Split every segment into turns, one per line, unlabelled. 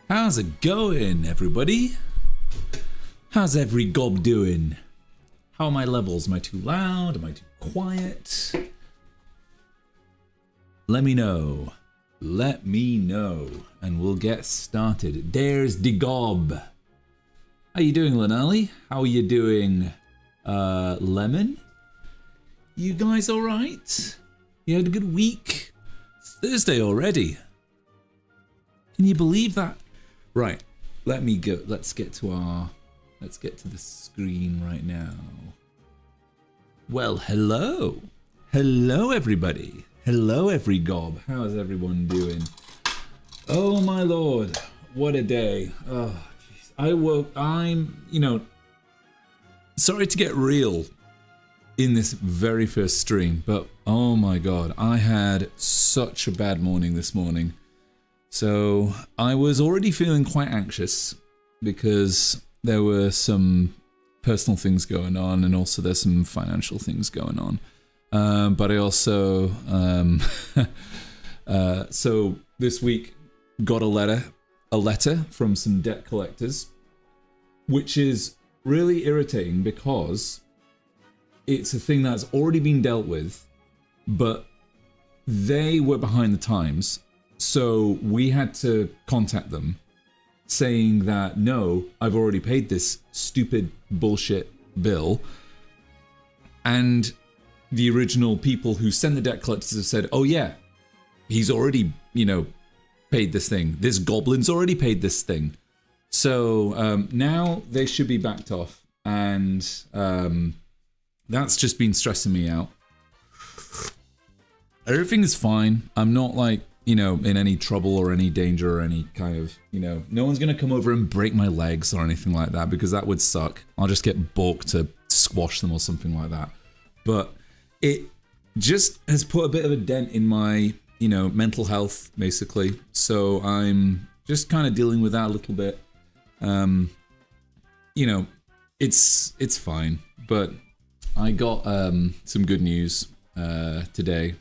How's it going, everybody? How's every gob doing? How are my levels? Am I too loud? Am I too quiet? Let me know. Let me know, and we'll get started. There's the gob. How you doing, Lanali? How are you doing, Lemon? You guys all right? You had a good week? It's Thursday already. Can you believe that? Right, let me go. Let's get to the screen right now. Well, hello. Hello, everybody. Hello, every gob. How's everyone doing? Oh, my Lord. What a day. Oh, jeez. I'm, sorry to get real in this very first stream, but oh my God, I had such a bad morning this morning. So I was already feeling quite anxious because there were some personal things going on, and also there's some financial things going on. But I also, so this week got a letter from some debt collectors, which is really irritating because it's a thing that's already been dealt with, but they were behind the times. So we had to contact them saying that, no, I've already paid this stupid bullshit bill. And the original people who sent the debt collectors have said, oh yeah, he's already, paid this thing. This goblin's already paid this thing. So now they should be backed off. And that's just been stressing me out. Everything is fine. I'm not in any trouble or any danger or any kind of, no one's going to come over and break my legs or anything like that, because that would suck. I'll just get balked to squash them or something like that. But it just has put a bit of a dent in my, mental health, basically. So I'm just kind of dealing with that a little bit. It's fine. But I got some good news today,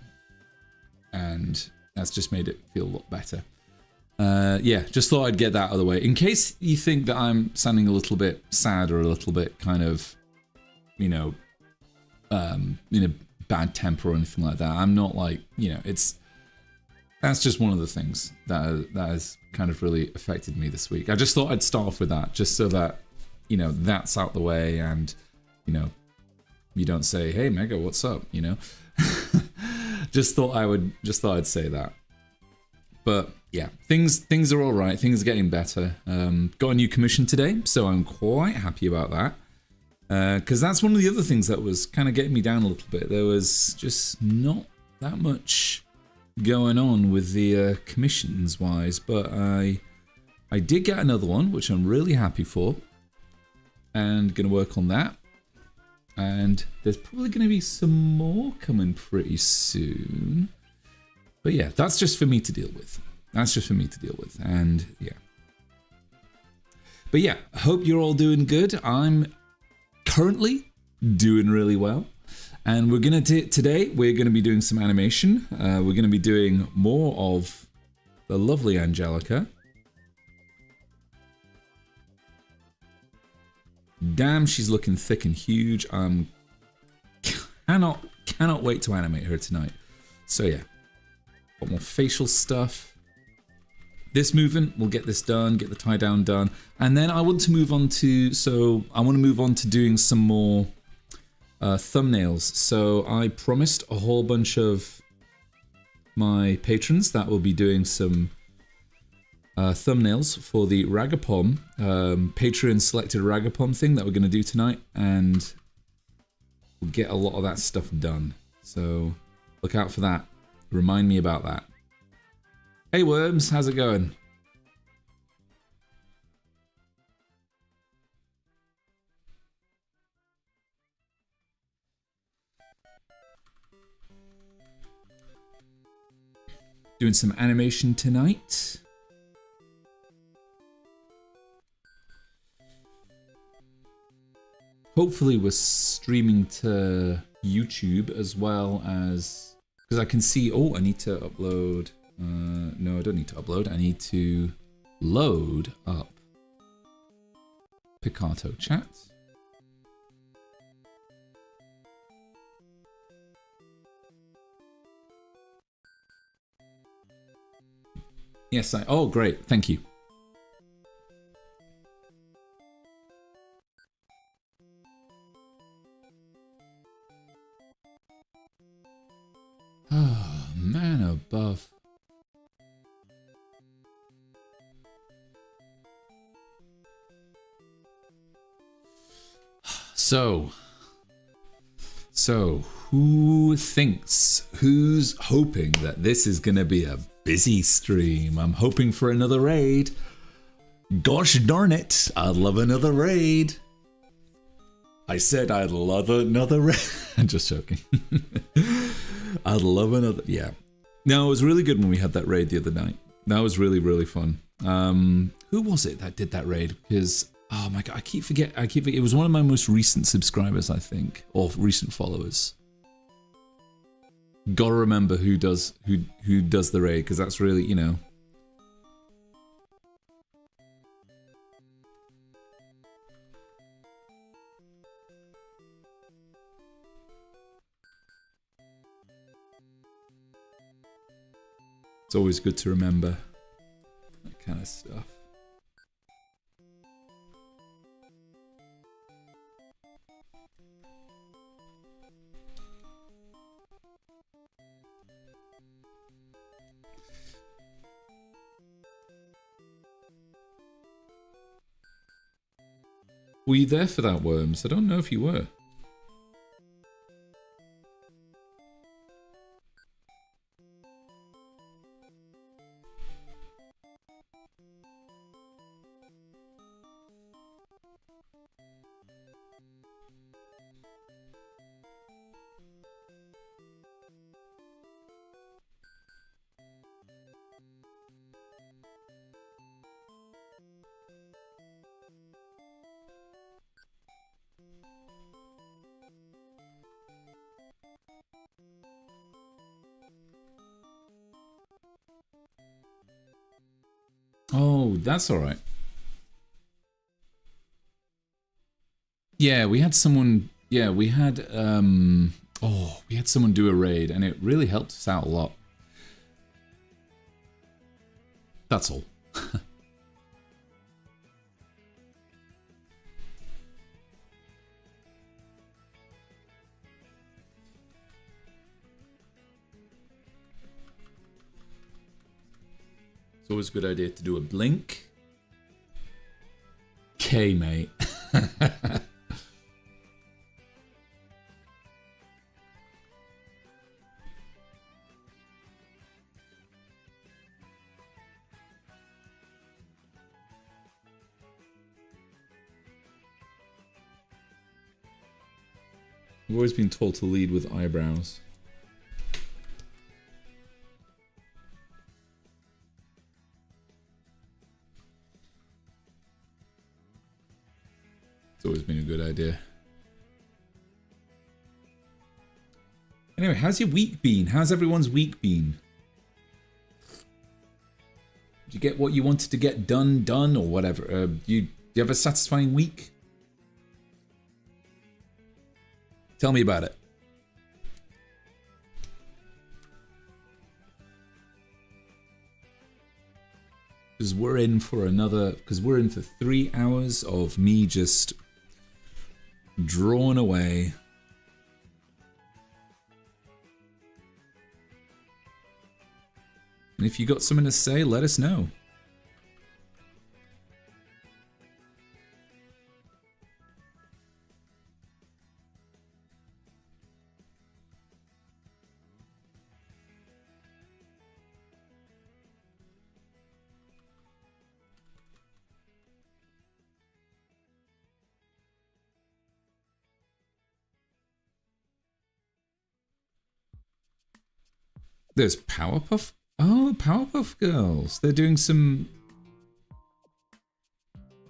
and that's just made it feel a lot better. Just thought I'd get that out of the way. In case you think that I'm sounding a little bit sad or a little bit kind of, in a bad temper or anything like that. I'm not that's just one of the things that has kind of really affected me this week. I just thought I'd start off with that, just so that, that's out the way, and, you don't say, hey, Mega, what's up, Just thought I'd say that. But yeah, things are all right. Things are getting better. Got a new commission today, so I'm quite happy about that. Because that's one of the other things that was kind of getting me down a little bit. There was just not that much going on with the commissions wise, but I did get another one, which I'm really happy for, and gonna work on that. And there's probably going to be some more coming pretty soon. But yeah, that's just for me to deal with. And yeah. But yeah, I hope you're all doing good. I'm currently doing really well. And we're going to, today, we're going to be doing some animation. We're going to be doing more of the lovely Angelica. Damn, she's looking thick and huge. Cannot wait to animate her tonight. So yeah, got more facial stuff. This movement, we'll get this done, get the tie down done, and then I want to move on to. Doing some more thumbnails. So I promised a whole bunch of my patrons that will be doing some thumbnails for the Ragapom Patreon selected Ragapom thing that we're going to do tonight, and we'll get a lot of that stuff done. So look out for that. Remind me about that. Hey Worms, how's it going? Doing some animation tonight. Hopefully we're streaming to YouTube as well as, because I can see, oh, I need to upload, no, I don't need to upload, I need to load up Picato chat. Yes, oh, great. Thank you. Oh, man above. So, who's hoping that this is going to be a busy stream? I'm hoping for another raid. Gosh darn it, I'd love another raid. I said I'd love another raid. I'm just joking. I'd love another, yeah. No, it was really good when we had that raid the other night. That was really, really fun. Who was it that did that raid? Because, oh my god, I keep forgetting. It was one of my most recent subscribers, I think, or recent followers. Gotta remember who does the raid, because that's really, you know. It's always good to remember that kind of stuff. Were you there for that, Worms? I don't know if you were. Oh, that's all right. Yeah, we had someone. Yeah, we had. We had someone do a raid, and it really helped us out a lot. That's all. It's always a good idea to do a blink. Okay, mate. I've always been told to lead with eyebrows. It's always been a good idea. Anyway, how's your week been? How's everyone's week been? Did you get what you wanted to get done, or whatever? Do you have a satisfying week? Tell me about it. Because we're in for 3 hours of me just drawn away. And if you got something to say, let us know. There's Powerpuff. Oh, Powerpuff Girls. They're doing some.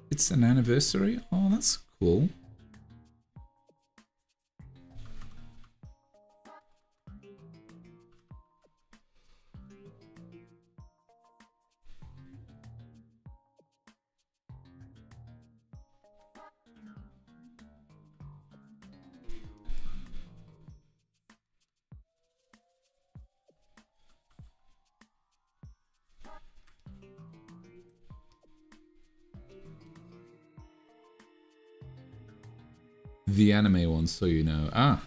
It's an anniversary. Oh, that's cool. The anime one, so you know. Ah.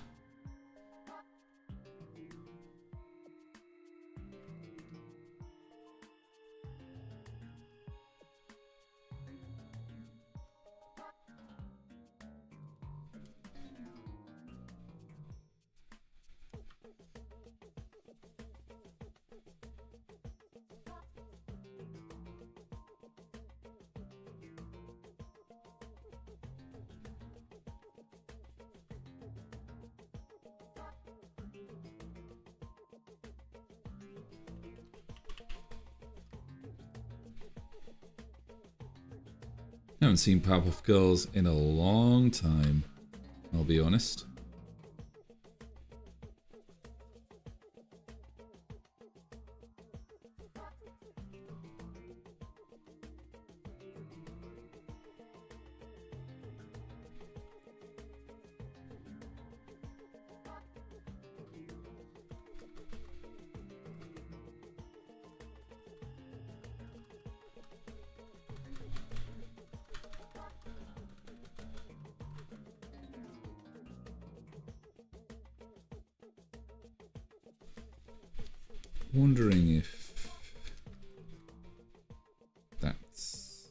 I haven't seen Powerpuff Girls in a long time, I'll be honest. Wondering if that's...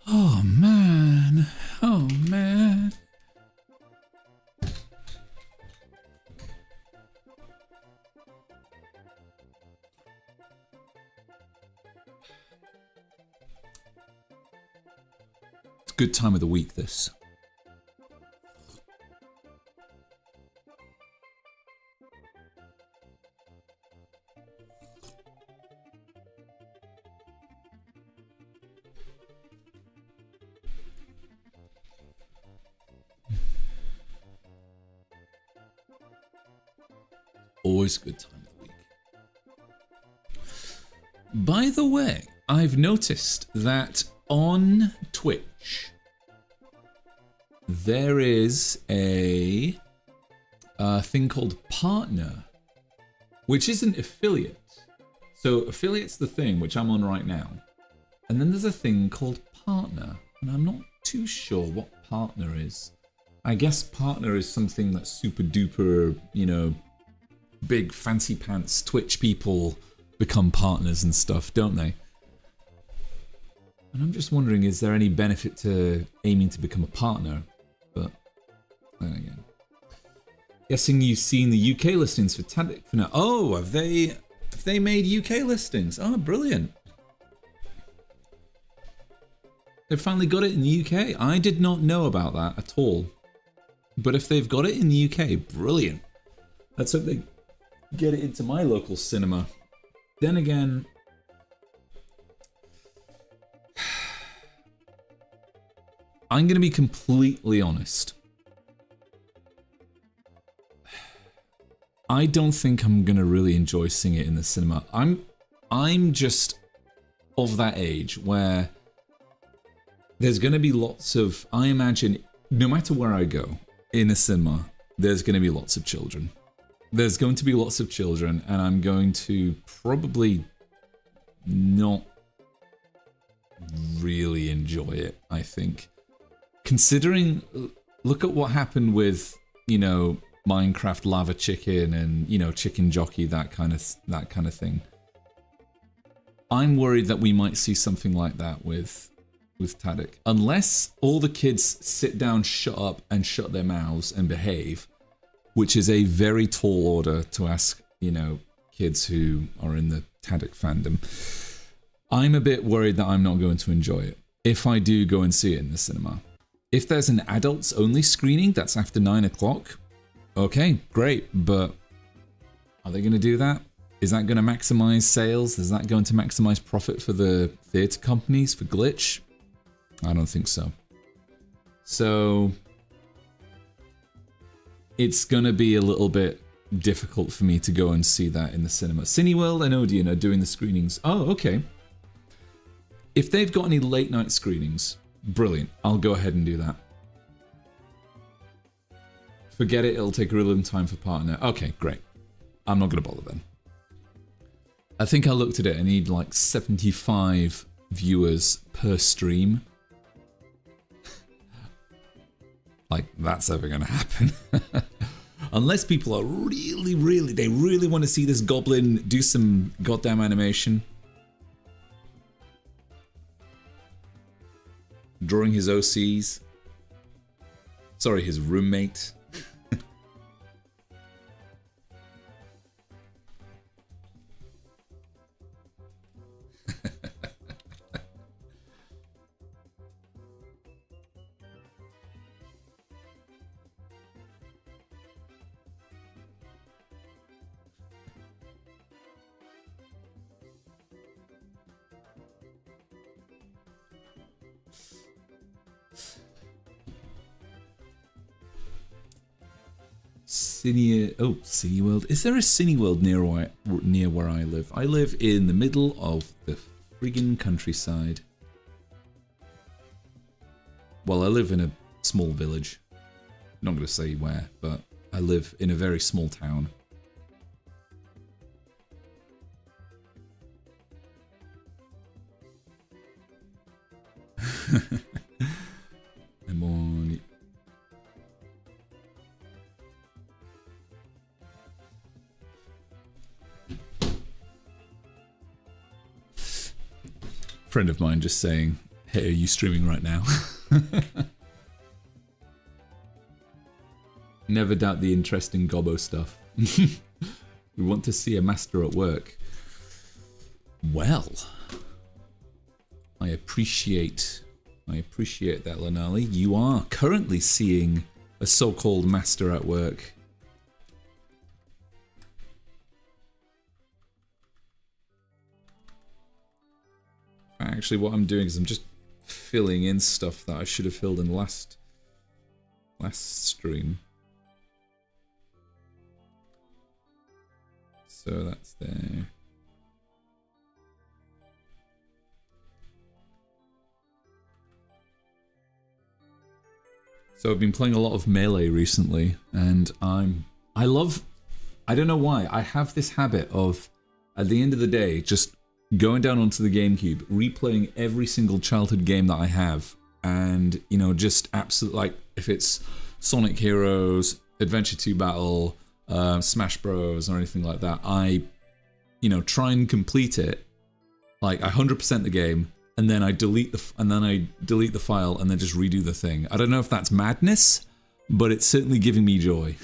Oh man, oh man. Good time of the week, this. Always a good time of the week. By the way, I've noticed that on Twitch, there is a thing called partner, which isn't affiliate. So affiliate's the thing, which I'm on right now. And then there's a thing called partner, and I'm not too sure what partner is. I guess partner is something that's super duper, you know, big fancy pants Twitch people become partners and stuff, don't they? And I'm just wondering, is there any benefit to aiming to become a partner? But then again, guessing you've seen the UK listings for Tadic for now. Oh, have they made UK listings? Oh, brilliant! They've finally got it in the UK. I did not know about that at all. But if they've got it in the UK, brilliant. Let's hope they get it into my local cinema. Then again, I'm going to be completely honest. I don't think I'm going to really enjoy seeing it in the cinema. I'm just of that age where there's going to be lots of, I imagine, no matter where I go in a cinema, there's going to be lots of children. There's going to be lots of children, and I'm going to probably not really enjoy it, I think. Considering, look at what happened with, you know, Minecraft Lava Chicken and, you know, Chicken Jockey, that kind of thing. I'm worried that we might see something like that with Tadic. Unless all the kids sit down, shut up, and shut their mouths and behave, which is a very tall order to ask, you know, kids who are in the Tadic fandom. I'm a bit worried that I'm not going to enjoy it if I do go and see it in the cinema. If there's an adults only screening that's after 9 o'clock, okay, great, but are they going to do that? Is that going to maximize sales? Is that going to maximize profit for the theatre companies, for Glitch? I don't think so. So it's going to be a little bit difficult for me to go and see that in the cinema. Cineworld and Odeon are doing the screenings. Oh, okay. If they've got any late night screenings, brilliant. I'll go ahead and do that. Forget it, it'll take a really long time for partner. Okay, great. I'm not going to bother then. I think I looked at it, I need like 75 viewers per stream. Like, that's ever going to happen. Unless people are they really want to see this goblin do some goddamn animation. Drawing his OCs. Sorry, his roommate. Cineworld. Is there a Cineworld near where I live? I live in the middle of the friggin' countryside. Well, I live in a small village. Not going to say where, but I live in a very small town. I'm on. Friend of mine just saying, "Hey, are you streaming right now?" Never doubt the interest in Gobbo stuff. We want to see a master at work. Well, I appreciate that, Lanali. You are currently seeing a so-called master at work. Actually, what I'm doing is I'm just filling in stuff that I should have filled in last stream. So that's there. So I've been playing a lot of Melee recently, and I don't know why, I have this habit of, at the end of the day, just going down onto the GameCube, replaying every single childhood game that I have, and, you know, just absolutely, like, if it's Sonic Heroes, Adventure 2 Battle, Smash Bros, or anything like that, I, you know, try and complete it, like, I 100% the game, and then I delete the file, and then just redo the thing. I don't know if that's madness, but it's certainly giving me joy.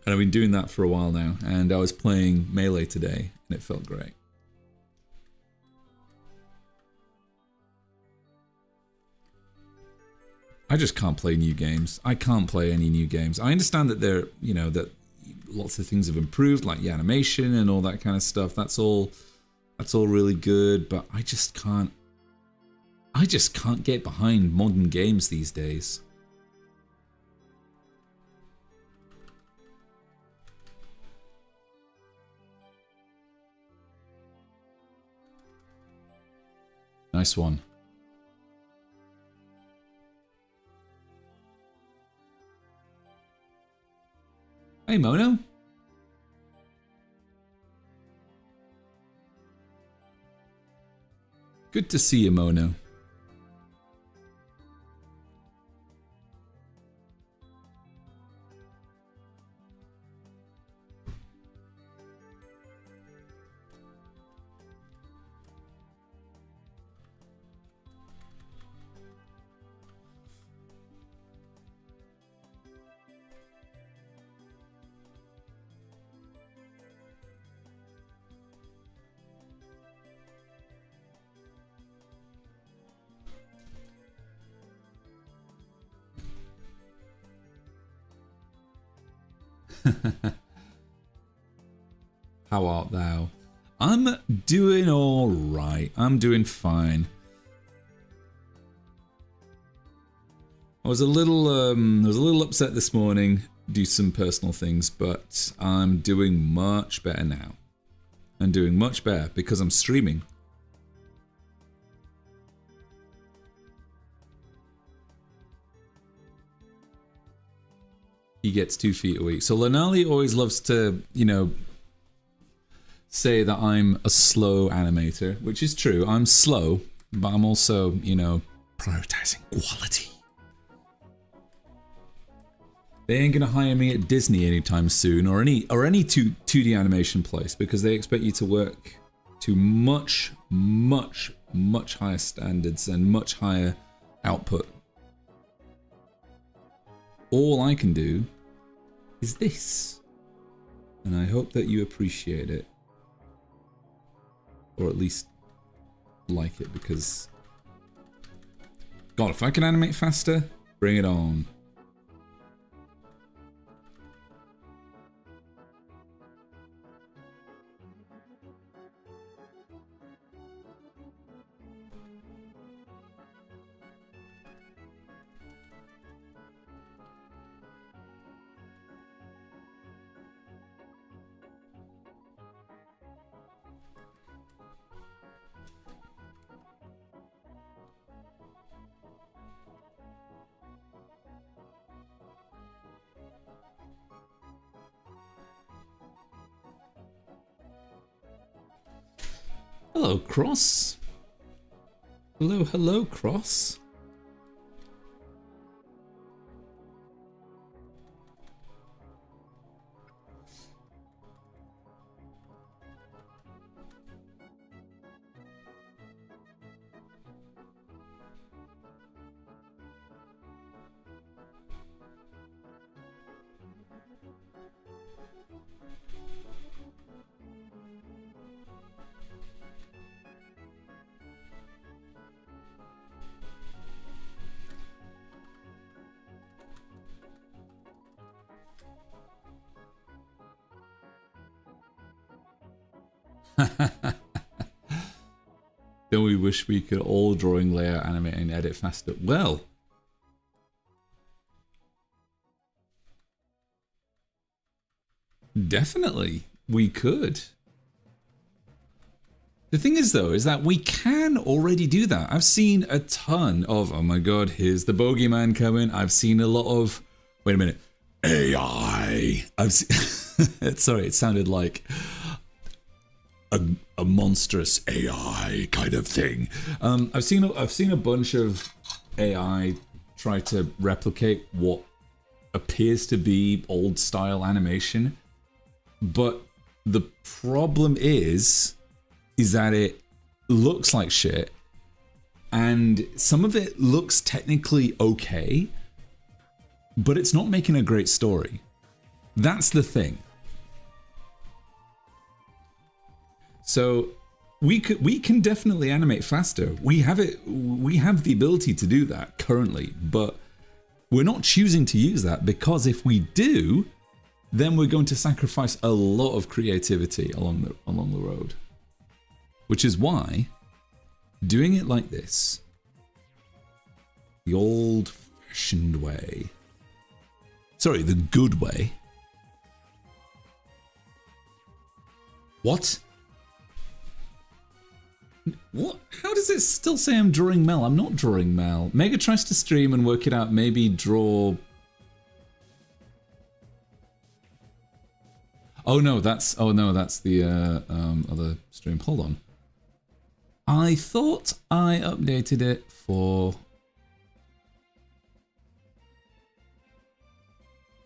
And I've been doing that for a while now, and I was playing Melee today, and it felt great. I just can't play new games. I can't play any new games. I understand that there, you know, that lots of things have improved, like the animation and all that kind of stuff. That's all really good, but I just can't get behind modern games these days. Nice one. Hey, Mono. Good to see you, Mono. How art thou? I'm doing all right. I'm doing fine. I was a little upset this morning due to some personal things, but I'm doing much better now. I'm doing much better because I'm streaming. he gets 2 feet a week. So Lanali always loves to, you know, say that I'm a slow animator, which is true. I'm slow, but I'm also, you know, prioritizing quality. They ain't gonna hire me at Disney anytime soon, or any 2D animation place, because they expect you to work to much higher standards and much higher output. All I can do is this, and I hope that you appreciate it, or at least like it, because God, if I can animate faster, bring it on. Hello, Cross. Hello, Cross. Don't we wish we could all drawing, layout, animate, and edit faster? Well, definitely we could. The thing is, though, is that we can already do that. I've seen a ton of, oh my god, here's the bogeyman coming. I've seen a lot of, wait a minute, AI. I've seen, sorry, it sounded like a monstrous AI kind of thing. I've seen a bunch of AI try to replicate what appears to be old style animation, but the problem is that it looks like shit, and some of it looks technically okay, but it's not making a great story. That's the thing. So we can definitely animate faster. We have the ability to do that currently, but we're not choosing to use that, because if we do, then we're going to sacrifice a lot of creativity along the road. Which is why doing it like this, the old-fashioned way, sorry, the good way. What? What? How does it still say I'm drawing Mel? I'm not drawing Mel. Mega tries to stream and work it out. Maybe draw. Oh no, that's the other stream. Hold on. I thought I updated it for.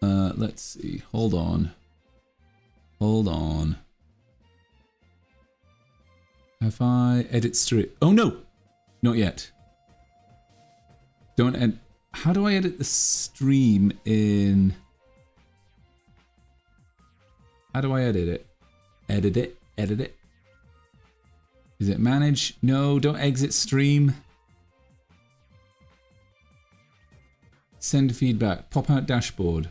Let's see. Hold on. Have I edit stream? Oh no, not yet. Don't edit. How do I edit the stream in? How do I edit it? Edit it. Is it manage? No, don't exit stream. Send feedback. Pop out dashboard.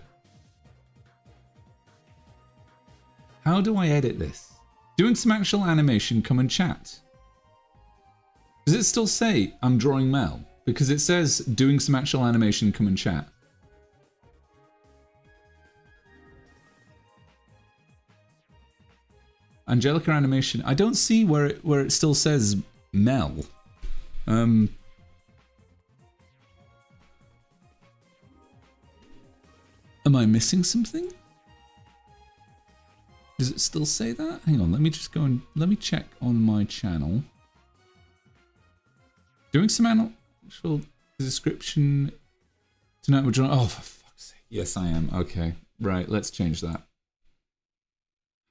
How do I edit this? Doing some actual animation, come and chat. Does it still say I'm drawing Mel? Because it says doing some actual animation, come and chat. Angelica animation. I don't see where it still says Mel. Am I missing something? Does it still say that? Hang on, let me just go and let me check on my channel. Doing some actual description tonight. We're oh, for fuck's sake. Yes, I am. Okay, right. Let's change that.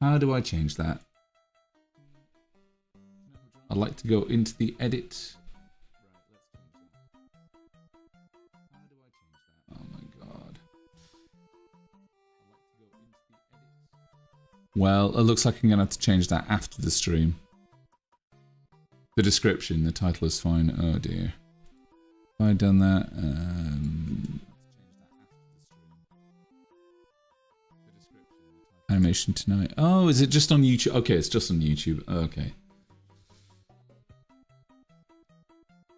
How do I change that? I'd like to go into the edit. Oh my god. Well, it looks like I'm gonna have to change that after the stream. The description, the title is fine. Oh dear. Have I done that? Animation tonight. Oh, is it just on YouTube? Okay, it's just on YouTube. Okay.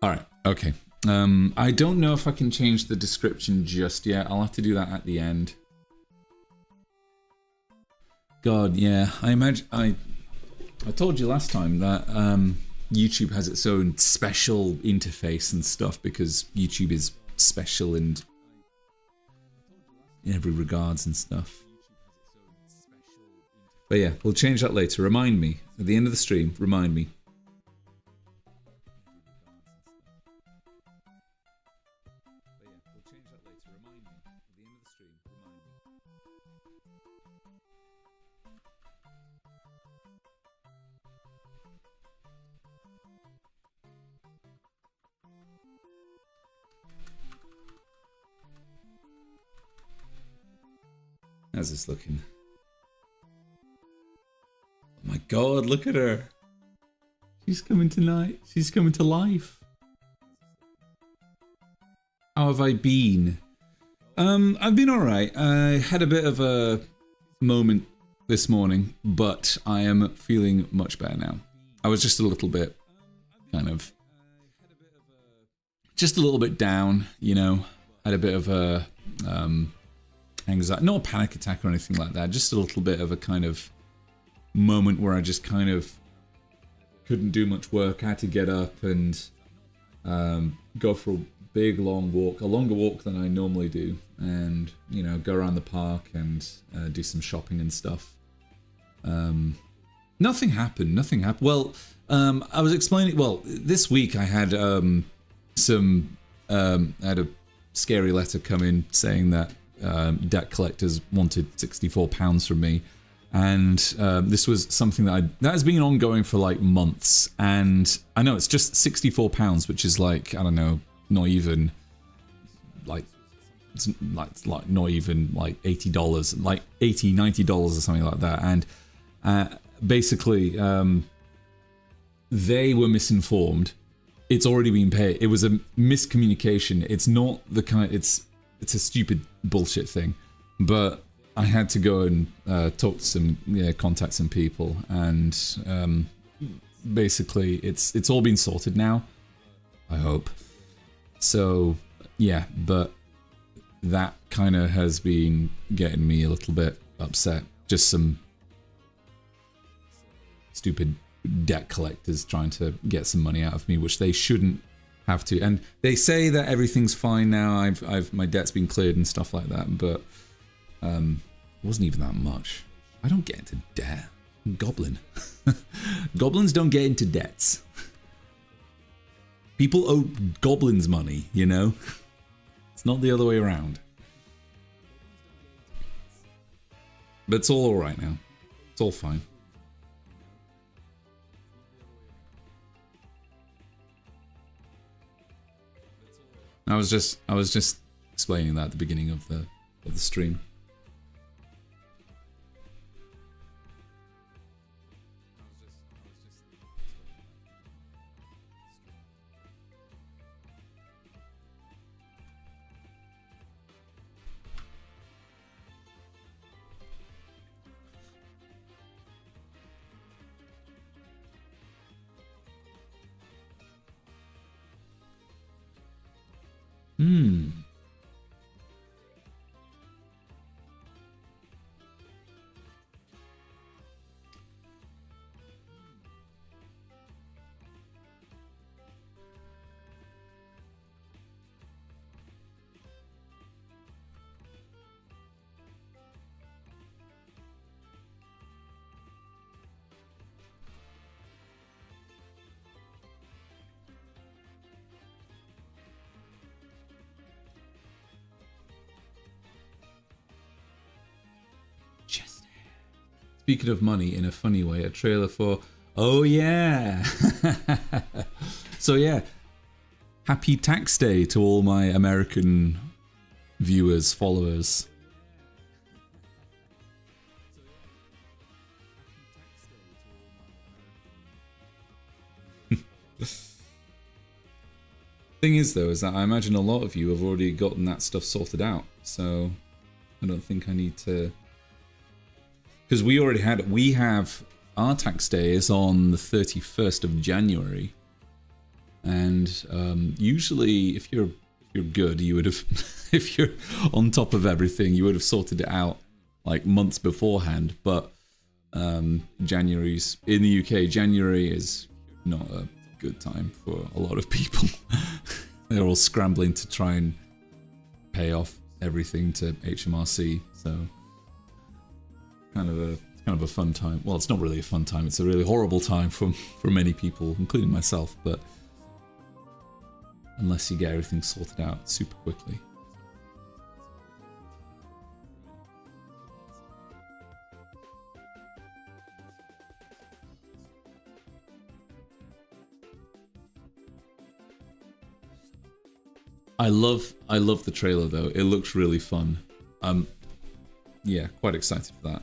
Alright, okay. I don't know if I can change the description just yet. I'll have to do that at the end. God, yeah. I imagine I told you last time that YouTube has its own special interface and stuff because YouTube is special in every regards and stuff. But yeah, we'll change that later. Remind me. At the end of the stream, remind me. How's this looking? Oh my god, look at her. She's coming tonight. She's coming to life. How have I been? I've been alright. I had a bit of a moment this morning, but I am feeling much better now. I was just a little bit kind of just a little bit down, you know. Had a bit of a anxiety, not a panic attack or anything like that, just a little bit of a kind of moment where I just kind of couldn't do much work. I had to get up and go for a big long walk, a longer walk than I normally do, and you know, go around the park and do some shopping and stuff. Nothing happened. Well, I was explaining. Well, this week I had I had a scary letter come in saying that debt collectors wanted £64 from me, and this was something that has been ongoing for like months, and I know it's just £64, which is like, I don't know, not even like it's like not even like $80, like $90 or something like that, and basically they were misinformed. It's already been paid. It was a miscommunication. It's not the kind. It's a stupid bullshit thing, but I had to go and talk to some, contact some people, and basically it's all been sorted now, I hope. So yeah, but that kind of has been getting me a little bit upset. Just some stupid debt collectors trying to get some money out of me, which they shouldn't have to. And they say that everything's fine now. My debt's been cleared and stuff like that, but it wasn't even that much. I don't get into debt. I'm a goblin. Goblins don't get into debts. People owe goblins money, you know? It's not the other way around. But it's all alright now. It's all fine. I was just explaining that at the beginning of the stream. speaking of money in a funny way, a trailer for... Oh, yeah! So, yeah. Happy tax day to all my American viewers, followers. Thing is, though, is that I imagine a lot of you have already gotten that stuff sorted out, so I don't think I need to... Because we have our tax day is on the 31st of January, and usually if you're good, you would have, if you're on top of everything, you would have sorted it out like months beforehand. But January's in the UK. January is not a good time for a lot of people. They're all scrambling to try and pay off everything to HMRC, so kind of a fun time. Well, it's not really a fun time, it's a really horrible time for many people, including myself, but unless you get everything sorted out super quickly. I love the trailer though. It looks really fun. Yeah, quite excited for that.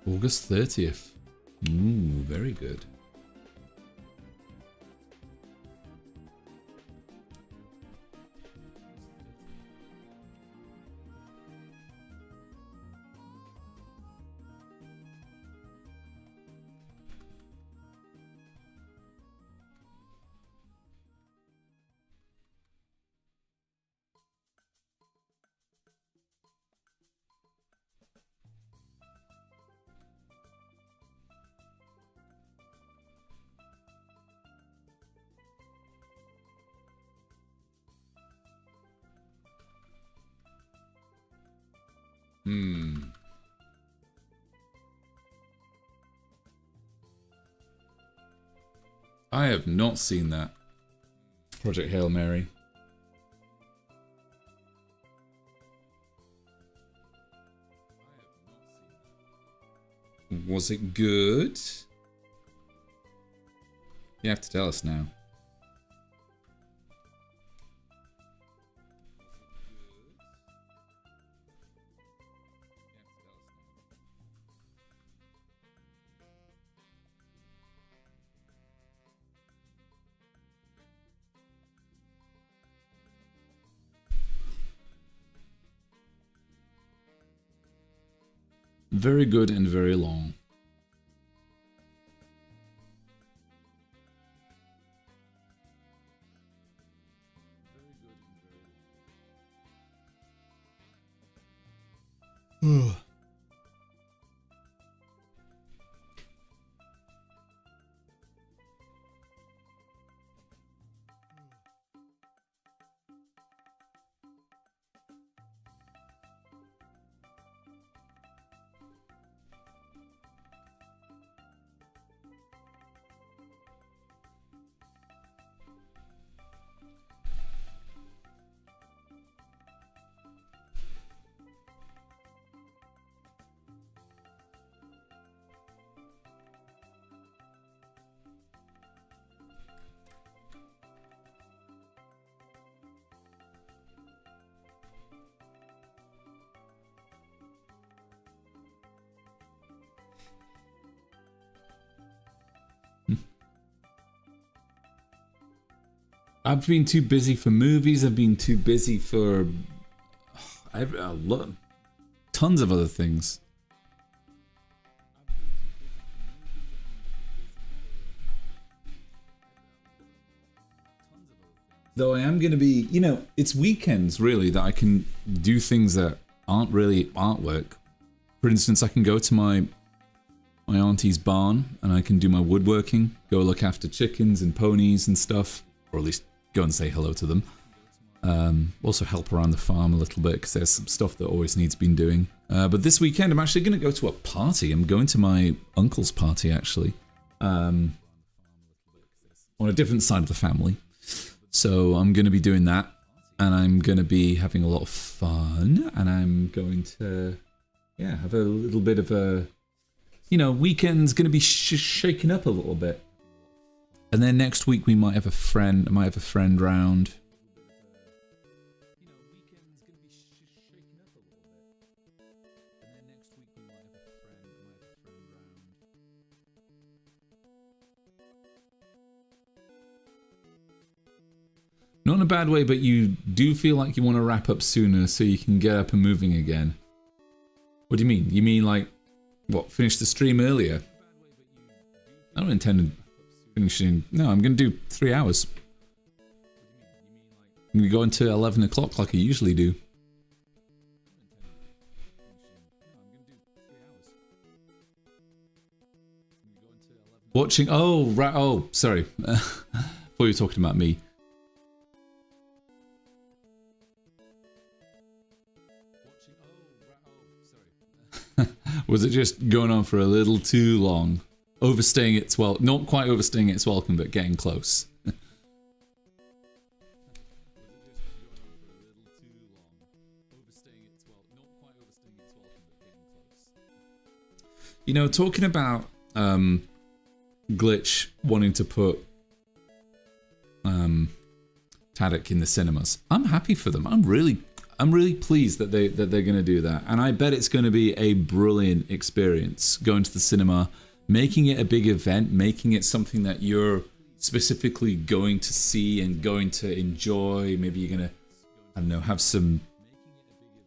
August 30th. Ooh, very good. I have not seen that. Project Hail Mary. Was it good? You have to tell us now. Very good and very long. I've been too busy for movies. I've been too busy for tons of other things. Though I am going to be, you know, it's weekends really that I can do things that aren't really artwork. For instance, I can go to my auntie's barn and I can do my woodworking, go look after chickens and ponies and stuff, or at least go and say hello to them. Also help around the farm a little bit because there's some stuff that always needs been doing. But this weekend I'm actually going to go to a party. I'm going to my uncle's party actually, on a different side of the family. So I'm going to be doing that, and I'm going to be having a lot of fun, and I'm going to, yeah, have a little bit of a, you know, weekend's going to be shaken up a little bit. And then next week we might have a friend, round. Not in a bad way, but you do feel like you want to wrap up sooner so you can get up and moving again. What do you mean? You mean like, what, finish the stream earlier? I don't intend to finish in... No, I'm going to do 3 hours. I'm going to go until 11 o'clock like I usually do. Watching... Oh, right. Oh, sorry. I thought you were talking about me. Was it just going on for a little too long? Overstaying its welcome. Not quite overstaying its welcome, but getting close. You know, talking about Glitch wanting to put Tadek in the cinemas, I'm happy for them. I'm really pleased that they're going to do that, and I bet it's going to be a brilliant experience going to the cinema, making it a big event, making it something that you're specifically going to see and going to enjoy. Maybe you're going to, I don't know, have some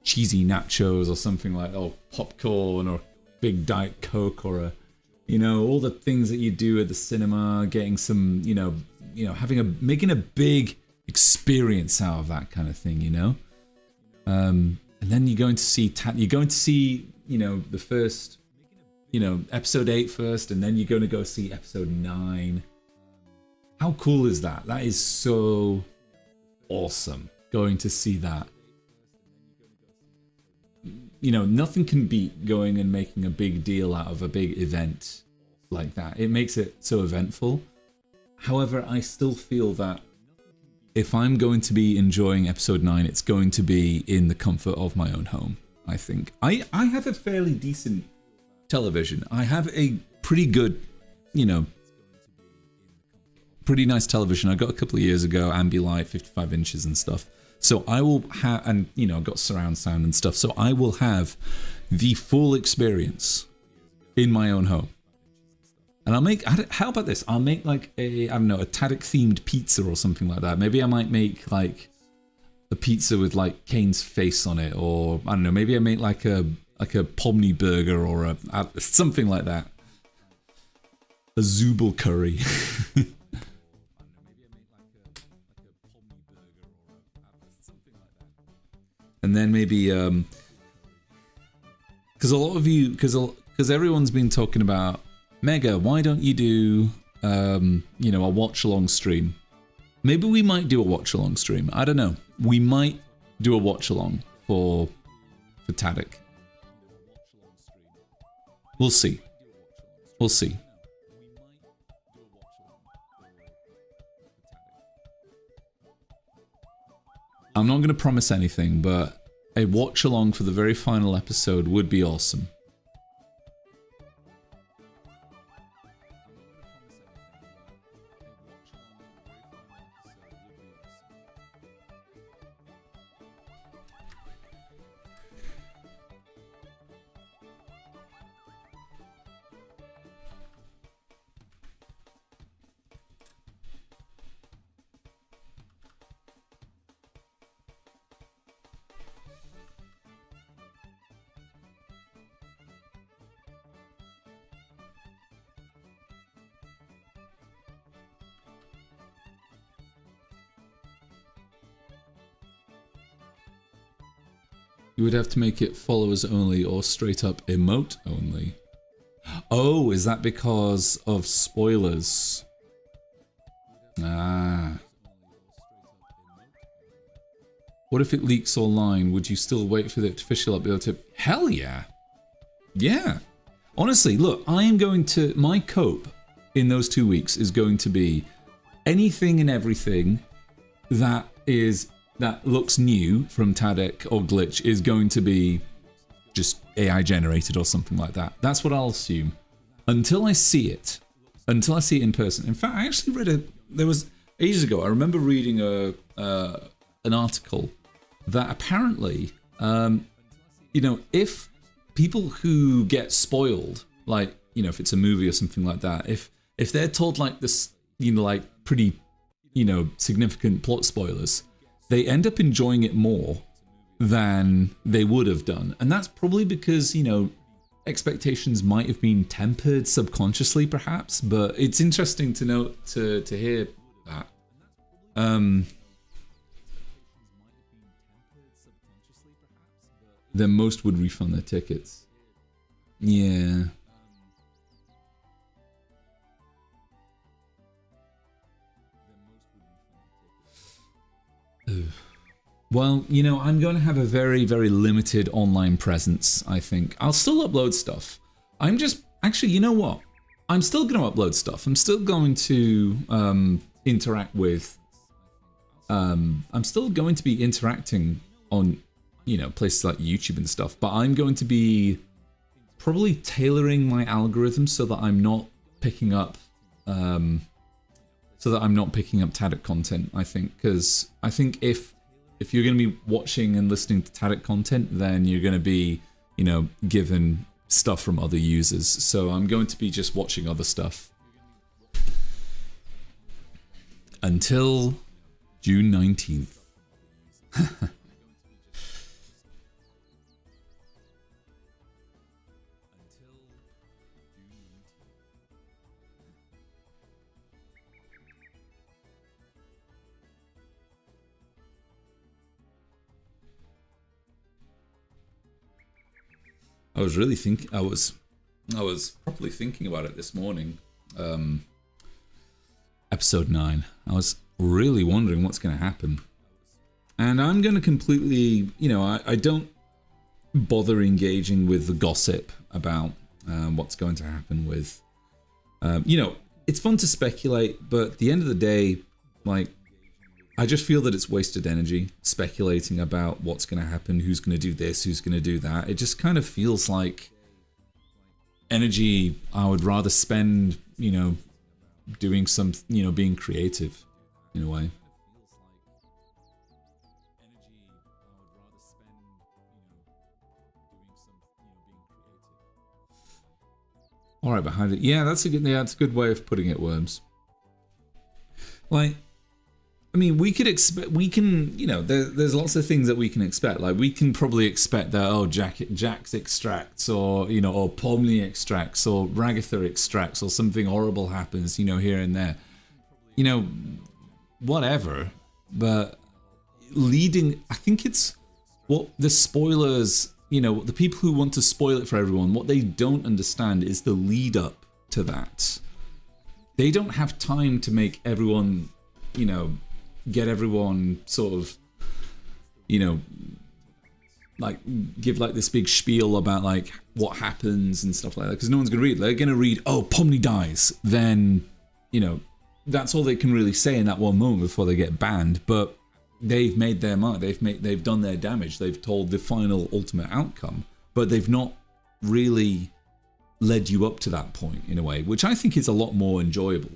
cheesy nachos or something like, or popcorn or big Diet Coke or you know, all the things that you do at the cinema, getting some, you know, making a big experience out of that kind of thing, you know. And then you're going to see, you know, the first, you know, episode 8 first, and then you're going to go see episode 9. How cool is that? That is so awesome, going to see that. You know, nothing can beat going and making a big deal out of a big event like that. It makes it so eventful. However, I still feel that if I'm going to be enjoying episode 9, it's going to be in the comfort of my own home, I think. I have a fairly decent television. I have a pretty good, you know, pretty nice television. I got a couple of years ago, Ambilight, 55 inches and stuff. So I will have, and you know, I've got surround sound and stuff. So I will have the full experience in my own home. And I'll make, how about this? I'll make like a, I don't know, a Tadek themed pizza or something like that. Maybe I might make like a pizza with like Kane's face on it, or I don't know, maybe I make like a Pomni burger or a something like that. A Zubel curry. And then maybe, because a lot of you, because everyone's been talking about, Mega, why don't you do, you know, a watch-along stream? Maybe we might do a watch-along stream. I don't know. We might do a watch-along for Tadek. We'll see. We'll see. I'm not going to promise anything, but a watch-along for the very final episode would be awesome. You would have to make it followers only or straight up emote only. Oh, is that because of spoilers? Ah. What if it leaks online? Would you still wait for the official upload to... Hell yeah. Yeah. Honestly, look, I am going to... My cope in those 2 weeks is going to be anything and everything that looks new from Tadek or Glitch is going to be just AI generated or something like that. That's what I'll assume. Until I see it. Until I see it in person. In fact, I actually read there was ages ago, I remember reading an article that apparently, you know, if people who get spoiled, like, you know, if it's a movie or something like that, if they're told like this, you know, like pretty, you know, significant plot spoilers, they end up enjoying it more than they would have done. And that's probably because, you know, expectations might have been tempered subconsciously perhaps, but it's interesting to note, to hear that. Then most would refund their tickets. Yeah. Well, you know, I'm going to have a very, very limited online presence, I think. I'll still upload stuff. I'm just... Actually, you know what? I'm still going to upload stuff. I'm still going to interact with... I'm still going to be interacting on, you know, places like YouTube and stuff, but I'm going to be probably tailoring my algorithm so that I'm not picking up... Tadek content, I think, because I think if you're going to be watching and listening to Tadek content, then you're going to be, you know, given stuff from other users. So I'm going to be just watching other stuff until June 19th. I was really thinking. I was properly thinking about it this morning. Episode 9. I was really wondering what's going to happen, and I'm going to completely. You know, I don't bother engaging with the gossip about what's going to happen with. You know, it's fun to speculate, but at the end of the day, like, I just feel that it's wasted energy speculating about what's going to happen, who's going to do this, who's going to do that. It just kind of feels like energy I would rather spend, you know, doing some, you know, being creative in a way. All right, behind it. Yeah, that's a good way of putting it, Worms. Like, I mean, we can, you know, there's lots of things that we can expect. Like, we can probably expect that, oh, Jax extracts, or, you know, or Pomni extracts, or Ragatha extracts, or something horrible happens, you know, here and there. You know, whatever. But I think it's what the spoilers, you know, the people who want to spoil it for everyone, what they don't understand is the lead up to that. They don't have time to make everyone, you know, get everyone sort of, you know, like, give like this big spiel about like what happens and stuff like that, because no one's gonna read. They're gonna read, oh, Pomni dies, then, you know, that's all they can really say in that one moment before they get banned. But they've made their mark, they've done their damage, they've told the final ultimate outcome, but they've not really led you up to that point in a way, which I think is a lot more enjoyable.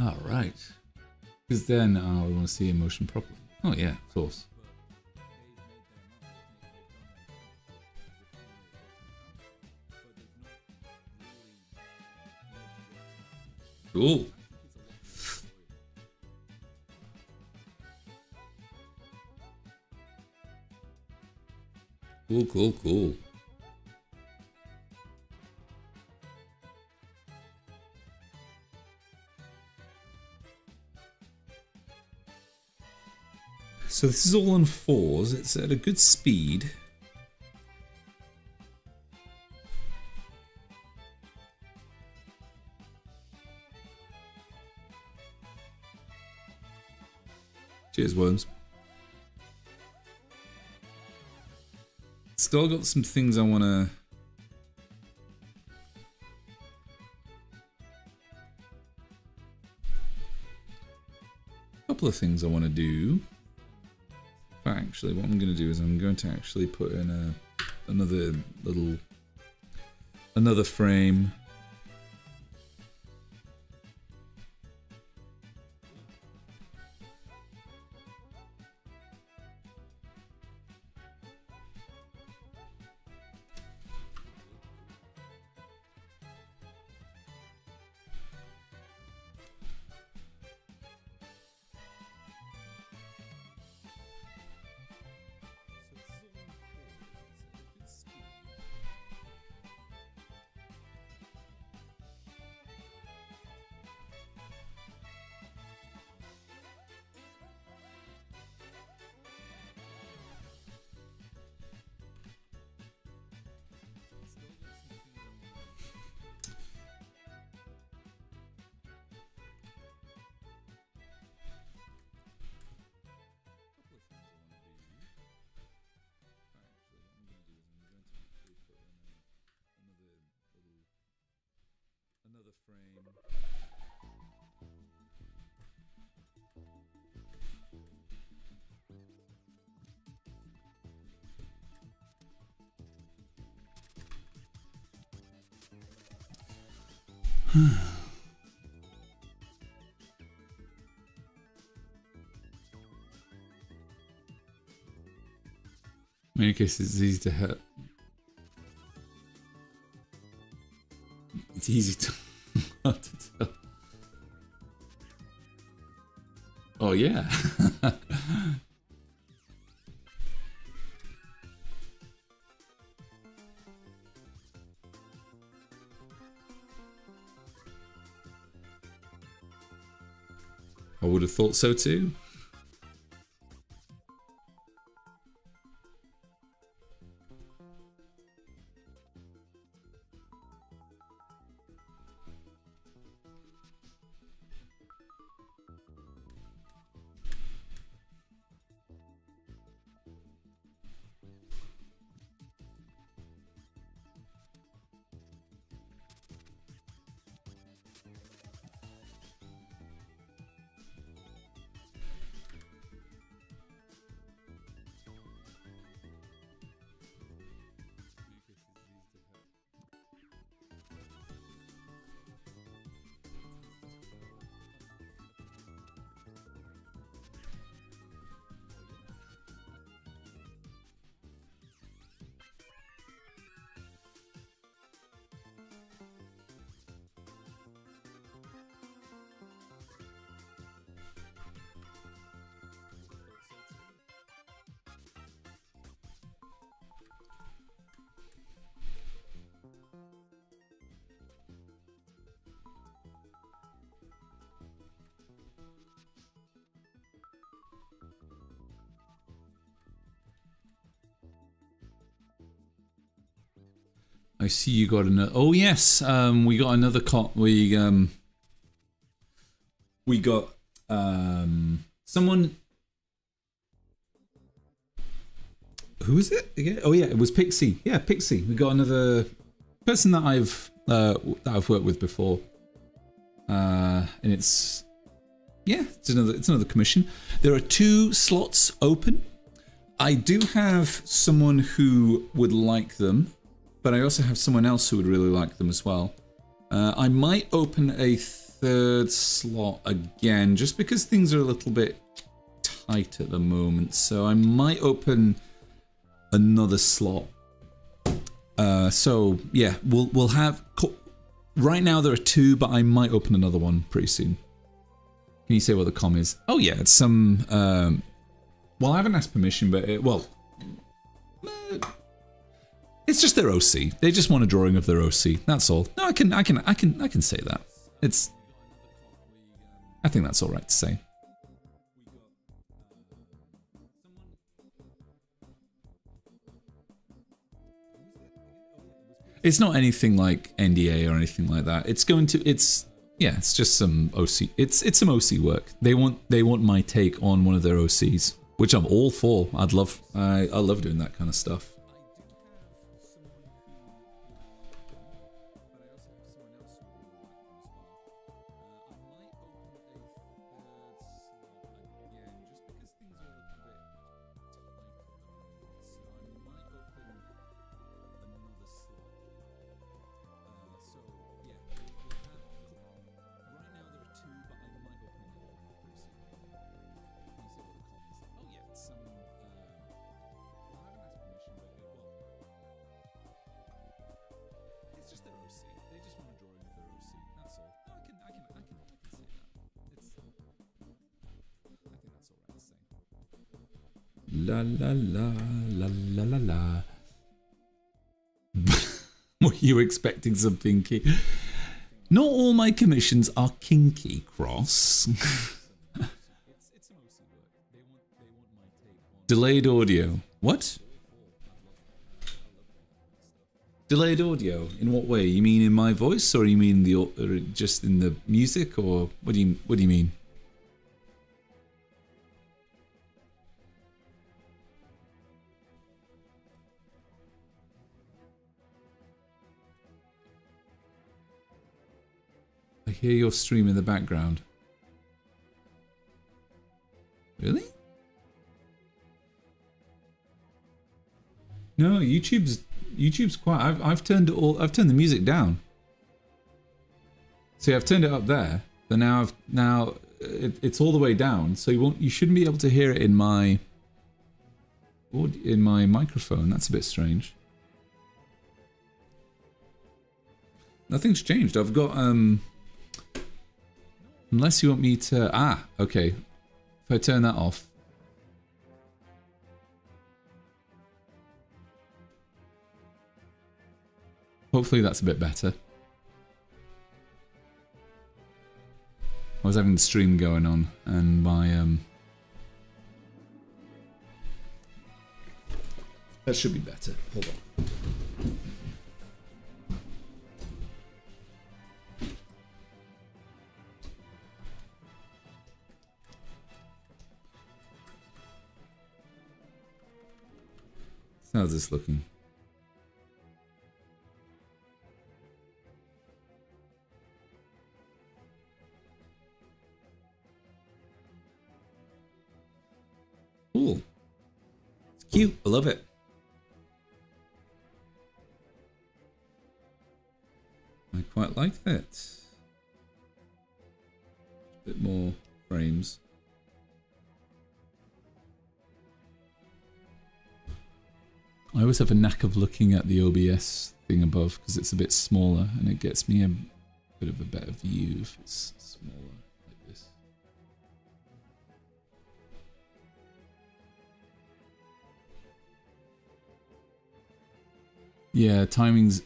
Oh, right. Because then I want to see emotion properly. Oh, yeah, of course. Cool. Cool, cool, cool. So this is all on 4s. It's at a good speed. Cheers, worms. Still got some things I want to... couple of things I want to do. Actually, what I'm going to do is I'm going to actually put in another frame. Another frame. In any case, it's easy to hurt. It's easy to hard to tell. Oh yeah. I would have thought so too. I see you got another. Oh yes, we got another we got someone. Who is it again? Oh yeah, it was Pixie. Yeah, Pixie. We got another person that I've worked with before, and it's another commission. There are 2 slots open. I do have someone who would like them. But I also have someone else who would really like them as well. I might open a third slot again, just because things are a little bit tight at the moment. So I might open another slot. So yeah, we'll have. Right now there are 2, but I might open another one pretty soon. Can you say what the com is? Oh yeah, it's some. Well, I haven't asked permission, but it's just their OC. They just want a drawing of their OC. That's all. No, I can say that. I think that's all right to say. It's not anything like NDA or anything like that. It's just some OC. It's some OC work. They want my take on one of their OCs, which I'm all for. I love doing that kind of stuff. La la la la la la la. Were you expecting something kinky? Not all my commissions are kinky, Cross. Delayed audio. What? Delayed audio? In what way? You mean in my voice, or you mean just in the music, or what do you mean? I hear your stream in the background. Really? No, YouTube's quiet. I've turned the music down. See, I've turned it up there, but now it's all the way down, so you shouldn't be able to hear it in my microphone. That's a bit strange. Nothing's changed. I've got unless you want me to okay. If I turn that off. Hopefully that's a bit better. I was having the stream going on and my that should be better. Hold on. How's this looking? Cool. It's cute. I love it. I quite like that. A bit more frames. I always have a knack of looking at the OBS thing above because it's a bit smaller and it gets me a bit of a better view if it's smaller like this. Yeah, timing's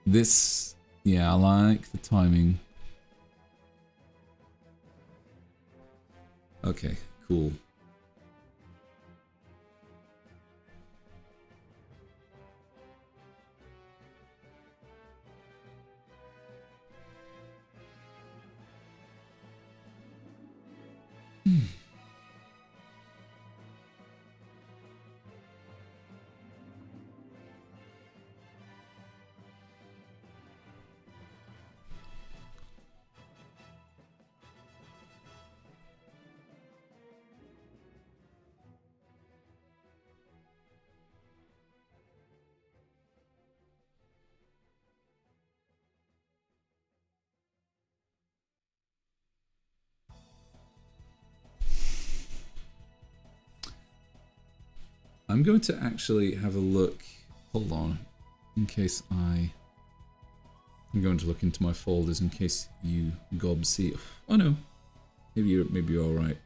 this. Yeah, I like the timing. Okay, cool. I'm going to actually have a look. Hold on. In case I'm going to look into my folders in case you gob see. Oh no. Maybe you're alright.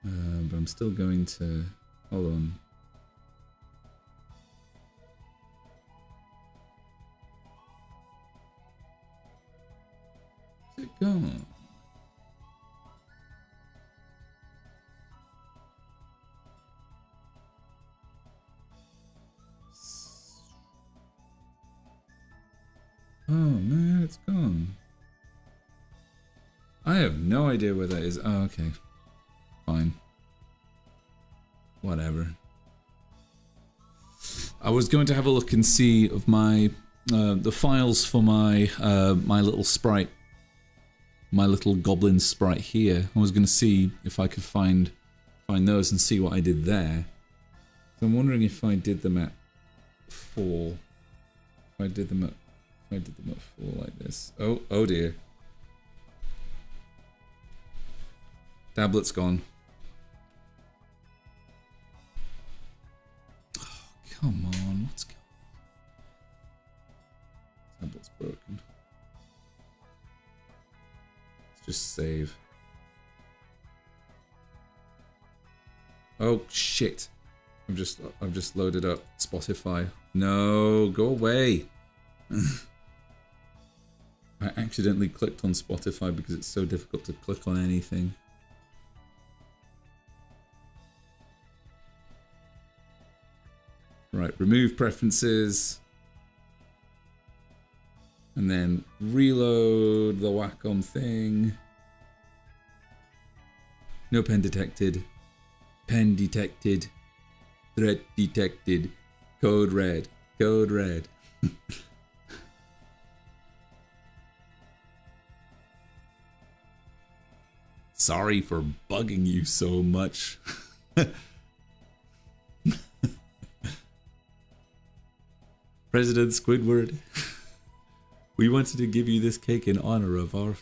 But I'm still going to... Hold on. Where's it gone? Oh man, it's gone. I have no idea where that is. Oh, okay. Fine. Whatever. I was going to have a look and see of my the files for my my little sprite, my little goblin sprite here. I was going to see if I could find those and see what I did there. So I'm wondering if I did them at 4. If I did them at 4 like this. Oh dear. Tablet's gone. Oh, come on, what's going on? Tablet's broken. Let's just save. Oh shit. I've just loaded up Spotify. No, go away. I accidentally clicked on Spotify because it's so difficult to click on anything. Right, remove preferences. And then reload the Wacom thing. No pen detected. Pen detected. Threat detected. Code red. Code red. Sorry for bugging you so much. President Squidward, we wanted to give you this cake in honor of our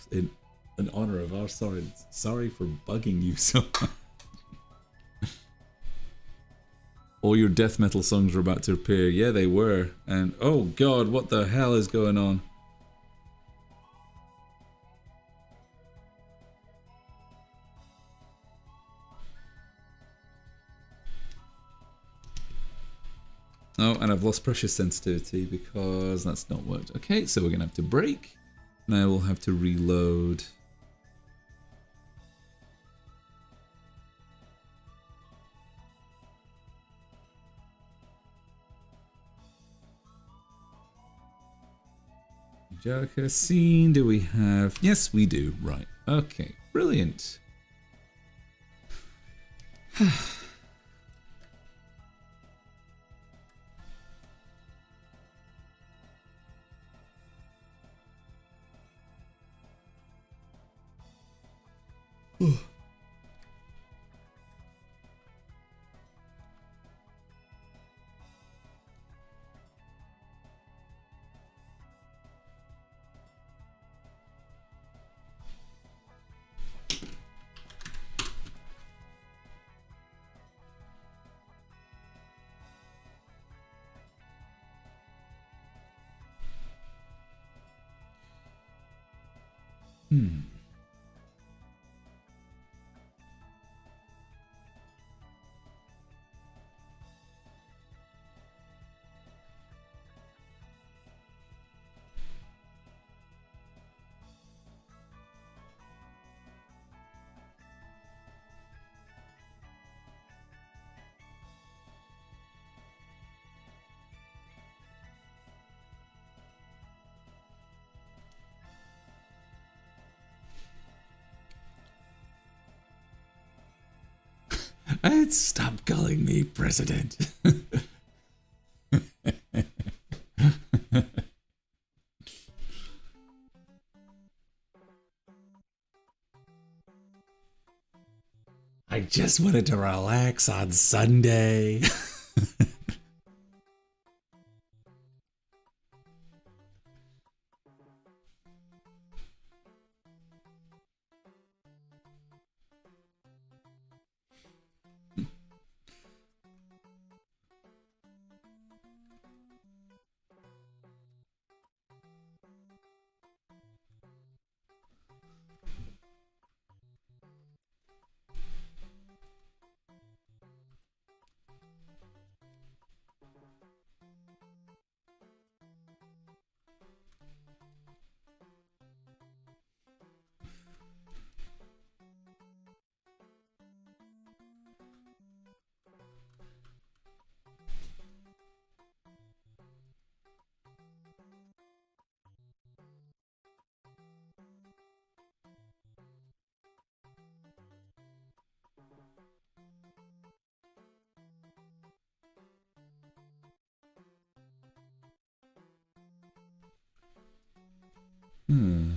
sorry. Sorry for bugging you so much. All your death metal songs were about to appear. Yeah, they were. And oh god, what the hell is going on? Oh, and I've lost pressure sensitivity because that's not worked. Okay, so we're going to have to break. Now we'll have to reload. Joker scene, do we have? Yes, we do. Right. Okay, brilliant. Stop calling me president. I just wanted to relax on Sunday. Hmm.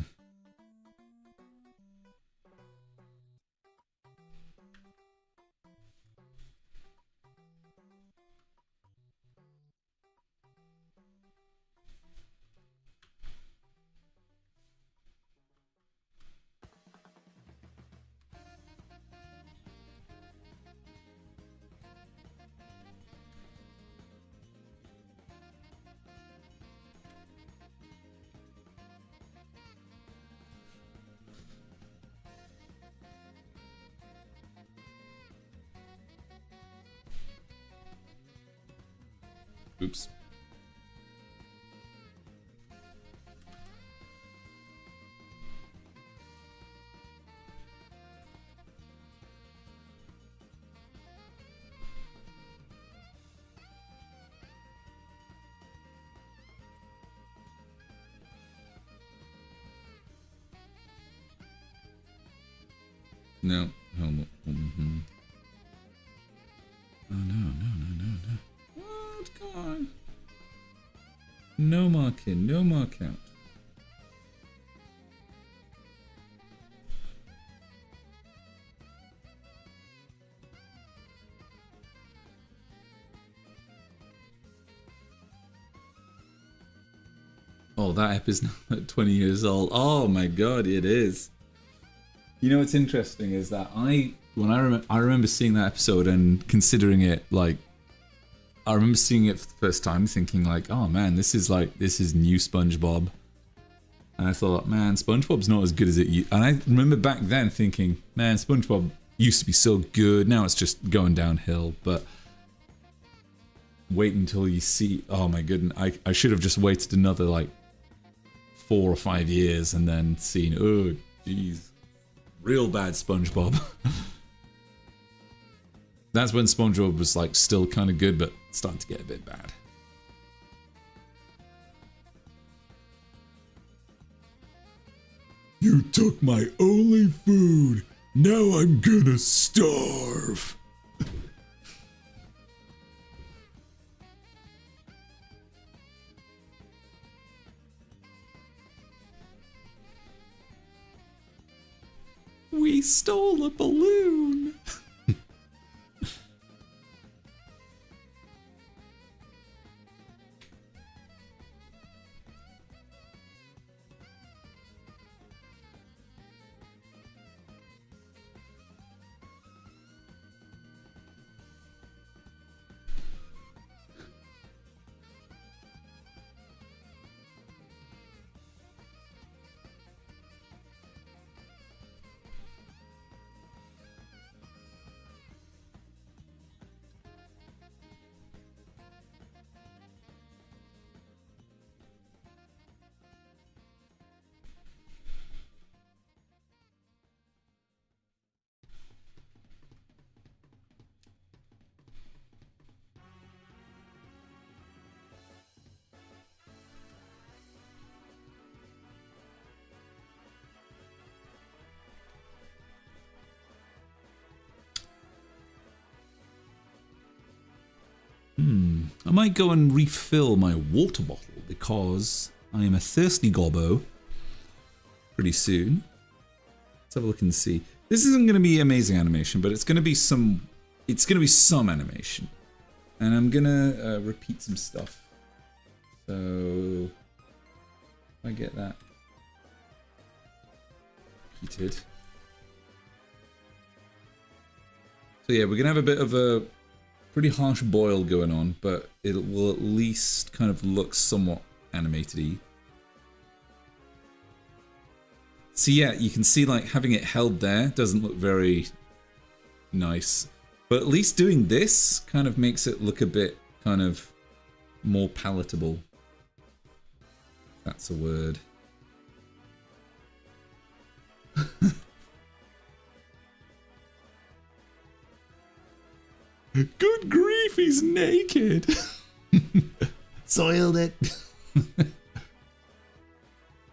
Oops. No. Hold on. Oh, no. What? Come on. No marking, no mark out. Oh, that app is now 20 years old. Oh my god, it is. You know what's interesting is that I remember seeing that episode and considering it like I remember seeing it for the first time thinking like, oh man, this is new SpongeBob. And I thought, man, SpongeBob's not as good as it used. And I remember back then thinking, man, SpongeBob used to be so good. Now it's just going downhill. But wait until you see, oh my goodness, I should have just waited another like 4 or 5 years and then seen, oh jeez, real bad SpongeBob. That's when SpongeBob was like still kind of good, but starting to get a bit bad. You took my only food. Now I'm gonna starve. We stole a balloon. I might go and refill my water bottle because I am a thirsty gobbo pretty soon. Let's have a look and see. This isn't going to be amazing animation, but it's going to be some animation. And I'm going to repeat some stuff. So if I get that repeated. So yeah, we're going to have a bit of a pretty harsh boil going on, but it will at least kind of look somewhat animated-y. So yeah, you can see like having it held there doesn't look very nice, but at least doing this kind of makes it look a bit kind of more palatable. That's a word. Good grief, he's naked. Soiled it.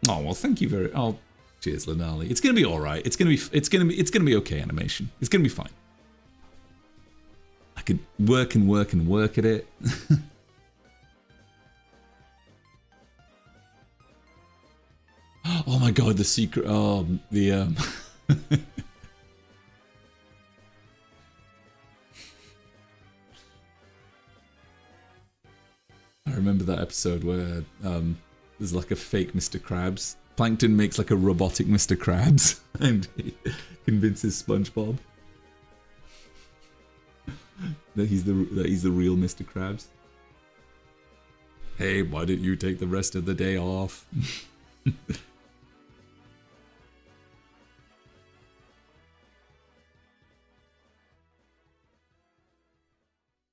Oh well, thank you very. Oh, cheers, Lenali. It's gonna be all right. It's gonna be okay. Animation. It's gonna be fine. I could work and work and work at it. god, the secret. Oh, the I remember that episode where there's like a fake Mr. Krabs. Plankton makes like a robotic Mr. Krabs and he convinces SpongeBob that he's the real Mr. Krabs. Hey, why didn't you take the rest of the day off?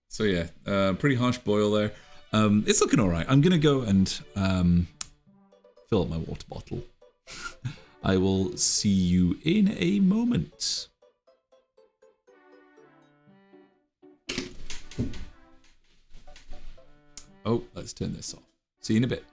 So yeah, pretty harsh boil there. It's looking alright. I'm gonna go and fill up my water bottle. I will see you in a moment. Oh, let's turn this off. See you in a bit.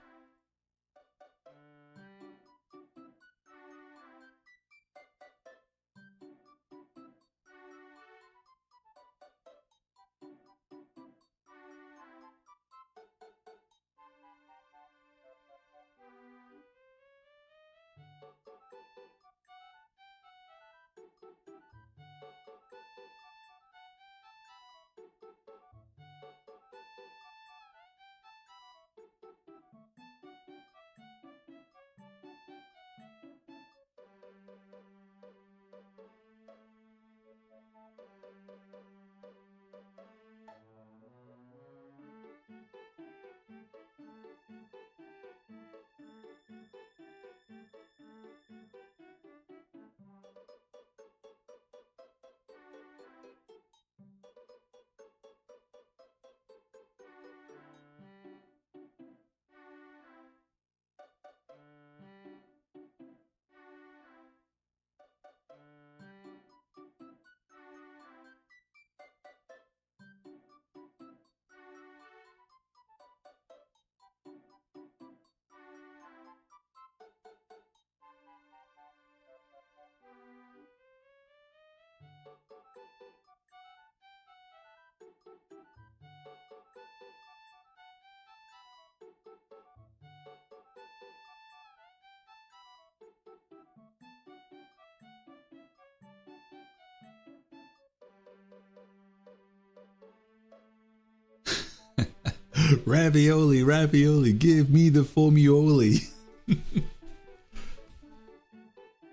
Ravioli, ravioli, give me the formioli.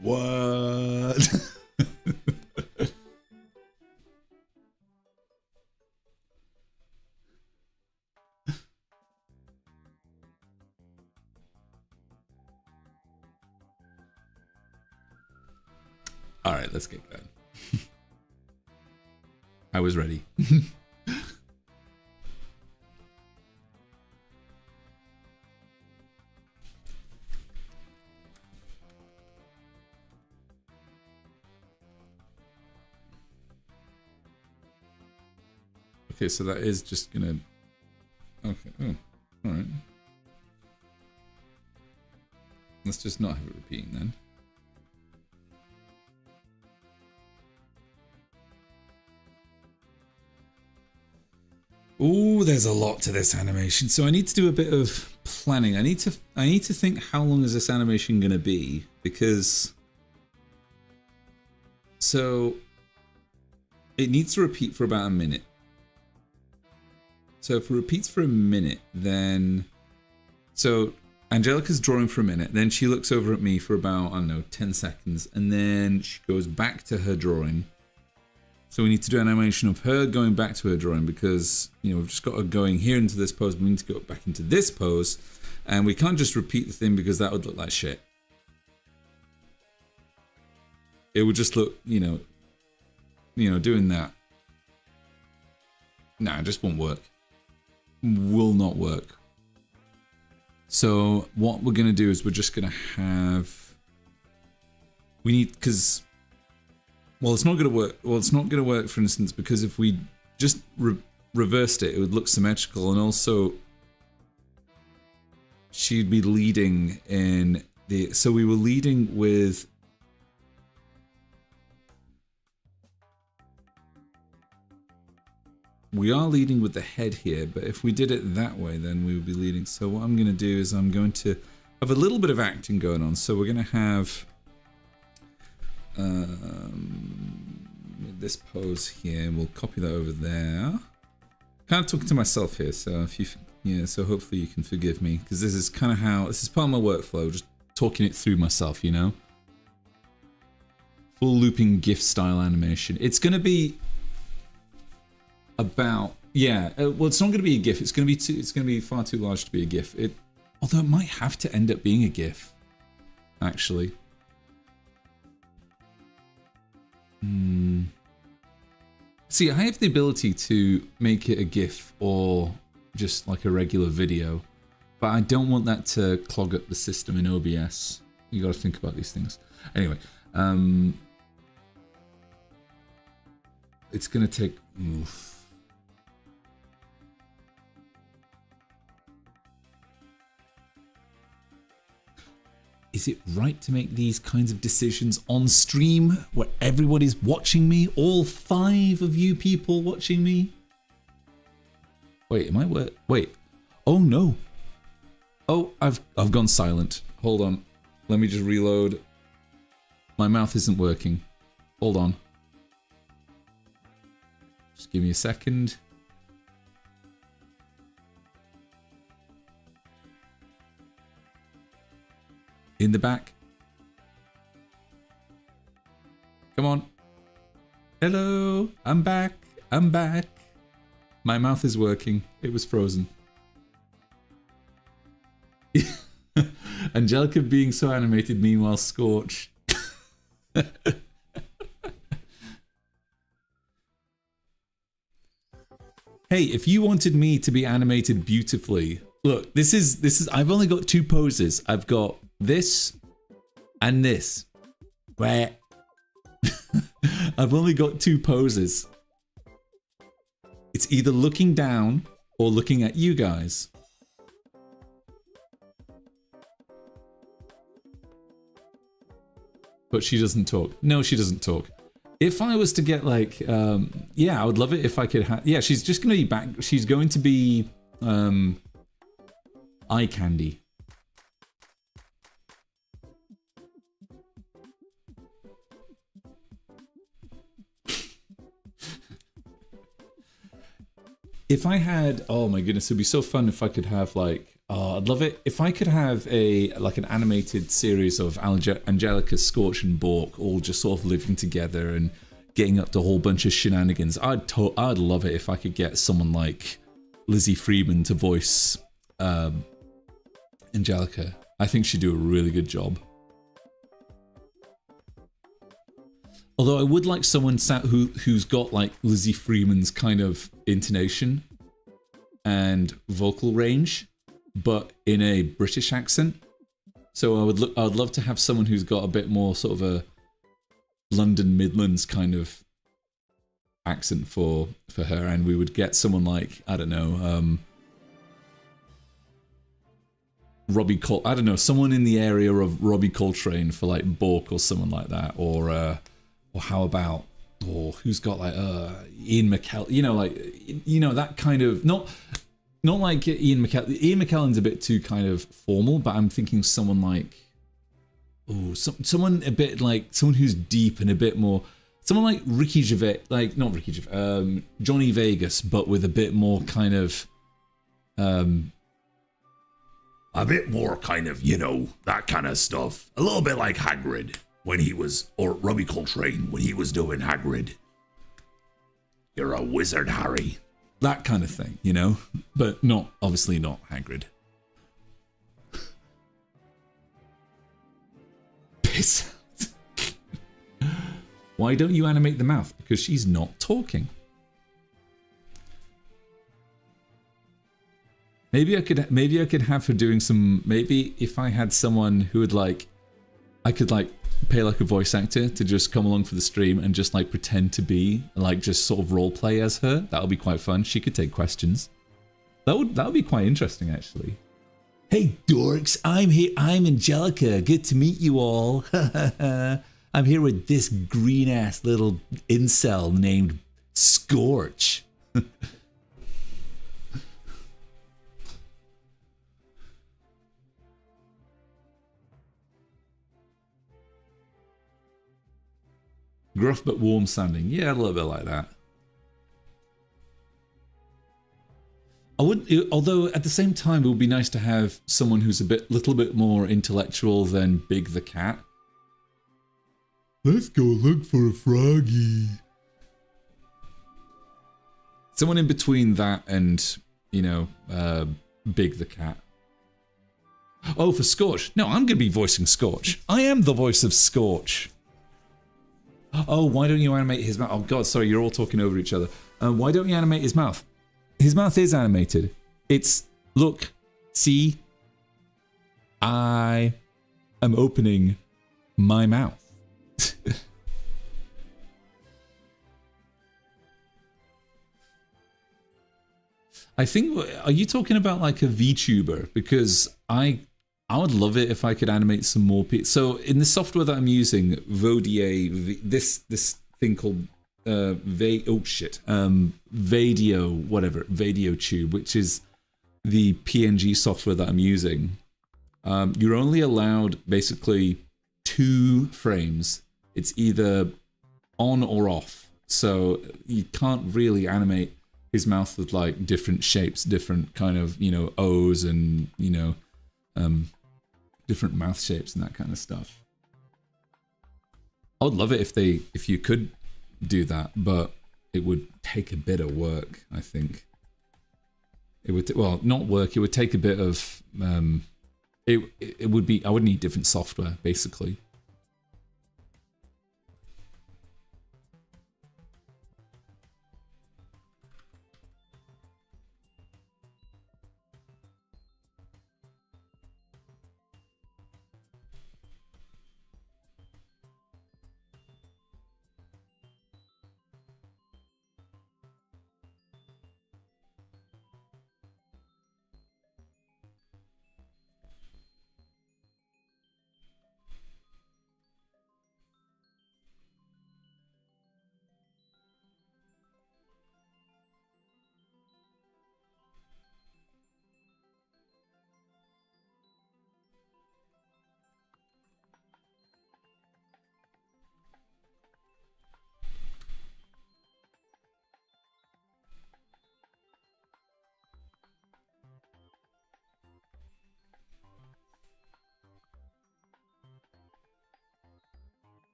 What? All right, let's get going. I was ready. Okay, so that is just gonna... Okay, oh, alright. Let's just not have it repeating then. Ooh, there's a lot to this animation. So I need to do a bit of planning. I need to think, how long is this animation gonna be? Because... So... It needs to repeat for about a minute. So if it repeats for a minute, then... So Angelica's drawing for a minute, then she looks over at me for about, I don't know, 10 seconds, and then she goes back to her drawing. So we need to do an animation of her going back to her drawing because, you know, we've just got her going here into this pose, we need to go back into this pose, and we can't just repeat the thing because that would look like shit. It would just look, you know, doing that. Nah, it just won't work. Will not work. So what we're going to do is we're just going to have... We need... Because... Well, it's not going to work. Well, it's not going to work, for instance, because if we just reversed it, it would look symmetrical, and also she'd be leading in the... So we were leading with... We are leading with the head here, but if we did it that way, then we would be leading. So what I'm going to do is I'm going to have a little bit of acting going on. So we're gonna have this pose here. We'll copy that over there. Kind of talking to myself here, so if you, yeah, so hopefully you can forgive me, because this is kind of how, this is part of my workflow, just talking it through myself, you know? Full looping GIF style animation. It's going to be about, yeah, well, it's not going to be a GIF. It's going to be far too large to be a GIF. Although it might have to end up being a GIF, actually. See, I have the ability to make it a GIF or just like a regular video, but I don't want that to clog up the system in OBS. You got to think about these things. Anyway, it's going to take... Oof. Is it right to make these kinds of decisions on stream where everybody's watching me? All 5 of you people watching me? Wait, am I... Wait. Oh, no. Oh, I've gone silent. Hold on. Let me just reload. My mouth isn't working. Hold on. Just give me a second. In the back. Come on. Hello. I'm back. I'm back. My mouth is working. It was frozen. Angelica being so animated, meanwhile Scorch. Hey, if you wanted me to be animated beautifully, look, this is I've only got 2 poses. I've got this and this. Where I've only got 2 poses. It's either looking down or looking at you guys. But she doesn't talk. No, she doesn't talk. If I was to get like, yeah, I would love it if I could have, yeah, she's just going to be back. She's going to be eye candy. If I had, oh my goodness, it'd be so fun if I could have like, I'd love it if I could have like an animated series of Angelica, Scorch, and Bork all just sort of living together and getting up to a whole bunch of shenanigans. I'd love it if I could get someone like Lizzie Freeman to voice Angelica. I think she'd do a really good job. Although I would like someone who's got like Lizzie Freeman's kind of intonation and vocal range, but in a British accent. So I'd love to have someone who's got a bit more sort of a London Midlands kind of accent for her, and we would get someone like, I don't know, Robbie I don't know, someone in the area of Robbie Coltrane for like Bork or someone like that, or how about, or who's got like Ian McKellen, you know, like, you know, that kind of, not like Ian McKellen. Ian McKellen's a bit too kind of formal, but I'm thinking someone like, oh, someone a bit like, someone who's deep and a bit more, someone like Ricky Gervais, like, not Ricky Gervais, Johnny Vegas, but with a bit more kind of, a bit more kind of, you know, that kind of stuff. A little bit like Hagrid when he was, or Robbie Coltrane when he was doing Hagrid. You're a wizard, Harry. That kind of thing, you know? But not, obviously not Hagrid. Piss out. Why don't you animate the mouth? Because she's not talking. Maybe I could have her doing some, maybe if I had someone who would like, I could like pay like a voice actor to just come along for the stream and just like pretend to be, like just sort of role play as her. That would be quite fun. She could take questions. That would be quite interesting actually. Hey dorks, I'm here. I'm Angelica. Good to meet you all. I'm here with this green ass little incel named Scorch. Gruff but warm sounding. Yeah, a little bit like that. I would, although at the same time, it would be nice to have someone who's little bit more intellectual than Big the cat. Let's go look for a froggy. Someone in between that and, you know, Big the cat. Oh, for Scorch. No, I'm going to be voicing Scorch. I am the voice of Scorch. Oh, why don't you animate his mouth? Oh, God, sorry, you're all talking over each other. Why don't you animate his mouth? His mouth is animated. It's, look, see, I am opening my mouth. I think, are you talking about like a VTuber? Because I would love it if I could animate some more people. So in the software that I'm using, Vodier, this thing called Vadio, whatever, VadioTube, which is the PNG software that I'm using. You're only allowed basically 2 frames. It's either on or off. So you can't really animate his mouth with like different shapes, different kind of, you know, O's and, you know, different mouth shapes and that kind of stuff. I would love it if you could do that, but it would take a bit of work, I think. It would, well, not work, it would take a bit of, it would be, I would need different software, basically.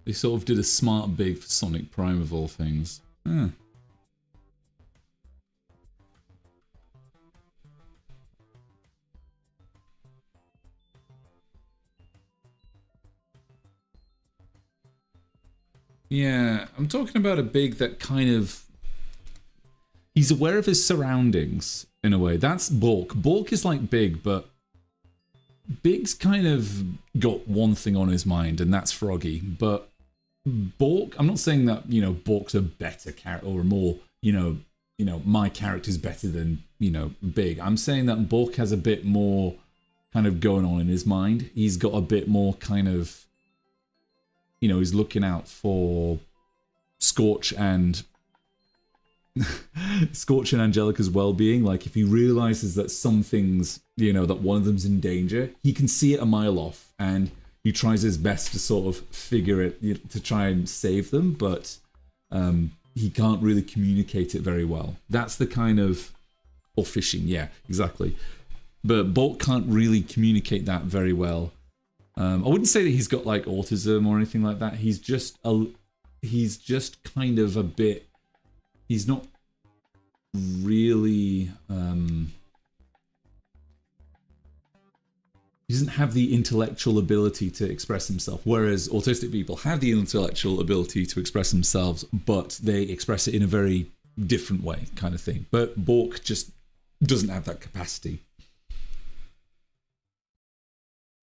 They sort of did a smart big for Sonic Prime of all things. Huh. Yeah, I'm talking about a Big that kind of... He's aware of his surroundings, in a way. That's Bork. Bork is like Big, but... Big's kind of got one thing on his mind, and that's Froggy. But Bork, I'm not saying that, you know, Bork's a better character or a more, you know, my character's better than, you know, Big. I'm saying that Bork has a bit more kind of going on in his mind. He's got a bit more kind of, you know, he's looking out for Scorch and Scorch and Angelica's well-being. Like, if he realizes that some things, you know, that one of them's in danger, he can see it a mile off, and he tries his best to sort of figure it, to try and save them, but he can't really communicate it very well. That's the kind of... Or fishing, yeah, exactly. But Bolt can't really communicate that very well. I wouldn't say that he's got, like, autism or anything like that. He's just kind of a bit... He's not really... He doesn't have the intellectual ability to express himself, whereas autistic people have the intellectual ability to express themselves, but they express it in a very different way, kind of thing. But Bork just doesn't have that capacity.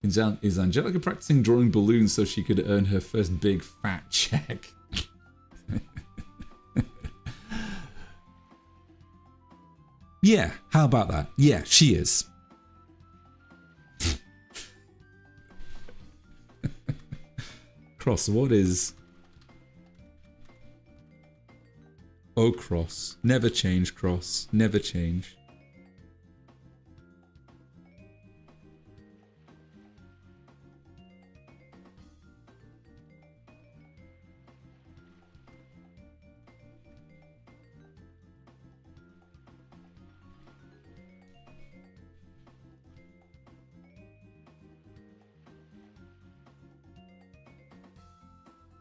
Is Angelica practicing drawing balloons so she could earn her first big fat check? Yeah, how about that? Yeah, she is. cross. What is O cross? Never change cross. Never change.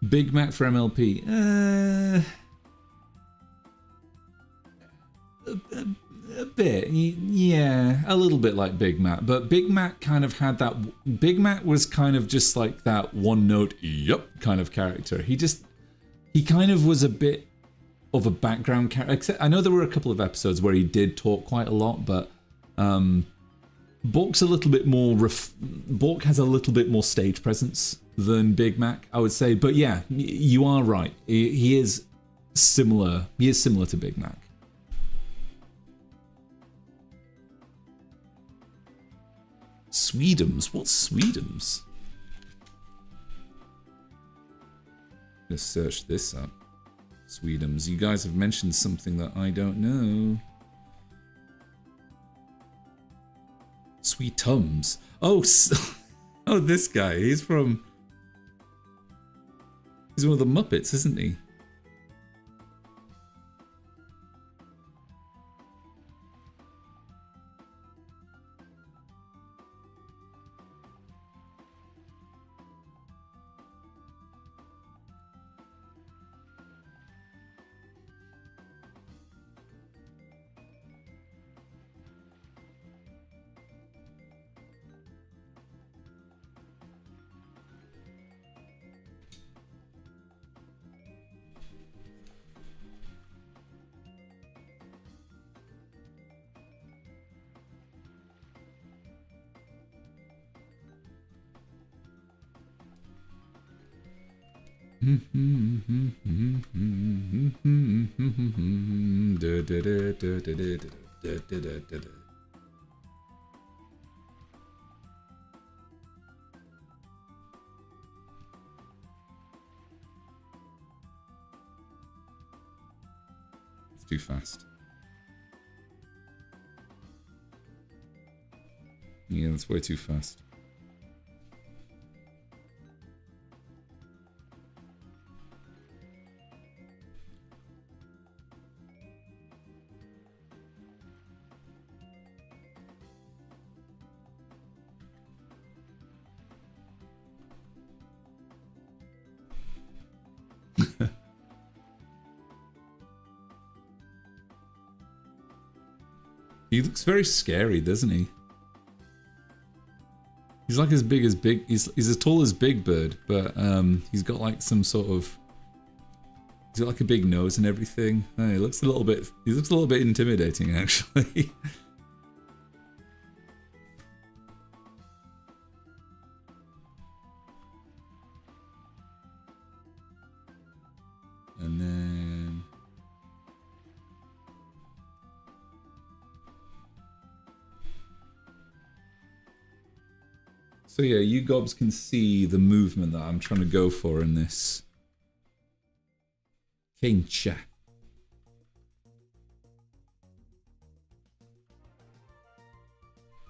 Big Mac for MLP. A bit, yeah, a little bit like Big Mac, but Big Mac kind of had that. Big Mac was kind of just like that one note, yup, kind of character. He kind of was a bit of a background character. Except I know there were a couple of episodes where he did talk quite a lot, but Bork's a little bit more. Bork has a little bit more stage presence than Big Mac, I would say. But yeah, you are right. He is similar. He is similar to Big Mac. Sweetums? What's Sweetums? Let's search this up. Sweetums. You guys have mentioned something that I don't know. Sweetums. Oh, oh, this guy. He's one of the Muppets, isn't he? It's too fast. Yeah, that's way too fast. He looks very scary, doesn't he? He's like as big as he's as tall as Big Bird, but he's got like some sort of, he's got like a big nose and everything. Oh, he looks a little bit intimidating actually. And then so yeah, you gobs can see the movement that I'm trying to go for in this. Kencha.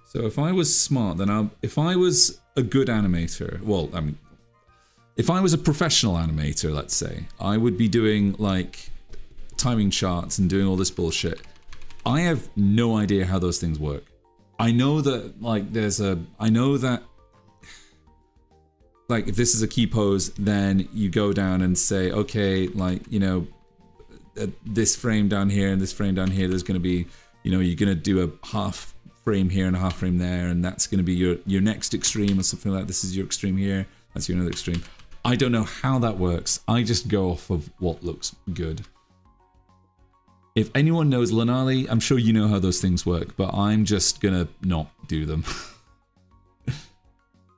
So if I was smart, then if I was a good animator, well, I mean, if I was a professional animator, let's say, I would be doing like timing charts and doing all this bullshit. I have no idea how those things work. I know that like I know that like if this is a key pose, then you go down and say, okay, like, you know, this frame down here and this frame down here, there's going to be, you know, you're going to do a half frame here and a half frame there, and that's going to be your next extreme or something like that. This is your extreme here, that's your another extreme. I don't know how that works. I just go off of what looks good. If anyone knows Lanali, I'm sure you know how those things work, but I'm just gonna not do them.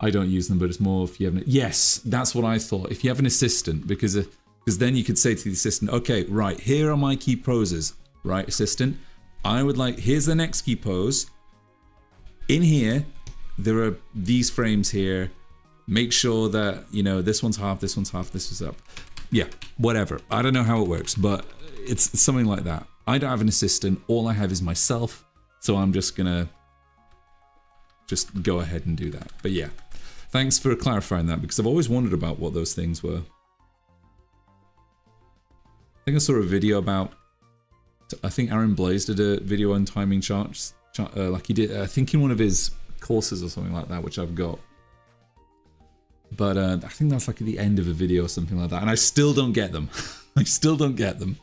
I don't use them, but it's more if you have yes, that's what I thought. If you have an assistant, because then you could say to the assistant, okay, right, here are my key poses, right, assistant? I would like, here's the next key pose. In here, there are these frames here. make sure that, you know, this one's half, this is up. Yeah, whatever. I don't know how it works, but it's something like that. I don't have an assistant. All I have is myself. So I'm just gonna just go ahead and do that. But yeah, thanks for clarifying that, because I've always wondered about what those things were. I think I saw a video about, I think Aaron Blaze did a video on timing charts, like he did, I think in one of his courses or something like that, which I've got. But I think that's like at the end of a video or something like that. And I still don't get them. I still don't get them.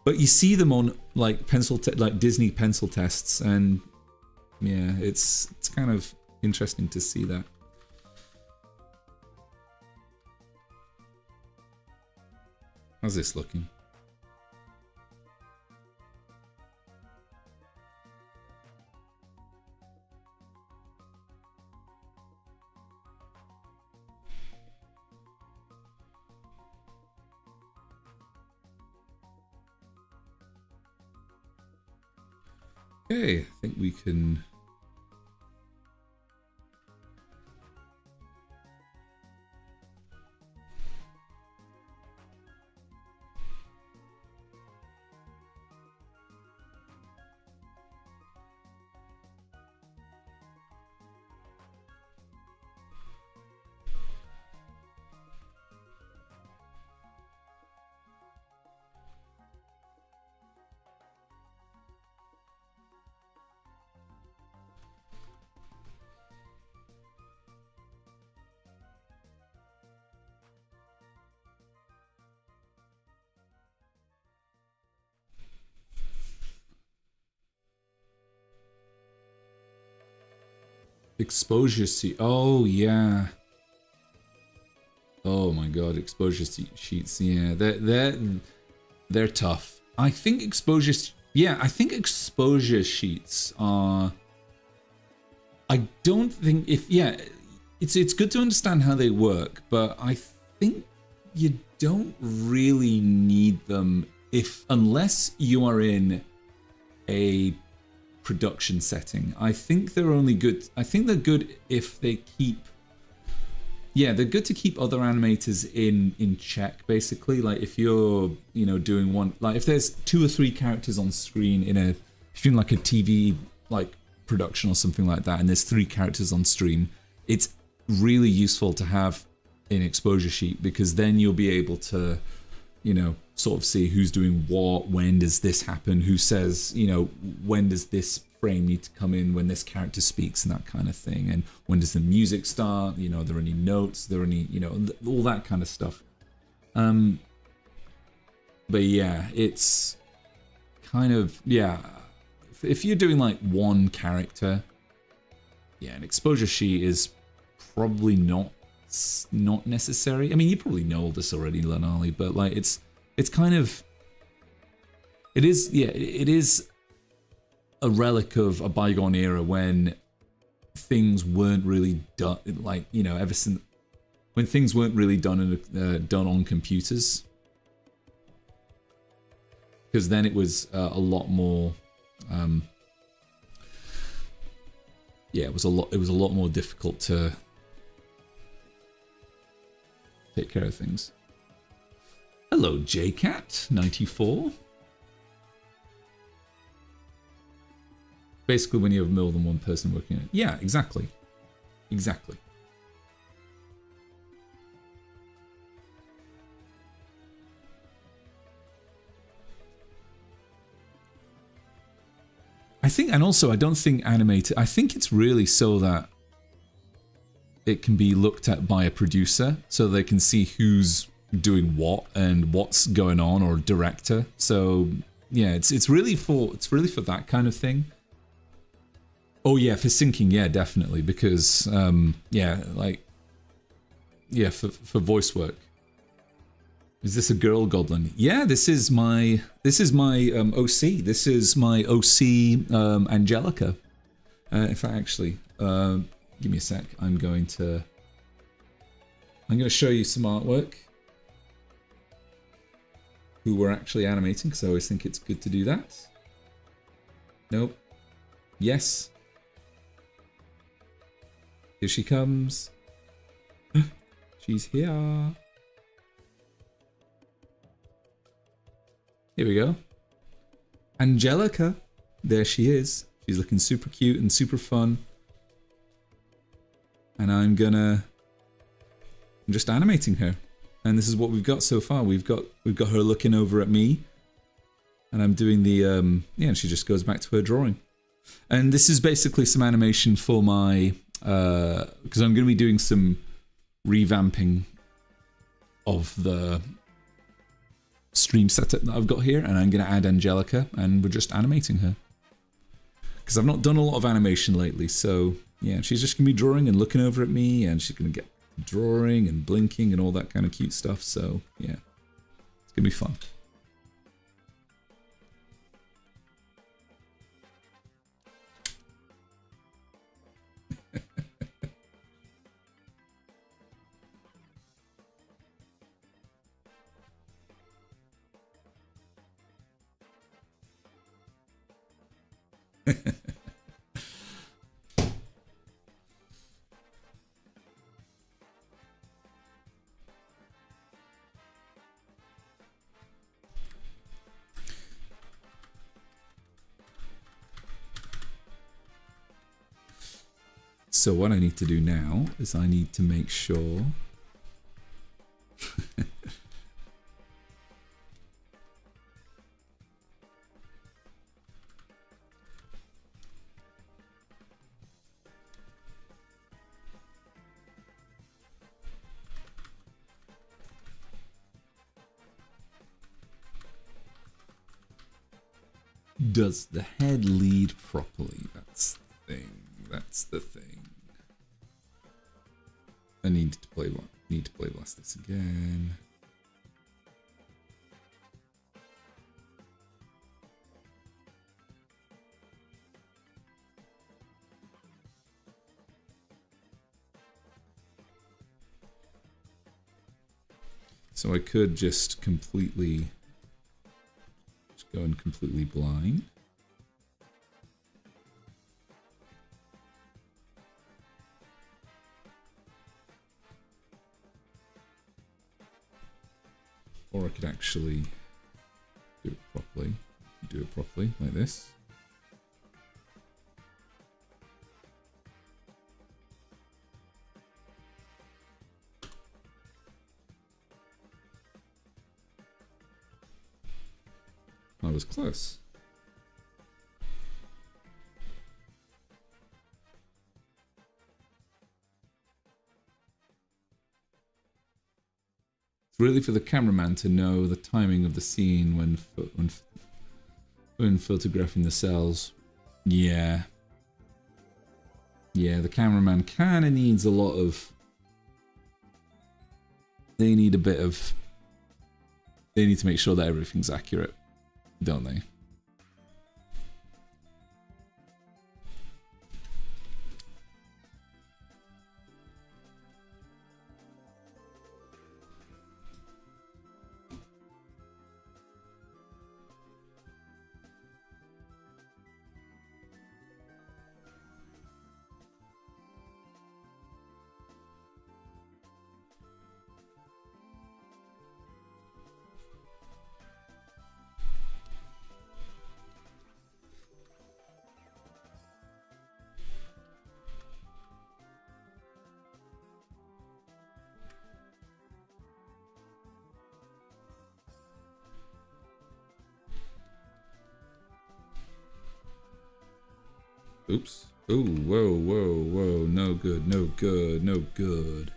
But you see them on like like Disney pencil tests, and yeah, it's kind of interesting to see that. How's this looking? Okay, I think we can... Exposure sheet. Oh, yeah. Oh my god, exposure sheets. Yeah, they're tough. I think exposure... Yeah, I think exposure sheets are... I don't think... Yeah, it's good to understand how they work, but I think you don't really need them unless you are in a production setting. I think they're only good. I think they're good if they keep... Yeah, they're good to keep other animators in check, basically. Like if you're, you know, doing one... Like if there's 2 or 3 characters on screen if you're doing like a TV like production or something like that, and there's 3 characters on stream, it's really useful to have an exposure sheet, because then you'll be able to, you know, sort of see who's doing what, when does this happen, who says, you know, when does this frame need to come in when this character speaks, and that kind of thing, and when does the music start, you know, are there any notes, are there any, you know, all that kind of stuff. But yeah, it's kind of, yeah, if you're doing like one character, yeah, an exposure sheet is probably not necessary. I mean, you probably know all this already, Lanali, but like it's kind of, it is a relic of a bygone era when things weren't really done, like, you know, ever since when things weren't really done on computers, because then it was a lot more yeah, it was a lot more difficult to take care of things. Hello, JCat94. Basically, when you have more than one person working on it. Yeah, exactly. Exactly. I think, and also, I don't think animated... I think it's really so that it can be looked at by a producer, so they can see who's doing what and what's going on, or director. So yeah, it's really for that kind of thing. Oh yeah, for syncing, yeah, definitely, because yeah, like, yeah, for voice work. Is this a girl goblin? Yeah, this is my OC. This is my OC Angelica. If I actually give me a sec, I'm going to show you some artwork. Who we're actually animating, because I always think it's good to do that. Nope. Yes. Here she comes. She's here. Here we go. Angelica. There she is. She's looking super cute and super fun. And I'm just animating her. And this is what we've got so far. We've got her looking over at me. And I'm doing the yeah, and she just goes back to her drawing. And this is basically some animation for my because I'm going to be doing some revamping of the stream setup that I've got here, and I'm going to add Angelica, and we're just animating her. Because I've not done a lot of animation lately, so yeah, she's just going to be drawing and looking over at me, and she's going to get drawing and blinking and all that kind of cute stuff, so yeah, it's going to be fun. So what I need to do now is I need to make sure does the head lead properly? That's the thing. That's the thing. I need to play blast this again. So I could just go in completely blind. Or I could actually do it properly, like this. I was close. It's really for the cameraman to know the timing of the scene when photographing the cells. Yeah. Yeah, the cameraman kind of needs a lot of... They need to make sure that everything's accurate, don't they? Oops. Oh, whoa, whoa, whoa. No good, no good, no good.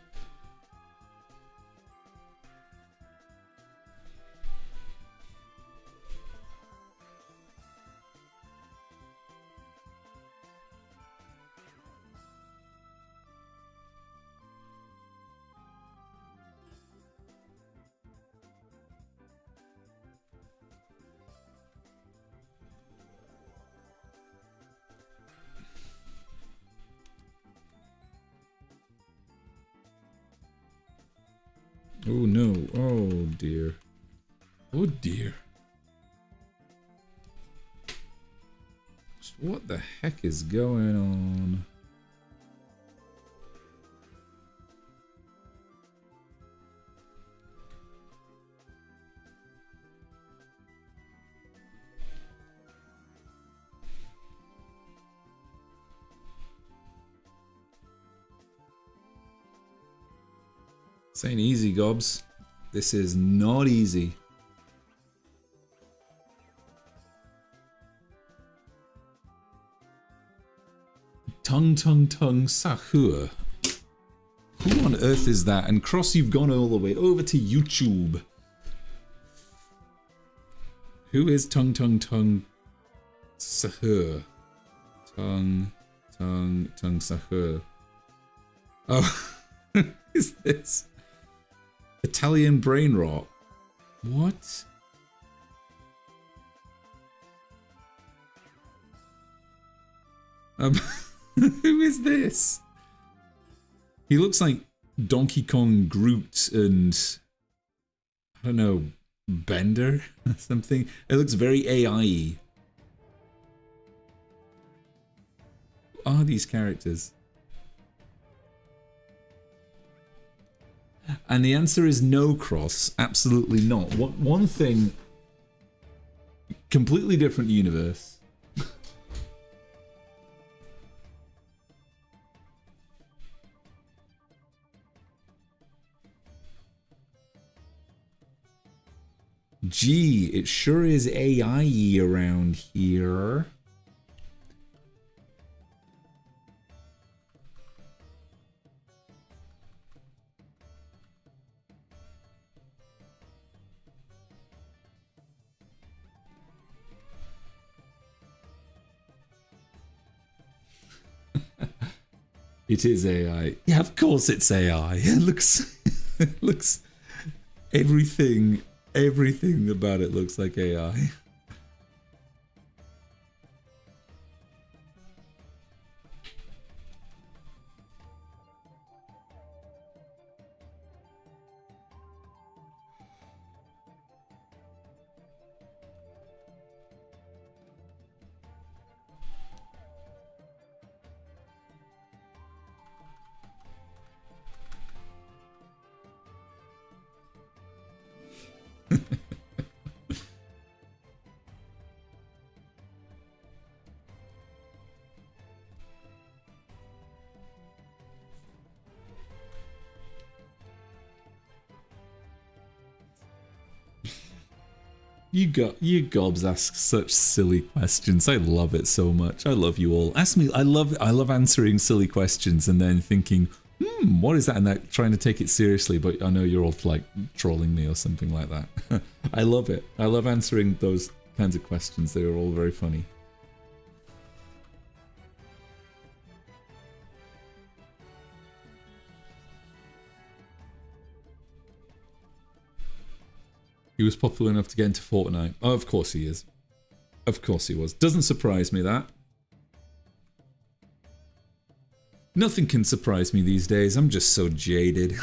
Oh no, oh dear. Oh dear. What the heck is going on? This ain't easy, Gobs. This is not easy. Tung Sahur. Who on earth is that? And Cross, you've gone all the way over to YouTube. Who is Tung Sahur? Tung Sahur. Oh, who is this? Italian brain rot. What? Who is this? He looks like Donkey Kong Groot and I don't know, Bender or something. It looks very AI-y. Who are these characters? And the answer is no, Cross. Absolutely not. One thing, completely different universe. Gee, it sure is AI-y around here. It is AI. Yeah, of course it's AI. It looks it looks everything about it looks like AI. You gobs ask such silly questions. I love it so much. I love you all. Ask me. I love answering silly questions and then thinking, what is that? And that trying to take it seriously, but I know you're all like trolling me or something like that. I love it. I love answering those kinds of questions. They are all very funny. He was popular enough to get into Fortnite. Oh, of course he is. Of course he was. Doesn't surprise me, that. Nothing can surprise me these days. I'm just so jaded.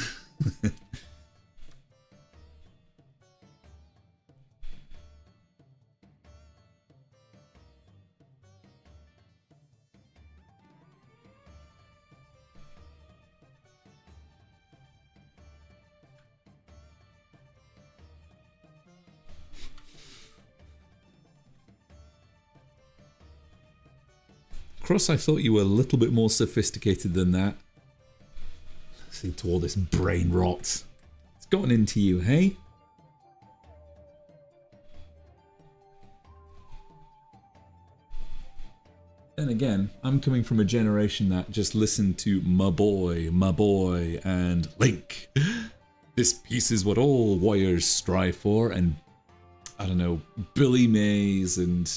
Cross, I thought you were a little bit more sophisticated than that. Listening to all this brain rot. It's gotten into you, hey? Then again, I'm coming from a generation that just listened to my boy, and Link. This piece is what all warriors strive for, and I don't know, Billy Mays and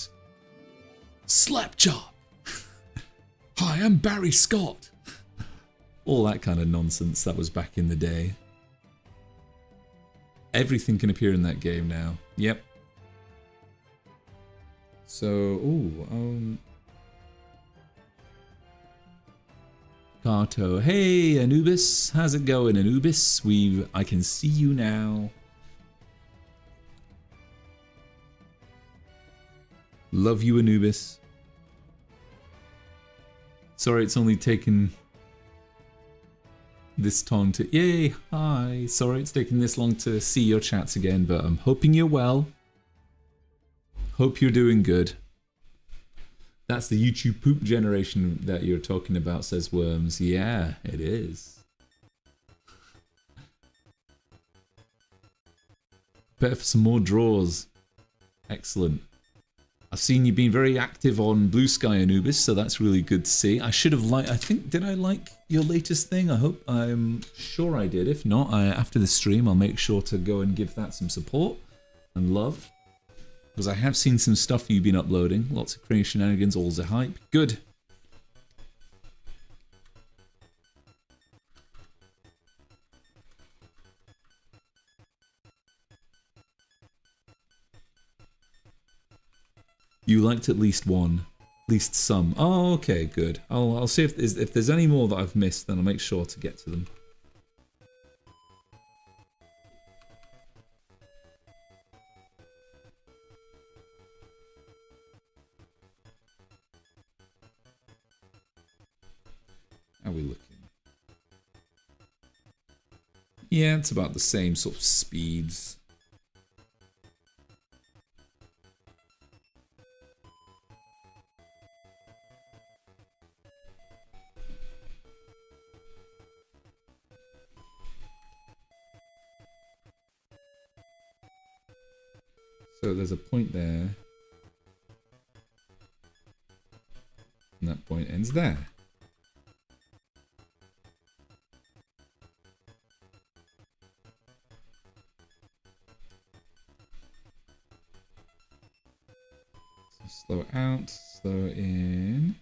Slapchop. Hi, I'm Barry Scott. All that kind of nonsense that was back in the day. Everything can appear in that game now. Yep. So, Kato. Hey, Anubis. How's it going, Anubis? I can see you now. Love you, Anubis. Sorry it's only taken this long to... Yay, hi. Sorry it's taken this long to see your chats again, but I'm hoping you're well. Hope you're doing good. That's the YouTube poop generation that you're talking about, says Worms. Yeah, it is. Better for some more draws. Excellent. I've seen you've been very active on Blue Sky Anubis, so that's really good to see. I should have liked, I think, did I like your latest thing? I'm sure I did. If not, after the stream, I'll make sure to go and give that some support and love. Because I have seen some stuff you've been uploading. Lots of crazy shenanigans, all the hype. Good. You liked at least one, at least some. Oh, okay, good. I'll see if there's any more that I've missed, then I'll make sure to get to them. How are we looking? Yeah, it's about the same sort of speeds. So there's a point there, and that point ends there. So slow out, slow in.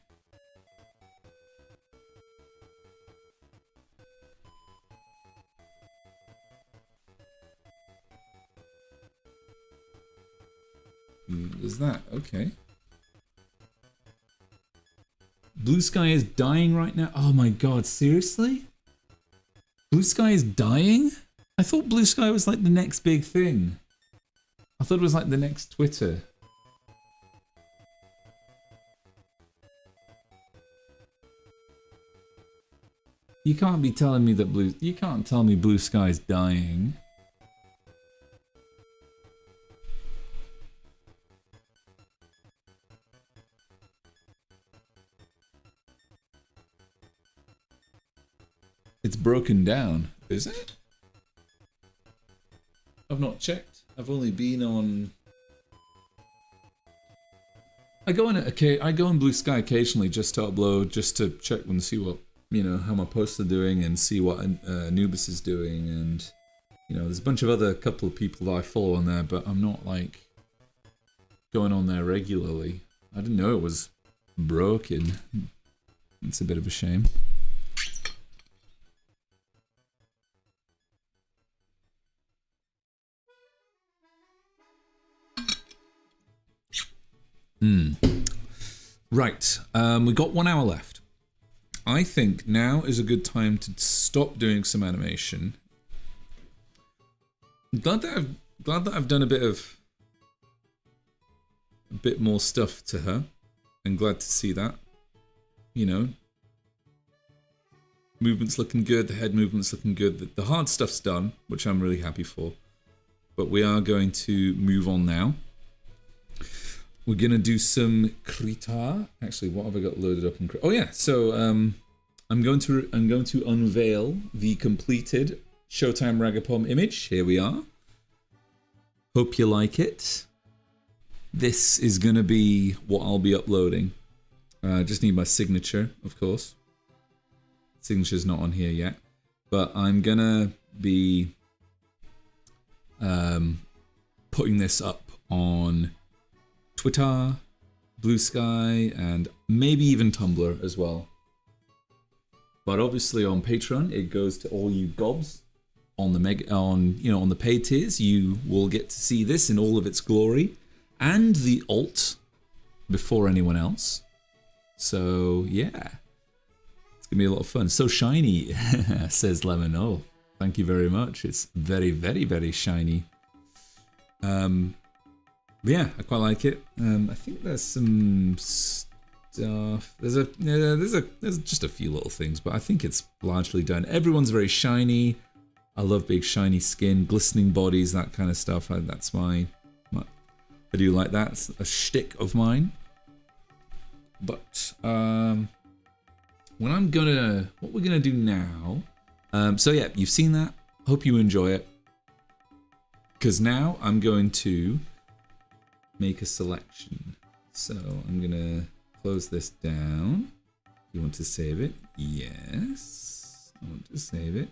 Is that okay? Blue Sky is dying right now. Oh my god, seriously? Blue Sky is dying? I thought Blue Sky was like the next big thing. I thought it was like the next Twitter. You can't be telling me that you can't tell me Blue Sky is dying. It's broken down, is it? I've not checked. I've only been on. I go on Blue Sky occasionally just to upload, just to check and see what, you know, how my posts are doing and see what Anubis is doing, and you know, there's a bunch of other couple of people that I follow on there, but I'm not like going on there regularly. I didn't know it was broken. It's a bit of a shame. Right, we've got 1 hour left. I think now is a good time to stop doing some animation. I'm glad that I've done a bit more stuff to her. I'm glad to see that. You know, movement's looking good, the head movement's looking good. The hard stuff's done, which I'm really happy for. But we are going to move on now. We're gonna do some krita. Actually, what have I got loaded up in krita? Oh yeah, so I'm going to unveil the completed Showtime Ragapom image. Here we are. Hope you like it. This is gonna be what I'll be uploading. Just need my signature, of course. Signature's not on here yet, but I'm gonna be putting this up on Twitter, Blue Sky, and maybe even Tumblr as well. But obviously on Patreon, it goes to all you gobs. On the on the paid tiers, you will get to see this in all of its glory, and the alt before anyone else. So yeah, it's gonna be a lot of fun. So shiny, says Lemon. Oh, thank you very much. It's very, very, very shiny. But yeah, I quite like it. I think there's some stuff. There's just a few little things, but I think it's largely done. Everyone's very shiny. I love big shiny skin, glistening bodies, that kind of stuff. That's my I do like that. It's a shtick of mine. But what we're gonna do now. So yeah, you've seen that. Hope you enjoy it. because now I'm going to make a selection. So I'm gonna close this down. You want to save it? Yes. I want to save it.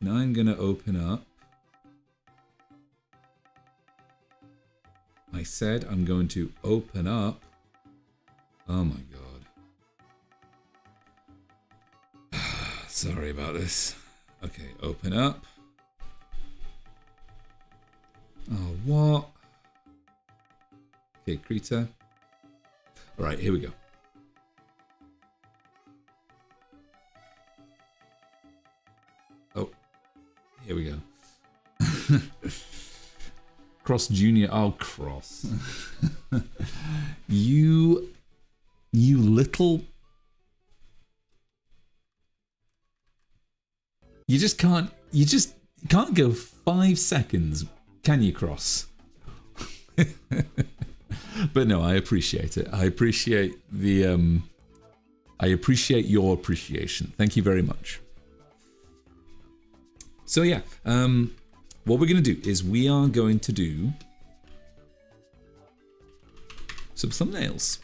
Now I'm gonna open up. I said I'm going to open up. Oh my god. Sorry about this. Okay, open up. Oh, what? Okay, Krita. All right, here we go. Oh, here we go. Cross Junior. Oh, Cross. you little. You just can't go 5 seconds, can you, Cross? But no, I appreciate it. I appreciate the I appreciate your appreciation. Thank you very much. So yeah, what we're going to do is we are going to do some thumbnails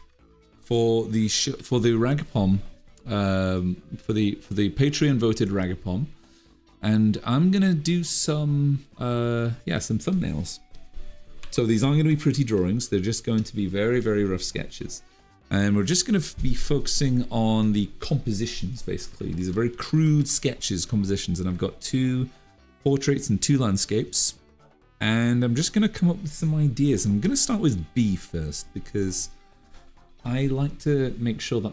for the Ragapom, for the Patreon voted Ragapom, and I'm gonna do some some thumbnails. So these aren't going to be pretty drawings. They're just going to be very, very rough sketches. And we're just going to be focusing on the compositions, basically. These are very crude sketches, compositions. And I've got 2 portraits and 2 landscapes. And I'm just going to come up with some ideas. I'm going to start with B first, because I like to make sure that,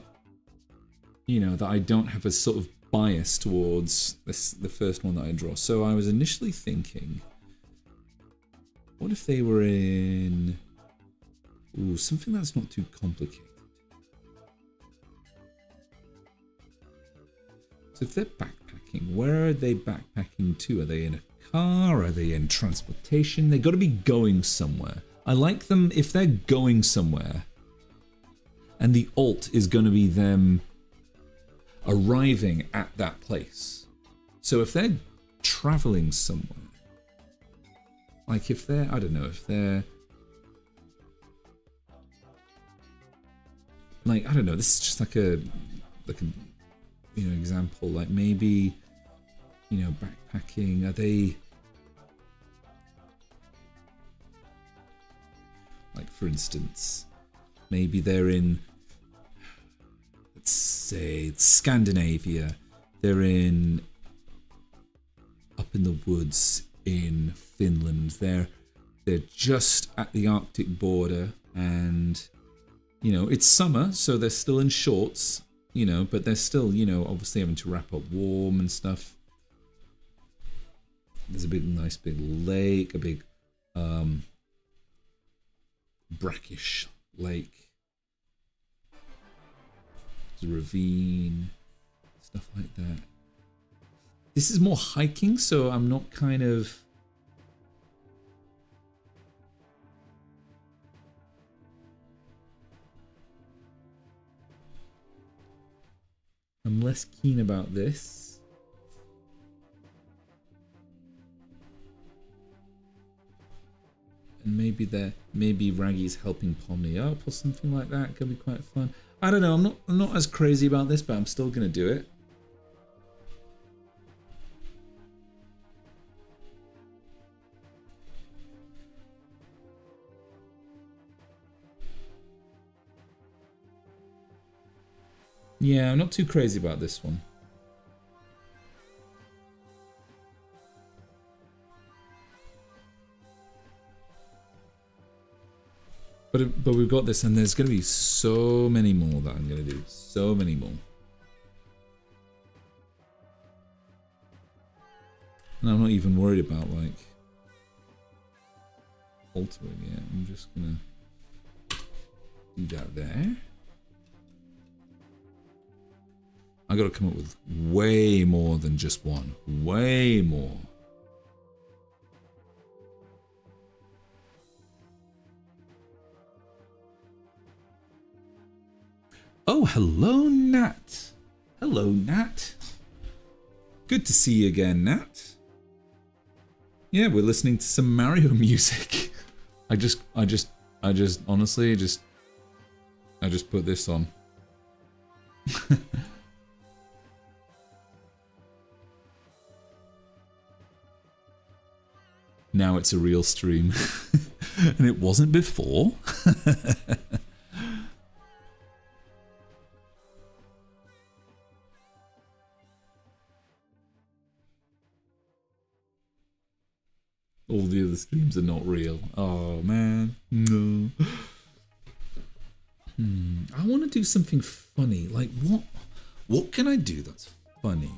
you know, that I don't have a sort of bias towards the first one that I draw. So I was initially thinking, what if they were in something that's not too complicated? So if they're backpacking, where are they backpacking to? Are they in a car? Are they in transportation? They've got to be going somewhere. I like them if they're going somewhere. And the alt is going to be them arriving at that place. So if they're traveling somewhere, like if they're, I don't know, if they're, like, I don't know, this is just like a you know, example, like maybe, you know, backpacking, are they, like for instance, maybe they're in, let's say, Scandinavia, they're up in the woods in Finland, they're just at the Arctic border, and you know it's summer, so they're still in shorts, you know, but they're still, you know, obviously having to wrap up warm and stuff. There's a nice big lake, a big brackish lake, there's a ravine, stuff like that. This is more hiking, so I'm not kind of... I'm less keen about this. And maybe Raggy's helping Pomni up or something like that. Could be quite fun. I don't know, I'm not as crazy about this, but I'm still gonna do it. Yeah, I'm not too crazy about this one. But we've got this, and there's going to be so many more that I'm going to do. So many more. And I'm not even worried about, like, altering it. I'm just going to do that there. I got to come up with way more than just one. Way more. Oh, hello, Nat. Hello, Nat. Good to see you again, Nat. Yeah, we're listening to some Mario music. I just honestly, I just put this on. Now it's a real stream. And it wasn't before. All the other streams are not real. Oh man, no. I want to do something funny. Like what can I do that's funny?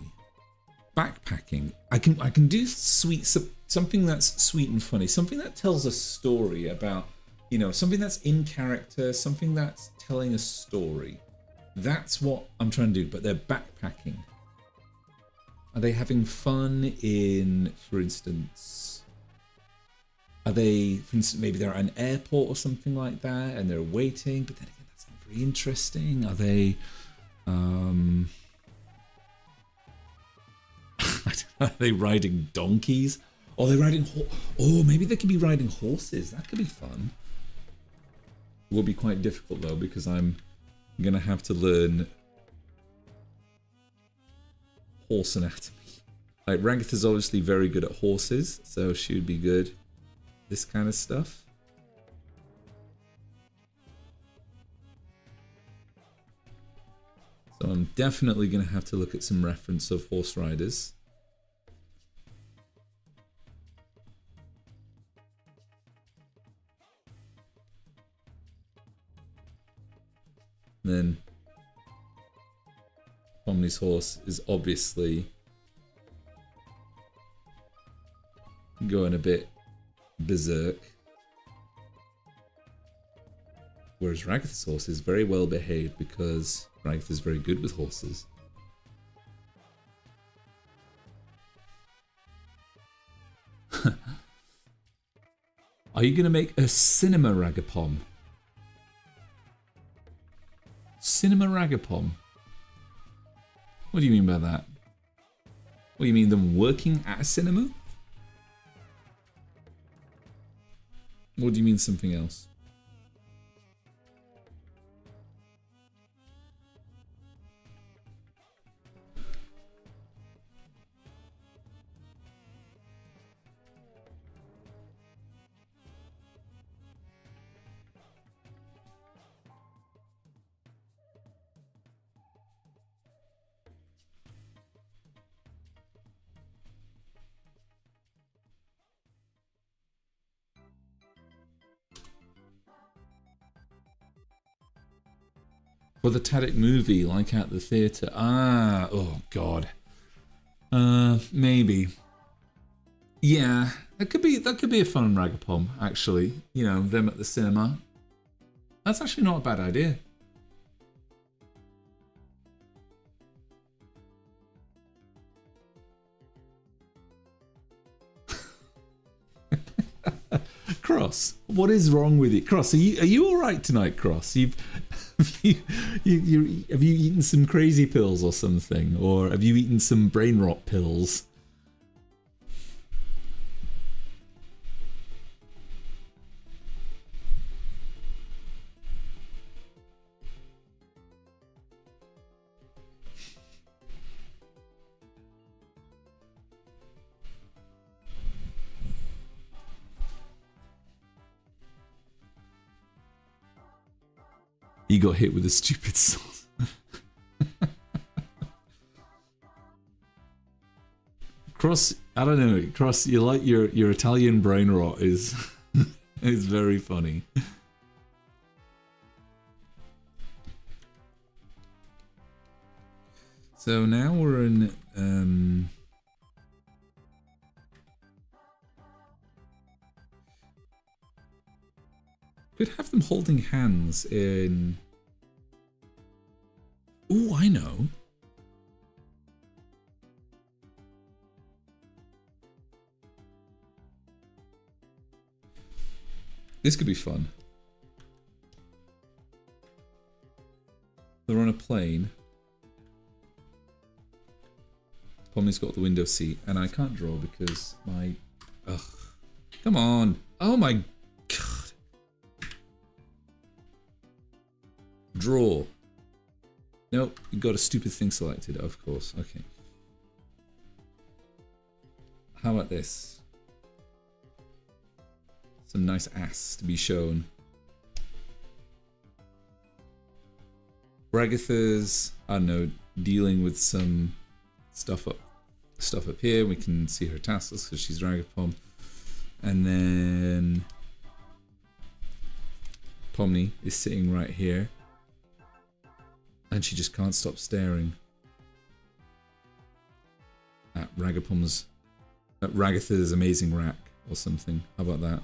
Backpacking. I can do something that's sweet and funny. Something that tells a story about, you know, something that's in character, something that's telling a story. That's what I'm trying to do, but they're backpacking. Are they having fun in, for instance, are they, for instance, maybe they're at an airport or something like that and they're waiting, but then again, that's not very interesting. Are they, are they riding donkeys? Or are they riding, oh, maybe they could be riding horses. That could be fun. It will be quite difficult though, because I'm going to have to learn horse anatomy. Like, Ragatha's obviously very good at horses, so she would be good. This kind of stuff. So I'm definitely going to have to look at some reference of horse riders. Then Pomni's horse is obviously going a bit berserk, whereas Ragatha's horse is very well behaved because Ragatha's very good with horses. Are you going to make a cinema Ragapom? Cinema Ragapom? What do you mean by that? What, do you mean them working at a cinema? Or do you mean something else? For the Tadic movie, like at the theatre. Ah, oh god. Maybe. Yeah, that could be a fun Ragapom, actually. You know, them at the cinema. That's actually not a bad idea. Cross, what is wrong with you? Cross, are you all right tonight, Cross? Have you eaten some crazy pills or something? Or have you eaten some brain rot pills? He got hit with a stupid sauce. Cross, I don't know, Cross, you like your Italian brain rot is is very funny. So now we're in could have them holding hands in... Ooh, I know. This could be fun. They're on a plane. Pommy's got the window seat, and I can't draw because my Ugh. Come on. Oh my god. Draw. Nope, you got a stupid thing selected, of course. Okay. How about this? Some nice ass to be shown. Bragatha's, I don't know, dealing with some stuff up here. We can see her tassels because she's Ragapom. And then Pomni is sitting right here. And she just can't stop staring at Ragapom's, at Ragatha's amazing rack or something. How about that?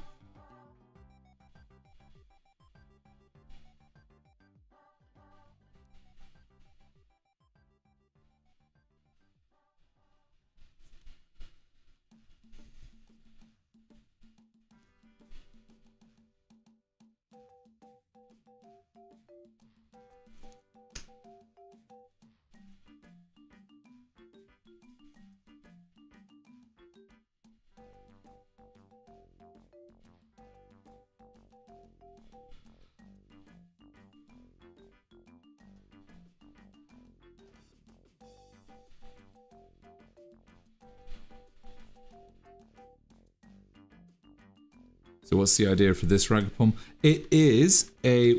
So what's the idea for this Ragapom? It is a,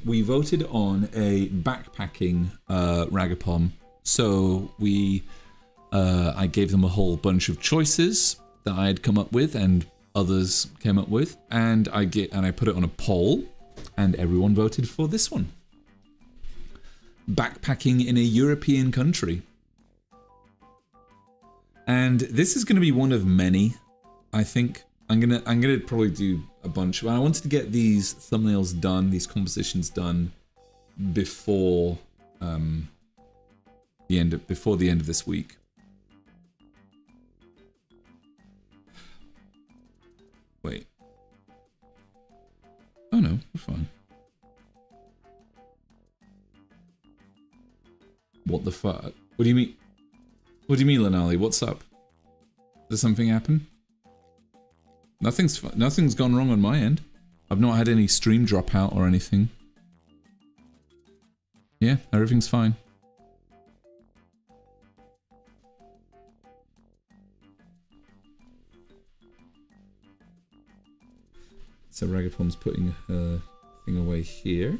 we voted on a backpacking Ragapom. So I gave them a whole bunch of choices that I had come up with and others came up with. And I put it on a poll and everyone voted for this one. Backpacking in a European country. And this is going to be one of many, I think. I'm gonna probably do a bunch. I wanted to get these thumbnails done, these compositions done before the end of this week. Wait. Oh no, we're fine. What the fuck? What do you mean? What do you mean, Lanali? What's up? Did something happen? Nothing's gone wrong on my end. I've not had any stream drop out or anything. Yeah, everything's fine. So Ragapom's putting her thing away here.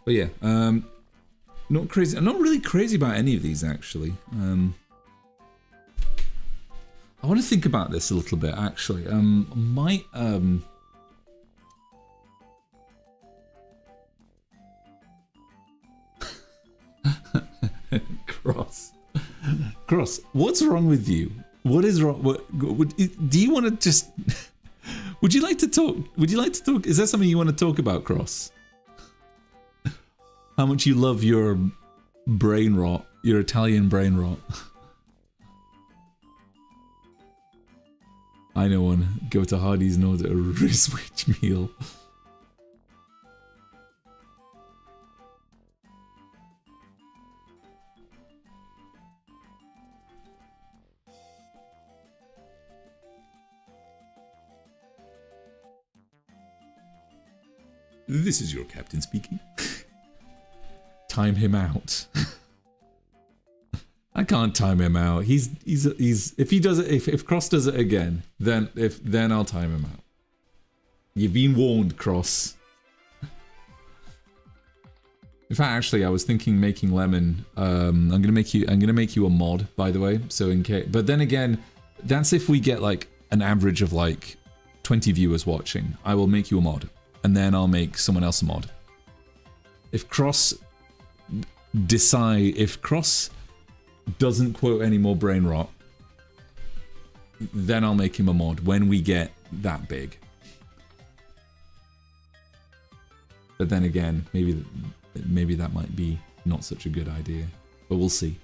But yeah, not crazy. I'm not really crazy about any of these actually. I want to think about this a little bit actually. Might Cross, what's wrong with you? What is wrong? Do you want to just? Would you like to talk? Would you like to talk? Is there something you want to talk about, Cross? How much you love your brain rot, your Italian brain rot. I know one. Go to Hardee's and order a Rizwich meal. This is your captain speaking. Time him out. I can't time him out. He's if he does it, if Cross does it again, then I'll time him out. You've been warned, Cross. In fact, actually, I was thinking making Lemon. I'm gonna make you a mod, by the way. So in case, but then again, that's if we get like an average of like 20 viewers watching. I will make you a mod, and then I'll make someone else a mod. If Cross doesn't quote any more brain rot, then I'll make him a mod when we get that big. But then again, maybe that might be not such a good idea, but we'll see.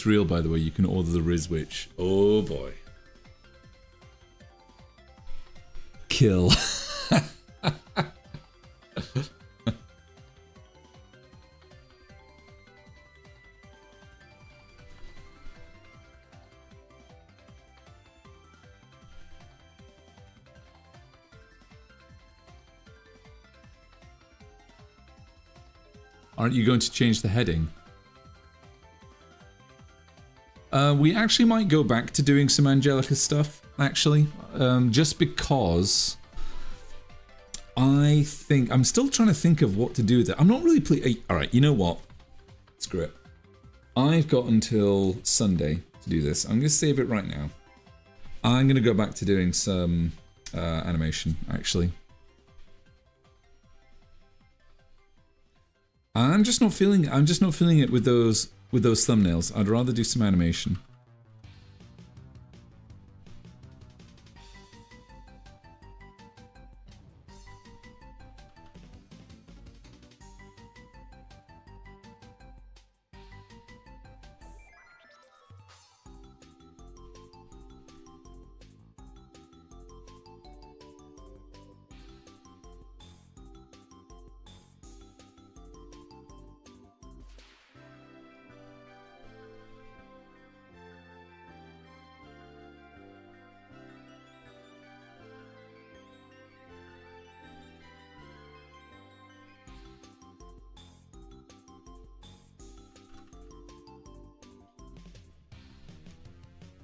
real, by the way. You can order the Riz Witch. Oh boy. Kill. Aren't you going to change the heading? We actually might go back to doing some Angelica stuff, actually. Just because I think... I'm still trying to think of what to do with it. I'm not really... Alright, you know what? Screw it. I've got until Sunday to do this. I'm going to save it right now. I'm going to go back to doing some animation, actually. I'm just not feeling it with those thumbnails. I'd rather do some animation.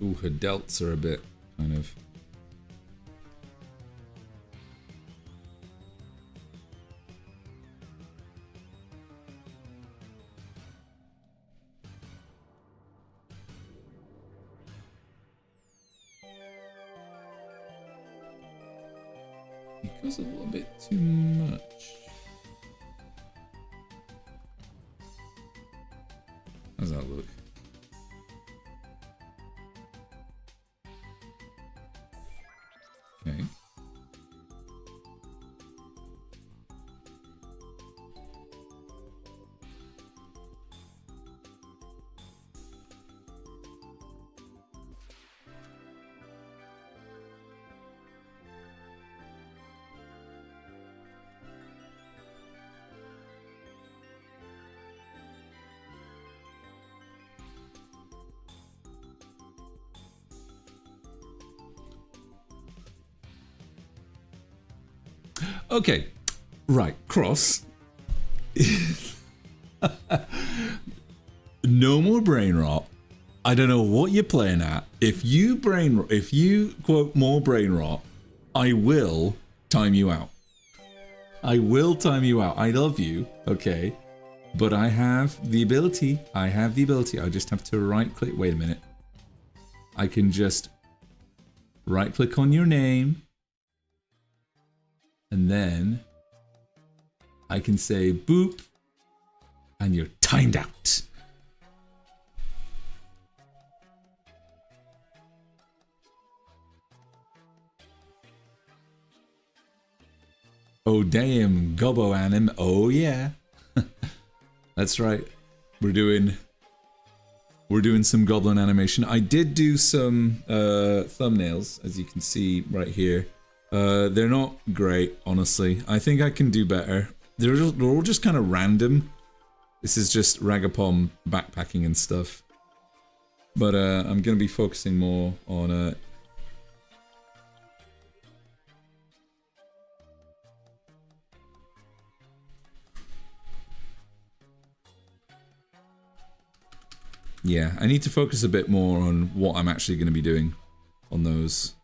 Ooh, her delts are a bit kind of... It goes a little bit too much. How's that look? Okay. Okay, right, Cross. No more brain rot. I don't know what you're playing at. If you quote more brain rot, I will time you out. I will time you out. I love you, okay? But I have the ability. I just have to right click. Wait a minute. I can just right click on your name. And then I can say boop, and you're timed out. Oh damn, Gobbo anim. Oh yeah. That's right. We're doing some goblin animation. I did do some thumbnails, as you can see right here. They're not great, honestly. I think I can do better. They're all just kind of random. This is just Ragapom backpacking and stuff. But I'm going to be focusing more on... Yeah, I need to focus a bit more on what I'm actually going to be doing on those.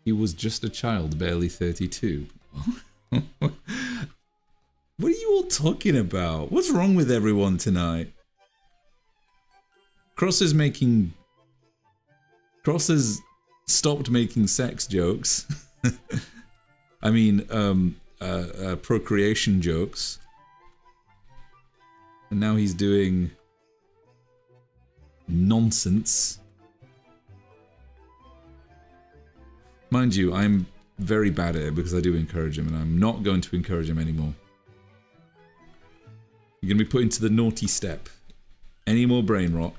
He was just a child, barely 32. What are you all talking about? What's wrong with everyone tonight? Cross has stopped making sex jokes. I mean, procreation jokes. And now he's doing nonsense. Mind you, I'm very bad at it because I do encourage him, and I'm not going to encourage him anymore. You're going to be put into the naughty step. Any more brain rot,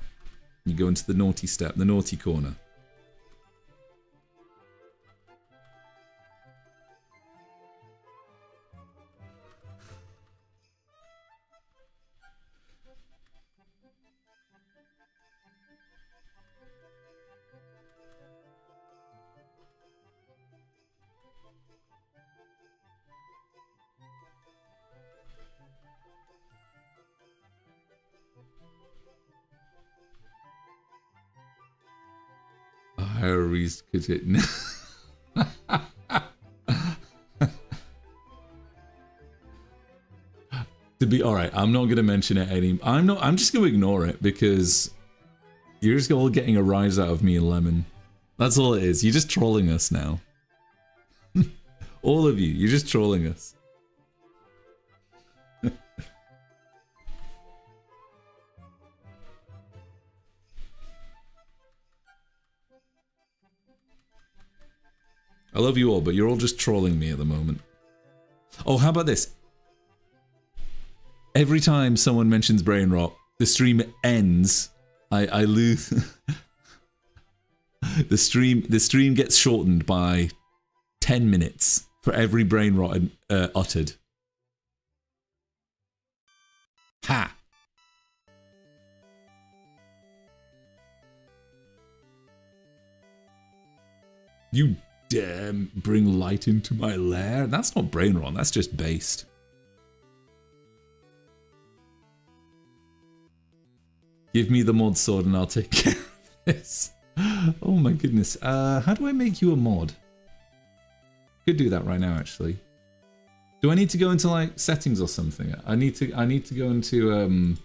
you go into the naughty step, the naughty corner. To be alright, I'm not gonna mention it I'm just gonna ignore it because you're just all getting a rise out of me and Lemon. That's all it is. You're just trolling us now. All of you, you're just trolling us. I love you all, but you're all just trolling me at the moment. Oh, how about this? Every time someone mentions brain rot, the stream ends. I lose. the stream gets shortened by 10 minutes for every brain rot uttered. Ha! You dare bring light into my lair? That's not brain rot, that's just based. Give me the mod sword and I'll take care of this. Oh my goodness. How do I make you a mod? Could do that right now, actually. Do I need to go into like settings or something? I need to go into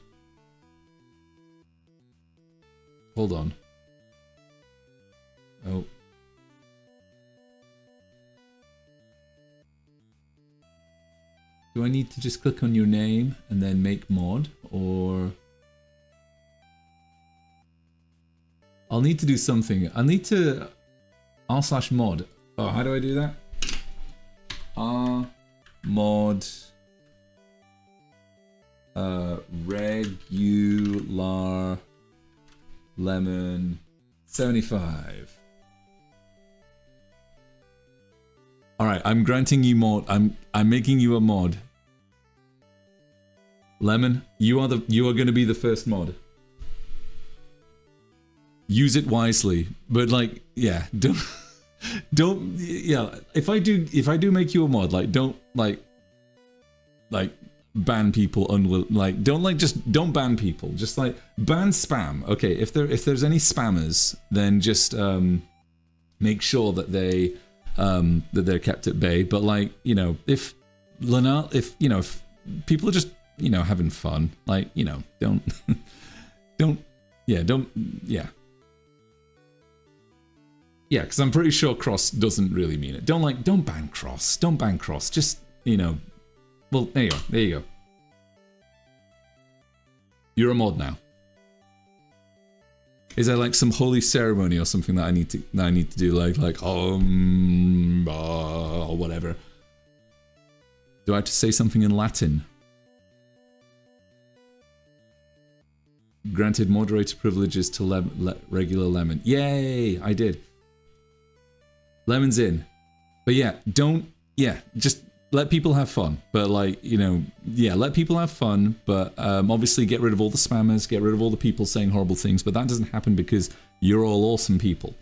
hold on. Oh. Do I need to just click on your name and then make mod, or I'll need to do something. I'll need to r/mod. Oh, how do I do that? R/mod regular lemon 75. All right, I'm granting you mod. I'm making you a mod. Lemon, you are going to be the first mod. Use it wisely, but like, yeah, don't, yeah. If I do make you a mod, like, don't like ban people don't ban people. Just like ban spam. Okay, if there's any spammers, then just make sure that they're kept at bay. But like, you know, if people are just, you know, having fun, like, you know, don't yeah, because I'm pretty sure cross doesn't really mean it. Don't ban cross. Don't ban cross. Just, you know, well, there you go. There you go. You're a mod now. Is there like some holy ceremony or something that I need to do, like or whatever? Do I have to say something in Latin? Granted moderator privileges to regular Lemon. Yay! I did. Lemon's in. But yeah, just let people have fun. But like, you know, yeah, let people have fun. But obviously get rid of all the spammers, get rid of all the people saying horrible things. But that doesn't happen because you're all awesome people.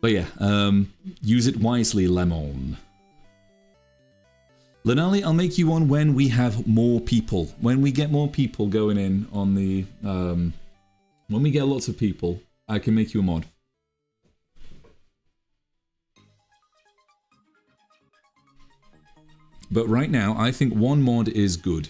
But yeah, use it wisely, Lemon. Lenali, I'll make you one when we have more people. When we get more people going in on the... when we get lots of people, I can make you a mod. But right now, I think one mod is good.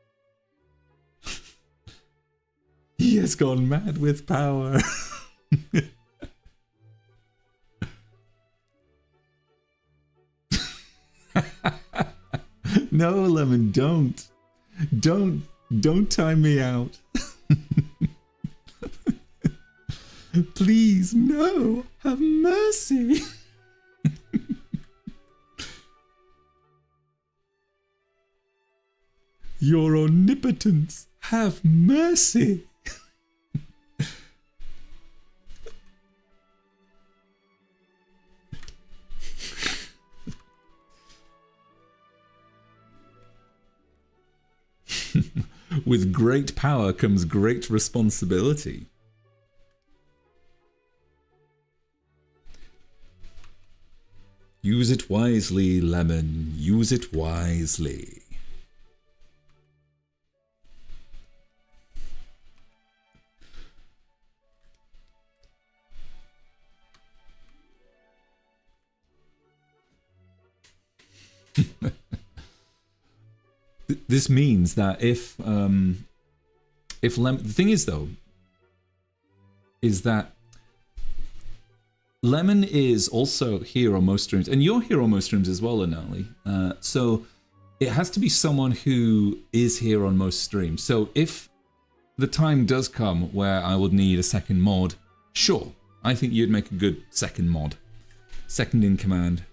He has gone mad with power. No, Lemon, don't. Don't time me out. Please, no. Have mercy. Your omnipotence, have mercy. With great power comes great responsibility. Use it wisely, Lemon. Use it wisely. This means that if Lemon, the thing is though, is that Lemon is also here on most streams, and you're here on most streams as well, Anali. So it has to be someone who is here on most streams. So if the time does come where I would need a second mod, sure, I think you'd make a good second mod, second in command.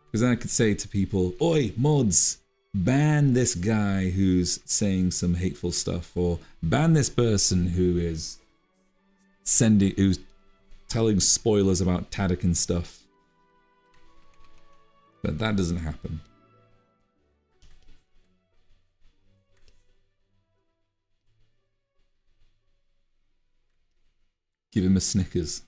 Because then I could say to people, "Oi, mods, ban this guy who's saying some hateful stuff, or ban this person who is who's telling spoilers about Tadic and stuff." But that doesn't happen. Give him a Snickers.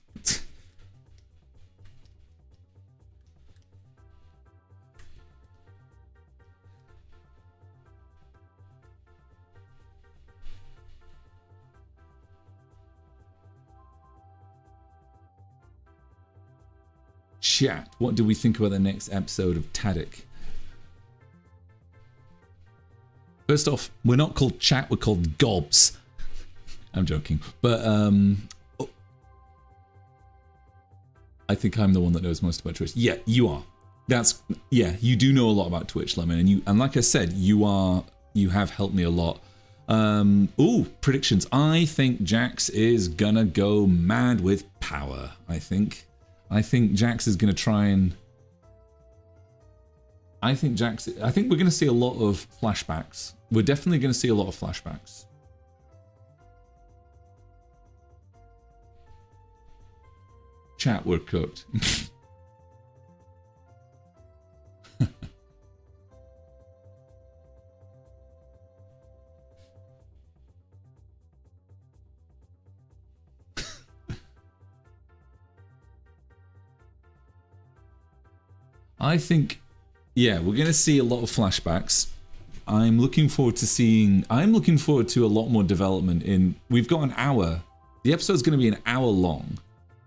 Chat, what do we think about the next episode of Tadic? First off, we're not called chat, we're called gobs. I'm joking, but I think I'm the one that knows most about Twitch. Yeah, you are. Yeah, you do know a lot about Twitch, Lemon, and like I said, you have helped me a lot. Ooh, predictions. I think Jax is gonna go mad with power, I think Jax is going to try and... I think we're going to see a lot of flashbacks. We're definitely going to see a lot of flashbacks. Chat, we're cooked. I think, yeah, we're going to see a lot of flashbacks. I'm looking forward to a lot more development in... We've got an hour. The episode's going to be an hour long.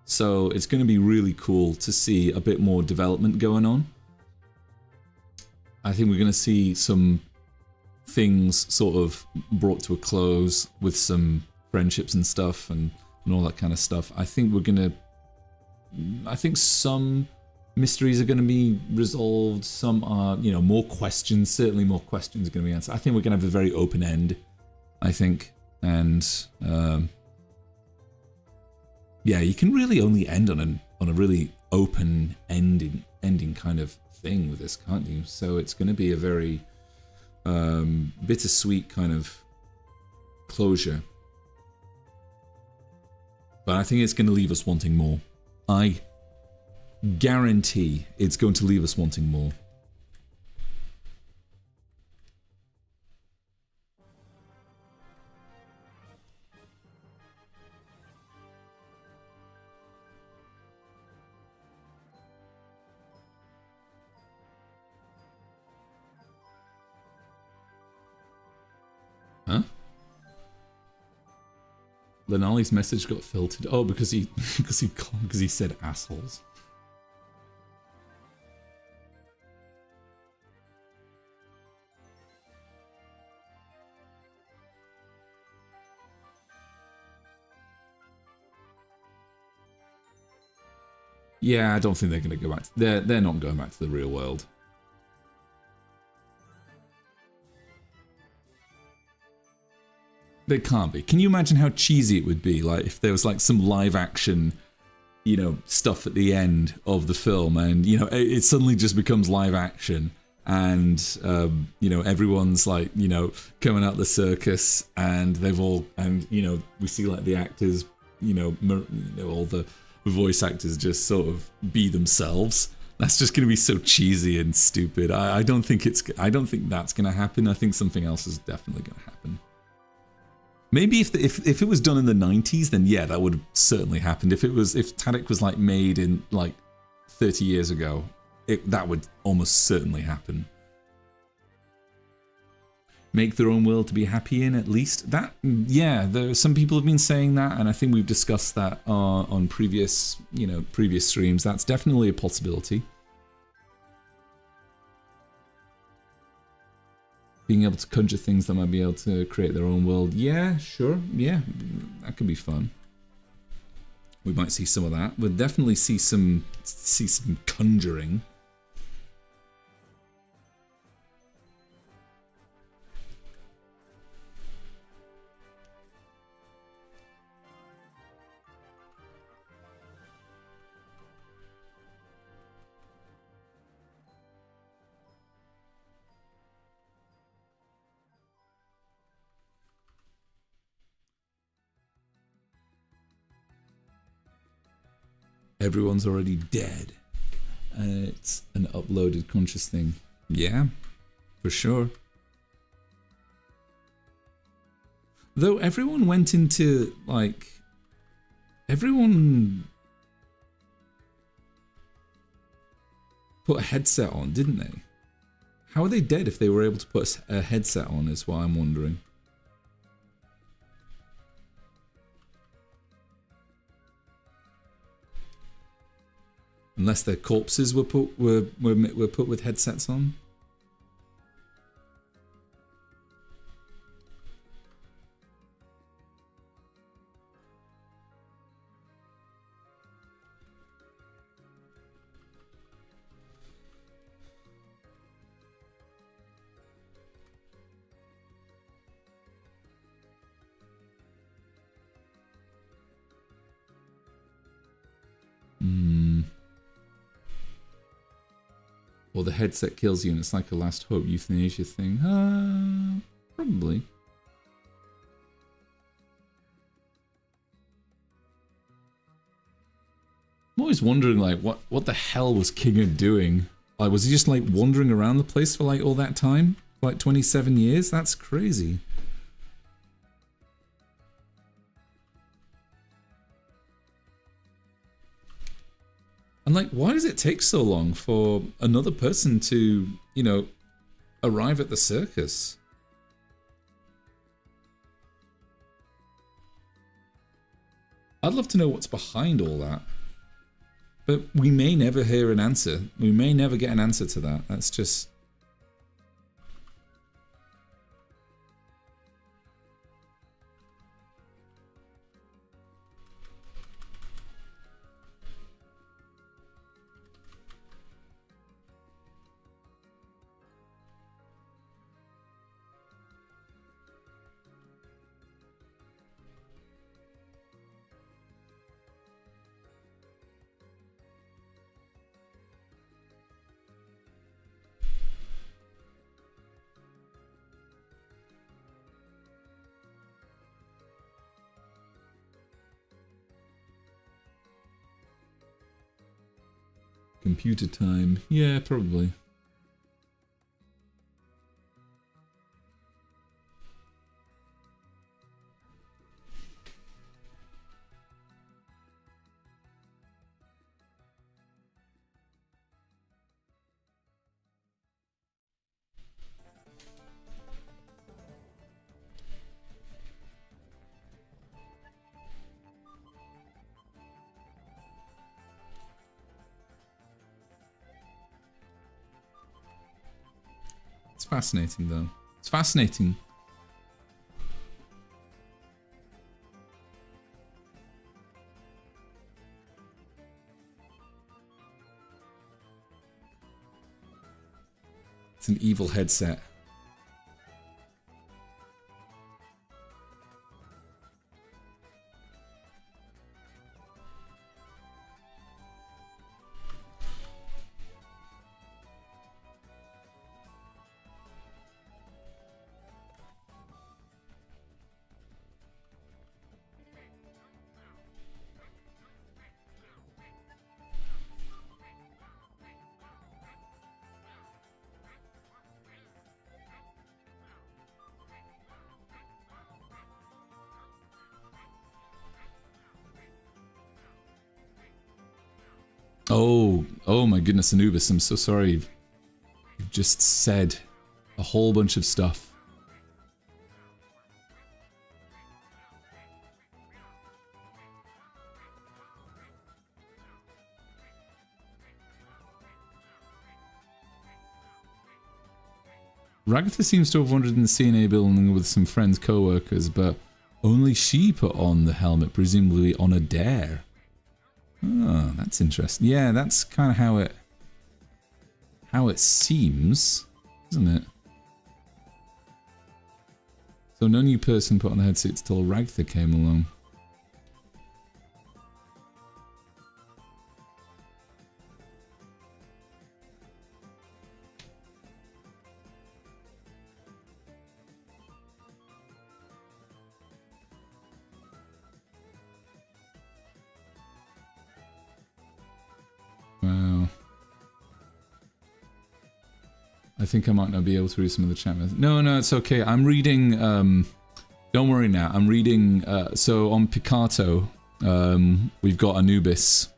So it's going to be really cool to see a bit more development going on. I think we're going to see some things sort of brought to a close with some friendships and stuff and all that kind of stuff. I think we're going to... I think some... mysteries are going to be resolved. Some are, more questions. Certainly more questions are going to be answered. I think we're going to have a very open end, I think. And, yeah, you can really only end on a really open ending kind of thing with this, can't you? So it's going to be a very bittersweet kind of closure. But I think it's going to leave us wanting more. I guarantee it's going to leave us wanting more. Huh? Lenali's message got filtered. Oh, because he said assholes. Yeah, I don't think they're going to go back. They're not going back to the real world. They can't be. Can you imagine how cheesy it would be, like if there was like some live action, you know, stuff at the end of the film, and you know, it suddenly just becomes live action, and you know, everyone's like, you know, coming out the circus, and they've all, and you know, we see like the actors, you know, all the voice actors just sort of be themselves. That's just going to be so cheesy and stupid. I don't think that's going to happen. I think something else is definitely going to happen. Maybe if it was done in the 90s, then yeah, that would have certainly happened. If Tadic was like made in like 30 years ago, that would almost certainly happen. Make their own world to be happy in, at least. That, yeah, some people have been saying that, and I think we've discussed that on previous streams. That's definitely a possibility. Being able to conjure things that might be able to create their own world. Yeah, sure. Yeah, that could be fun. We might see some of that. We'll definitely see some conjuring. Everyone's already dead. It's an uploaded conscious thing. Yeah, for sure. Though everyone went into, like... Everyone... put a headset on, didn't they? How are they dead if they were able to put a headset on, is what I'm wondering. Unless their corpses were put with headsets on. Or the headset kills you and it's like a last hope euthanasia thing. Probably. I'm always wondering, like, what the hell was Kinga doing? Like, was he just, like, wandering around the place for, like, all that time? For, like, 27 years? That's crazy. And like, why does it take so long for another person to, you know, arrive at the circus? I'd love to know what's behind all that. But we may never hear an answer. We may never get an answer to that. That's just... Computer time. Yeah, probably. It's fascinating, though. It's fascinating. It's an evil headset. Oh my goodness, Anubis, I'm so sorry. You've just said a whole bunch of stuff. Ragatha seems to have wandered in the CNA building with some friends, co-workers, but only she put on the helmet, presumably on a dare. Oh, that's interesting. Yeah, that's kind of how it seems, isn't it? So no new person put on the headset till Ragtha came along. Wow. I think I might not be able to read some of the chat messages. No, it's okay. I'm reading, don't worry now. I'm reading, so on Picato, we've got Anubis,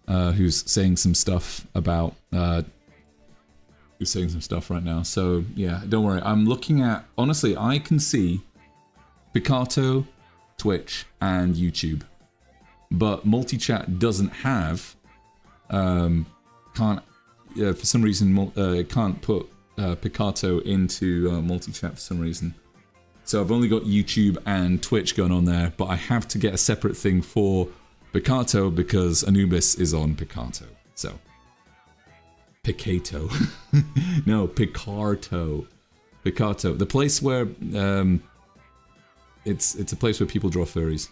who's saying some stuff about, who's saying some stuff right now. So, yeah, don't worry. I'm looking at, honestly, I can see Picato, Twitch, and YouTube. But multi-chat doesn't have, can't, for some reason, can't put Picato into multi-chat for some reason. So I've only got YouTube and Twitch going on there, but I have to get a separate thing for Picato because Anubis is on Picato. So, Picato. No, Picarto. Picato. The place where, it's a place where people draw furries.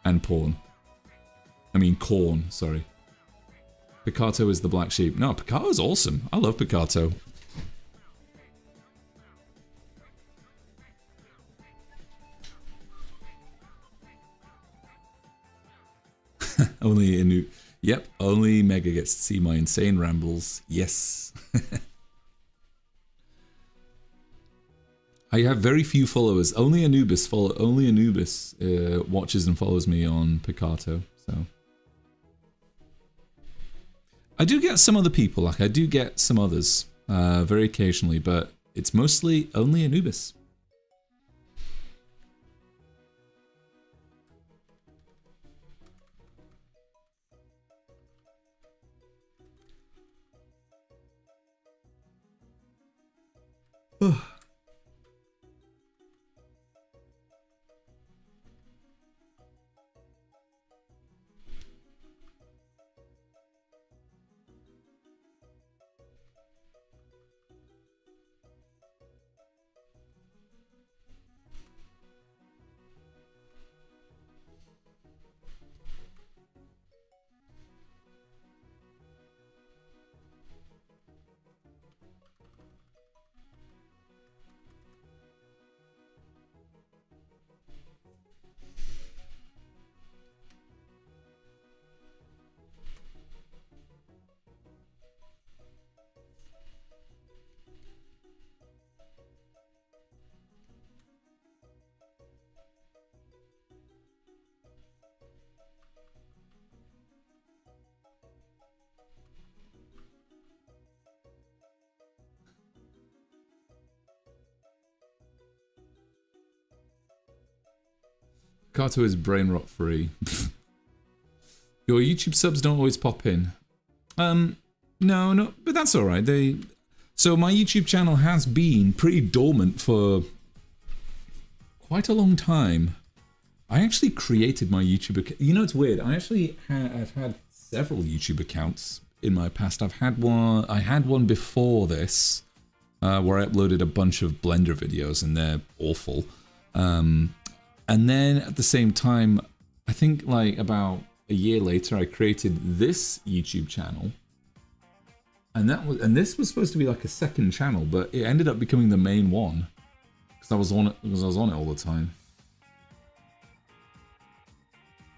And porn. I mean corn, sorry. Picato is the black sheep. No, Picato's awesome. I love Picato. Yep, only Mega gets to see my insane rambles. Yes. I have very few followers. Only Anubis watches and follows me on Picato. So I do get some other people. Like I do get some others very occasionally, but it's mostly only Anubis. Picato is brain rot free. Your YouTube subs don't always pop in. No, but that's all right. So my YouTube channel has been pretty dormant for quite a long time. I actually created my YouTube account. You know, it's weird. I actually have had several YouTube accounts in my past. I've had one. I had one before this, where I uploaded a bunch of Blender videos, and they're awful. And then at the same time, I think like about a year later, I created this YouTube channel, and this was supposed to be like a second channel, but it ended up becoming the main one because I was on it all the time.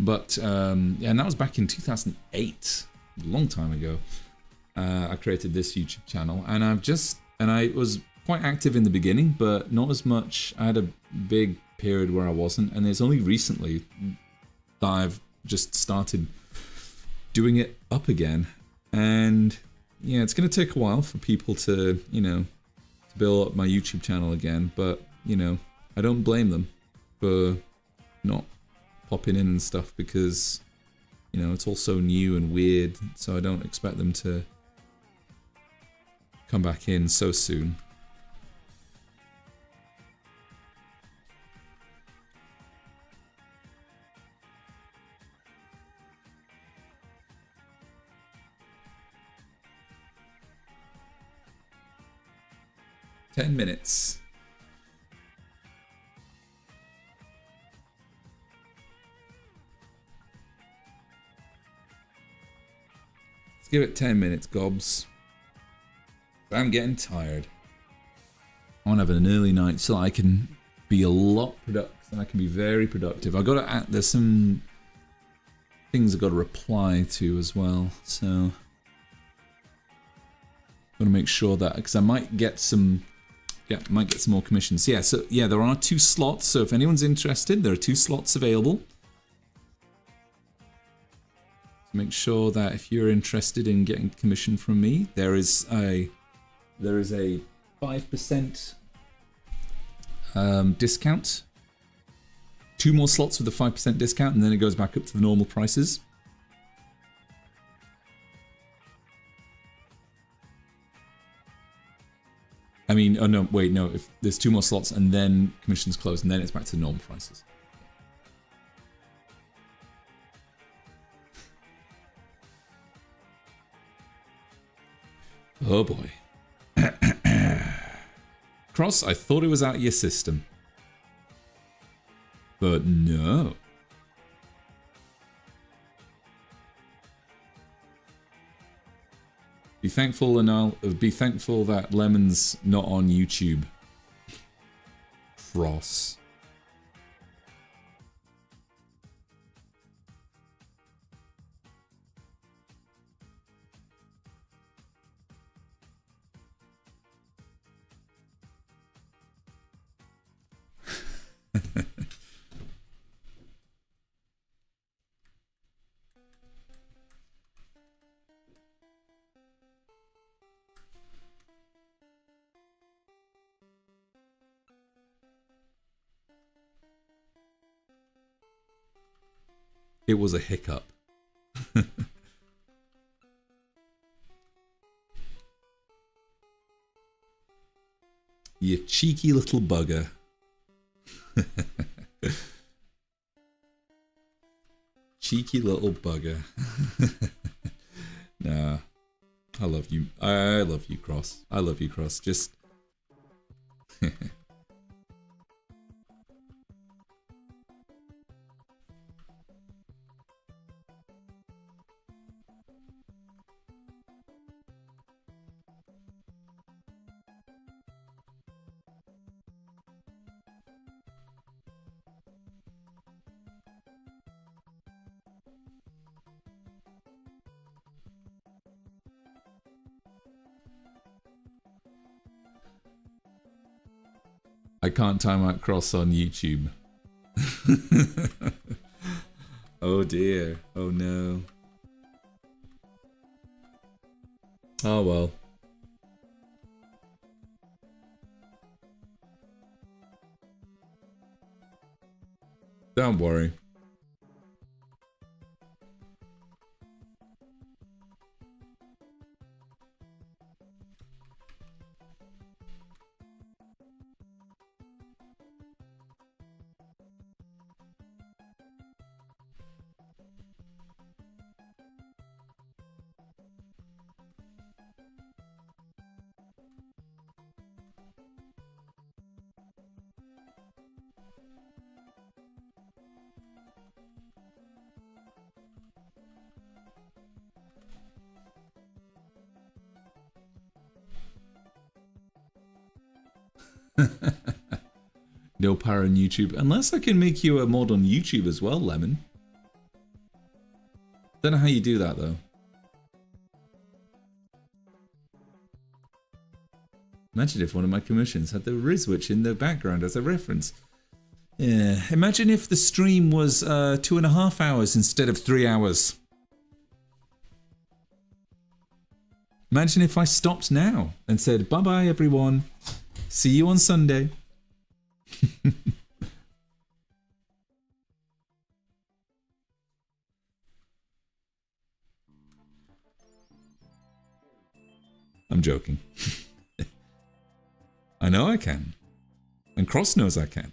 But yeah, and that was back in 2008, a long time ago. I created this YouTube channel, and I was quite active in the beginning, but not as much. I had a big period where I wasn't, and it's only recently that I've just started doing it up again. And yeah, it's going to take a while for people to, you know, to build up my YouTube channel again, but you know, I don't blame them for not popping in and stuff, because you know, it's all so new and weird, so I don't expect them to come back in so soon. Ten minutes. Let's give it 10 minutes, gobs. I'm getting tired. I want to have an early night so I can be a lot productive. I can be very productive. I've got to there's some things I've got to reply to as well, so I'm going to make sure that, because I might get some. Yeah, might get some more commissions. Yeah, so yeah, there are 2 slots. So if anyone's interested, there are 2 slots available. So make sure that if you're interested in getting commission from me, there is a 5% discount. 2 more slots with a 5% discount, and then it goes back up to the normal prices. I mean, oh no, wait, no, if there's 2 more slots and then commissions close, and then it's back to normal prices. Oh boy. Cross, I thought it was out of your system. But no. Be thankful, and I'll be thankful that Lemon's not on YouTube. Cross. It was a hiccup. You cheeky little bugger. Cheeky little bugger. Nah. I love you. I love you, Cross. I love you, Cross. Just... I can't time out Cross on YouTube. Oh dear. Oh no. Oh well. Don't worry. No power on YouTube. Unless I can make you a mod on YouTube as well, Lemon. Don't know how you do that, though. Imagine if one of my commissions had the Rizwitch in the background as a reference. Yeah. Imagine if the stream was 2.5 hours instead of 3 hours. Imagine if I stopped now and said, bye-bye, everyone. See you on Sunday. I'm joking. I know I can. And Cross knows I can.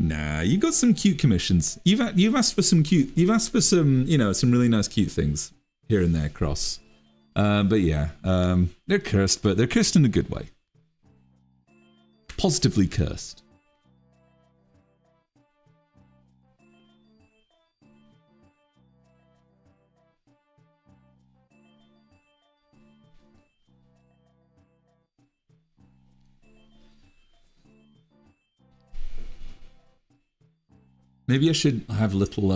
Nah, you got some cute commissions. You've asked for some cute. You've asked for some, you know, some really nice cute things here and there, Cross. But yeah, they're cursed, but they're cursed in a good way. Positively cursed. Maybe I should have a little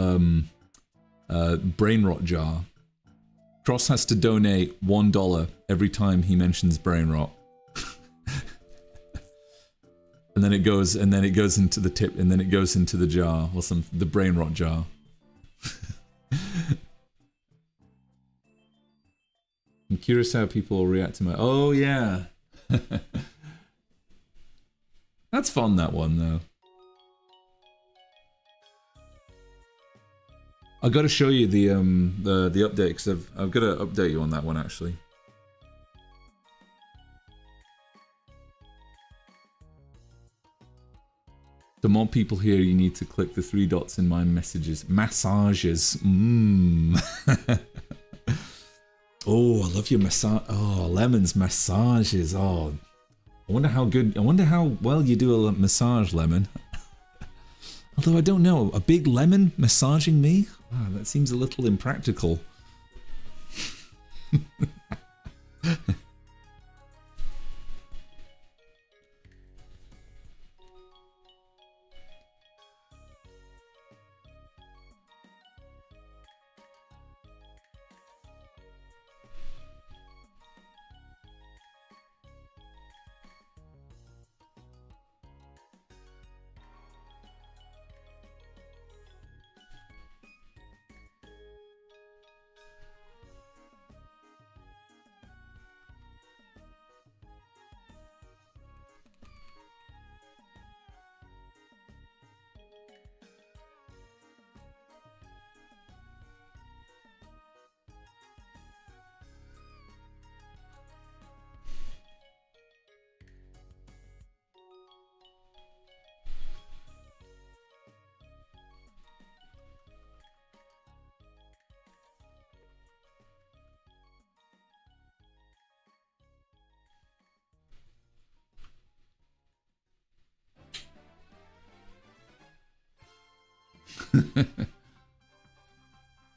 brain rot jar. Cross has to donate $1 every time he mentions brain rot. and then it goes into the tip, and then it goes into the jar, or the brain rot jar. I'm curious how people will react to my. Oh yeah, that's fun. That one though. I got to show you the update because I've got to update you on that one actually. To more people here, you need to click the 3 dots in my messages. Massages. Oh, I love your massage. Oh, Lemon's massages. Oh, I wonder how good. I wonder how well you do a massage, Lemon. Although I don't know, a big lemon massaging me? Oh, that seems a little impractical.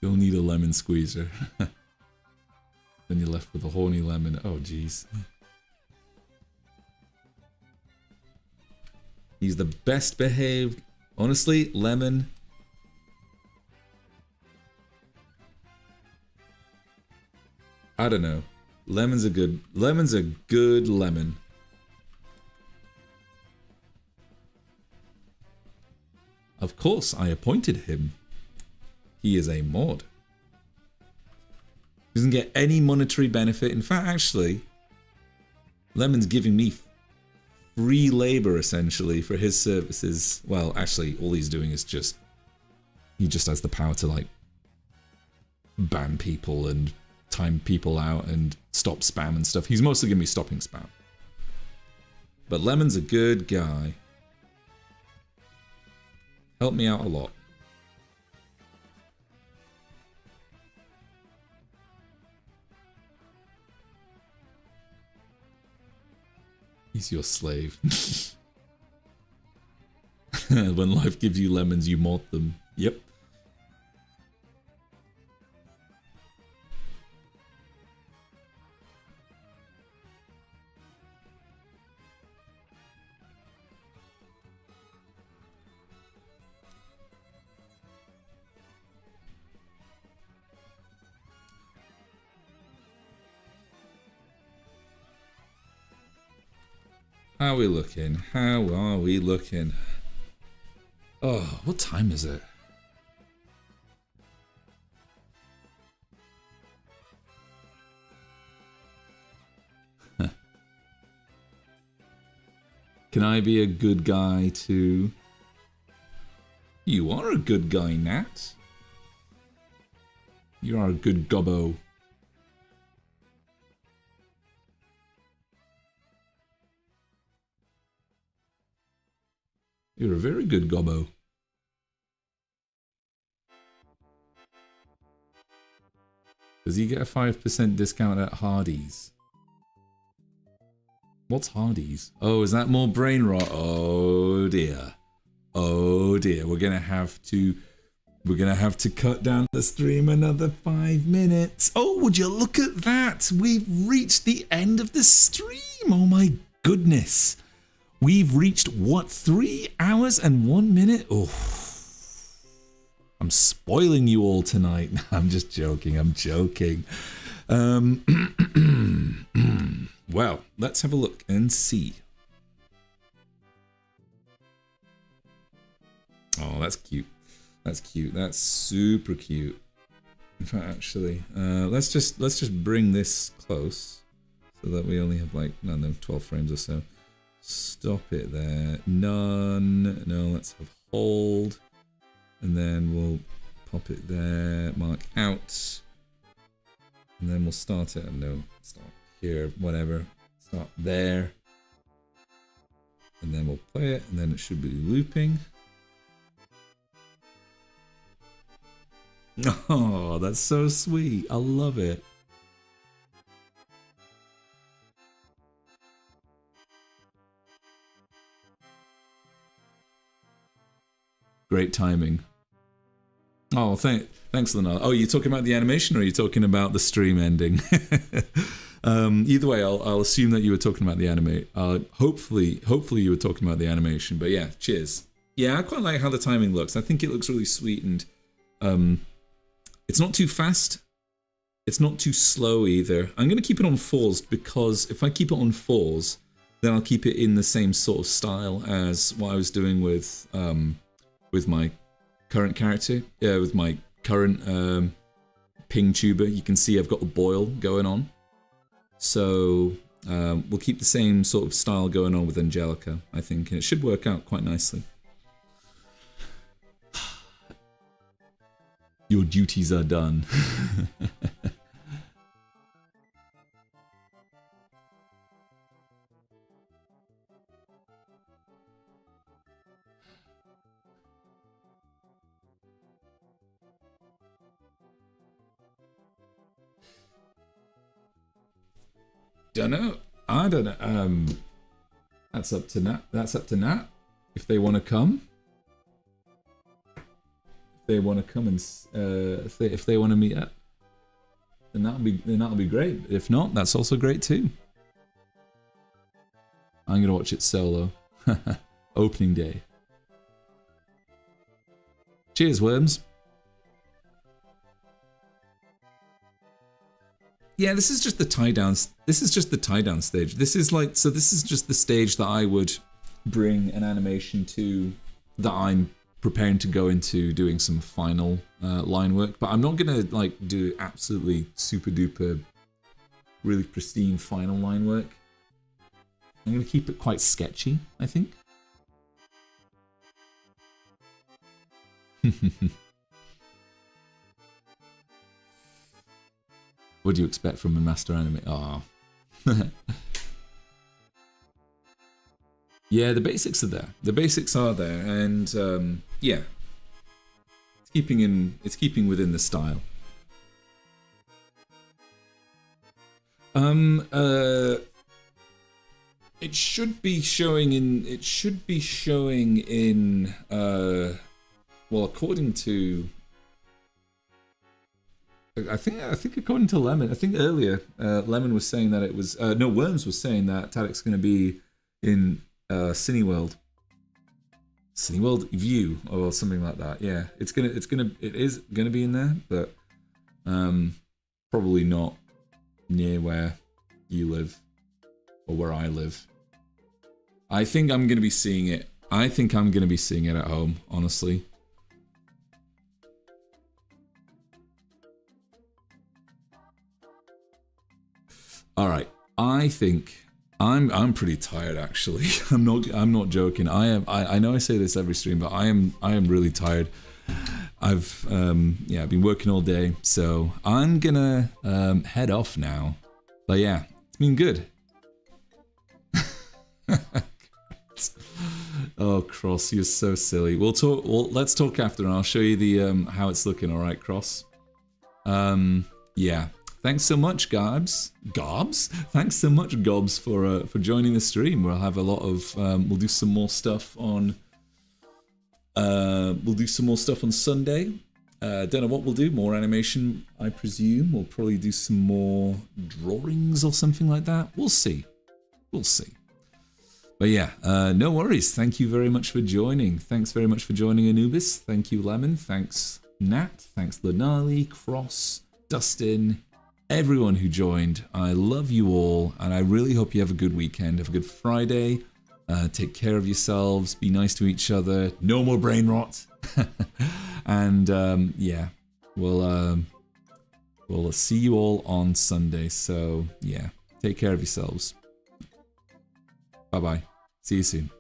You'll need a lemon squeezer. Then you're left with a horny lemon. Oh, jeez. He's the best behaved. Honestly, Lemon. I don't know. Lemon's a good lemon. Of course, I appointed him. He is a mod. Doesn't get any monetary benefit. In fact, actually, Lemon's giving me free labor, essentially, for his services. Well, actually, all he's doing is he just has the power to, like, ban people and time people out and stop spam and stuff. He's mostly going to be stopping spam. But Lemon's a good guy. Helped me out a lot. He's your slave. When life gives you lemons, you malt them. Yep. How are we looking? How are we looking? Oh, what time is it? Can I be a good guy too? You are a good guy, Nat. You are a good gobbo. You're a very good gobbo. Does he get a 5% discount at Hardee's? What's Hardee's? Oh, is that more brain rot? Oh dear. Oh dear. We're gonna have to cut down the stream another 5 minutes. Oh, would you look at that? We've reached the end of the stream. Oh my goodness. We've reached, what, 3 hours and 1 minute? Oh, I'm spoiling you all tonight. I'm just joking. I'm joking. Well, let's have a look and see. Oh, that's cute. That's cute. That's super cute. In fact, actually, let's just bring this close so that we only have like, I don't know, 12 frames or so. Stop it there. None. No, let's have hold. And then we'll pop it there. Mark out. And then we'll start it. No, start here. Whatever. Start there. And then we'll play it. And then it should be looping. Oh, that's so sweet. I love it. Great timing. Oh, thanks, Lana. Oh, you're talking about the animation, or are you talking about the stream ending? Either way, I'll assume that you were talking about the anime. Hopefully you were talking about the animation. But yeah, cheers. Yeah, I quite like how the timing looks. I think it looks really sweet, and it's not too fast. It's not too slow either. I'm going to keep it on 4s because if I keep it on 4s, then I'll keep it in the same sort of style as what I was doing with my current character, with my current ping tuber. You can see I've got the boil going on. So we'll keep the same sort of style going on with Angelica, I think, and it should work out quite nicely. Your duties are done. Dunno. I don't know. That's up to Nat. That's up to Nat. If they want to come. If they want to come and if they want to meet up, then that'll be great. If not, that's also great too. I'm gonna watch it solo. Opening day. Cheers, worms. Yeah, this is just the tie down. This is just the tie down stage. This is like, so this is just the stage that I would bring an animation to, that I'm preparing to go into doing some final line work. But I'm not gonna like do absolutely super duper, really pristine final line work. I'm gonna keep it quite sketchy, I think. What do you expect from a master anime? Ah. Yeah, the basics are there. The basics are there, and yeah, it's keeping within the style. It should be showing in. Well, according to. I think according to Lemon, I think earlier Lemon was saying that it was no, Worms was saying that Tadic's going to be in Cineworld View or something like that. Yeah, it is gonna be in there, but probably not near where you live or where I live. I think I'm gonna be seeing it. I think I'm gonna be seeing it at home, honestly. All right, I think I'm pretty tired actually. I'm not joking. I know I say this every stream, but I am really tired. I've been working all day, so I'm gonna head off now. But yeah, it's been good. Oh, Cross, you're so silly. Let's talk after, and I'll show you the how it's looking. All right, Cross. Yeah. Thanks so much, Gobs. Gobs? Thanks so much, Gobs, for joining the stream. We'll have a lot of we'll do some more stuff on Sunday. Don't know what we'll do. More animation, I presume. We'll probably do some more drawings or something like that. We'll see. We'll see. But yeah, no worries. Thank you very much for joining. Thanks very much for joining, Anubis. Thank you, Lemon. Thanks, Nat. Thanks, Lenali, Cross, Dustin. Everyone who joined, I love you all, and I really hope you have a good weekend. Have a good Friday. Take care of yourselves. Be nice to each other. No more brain rot. And yeah, we'll see you all on Sunday. So yeah, take care of yourselves. Bye bye. See you soon.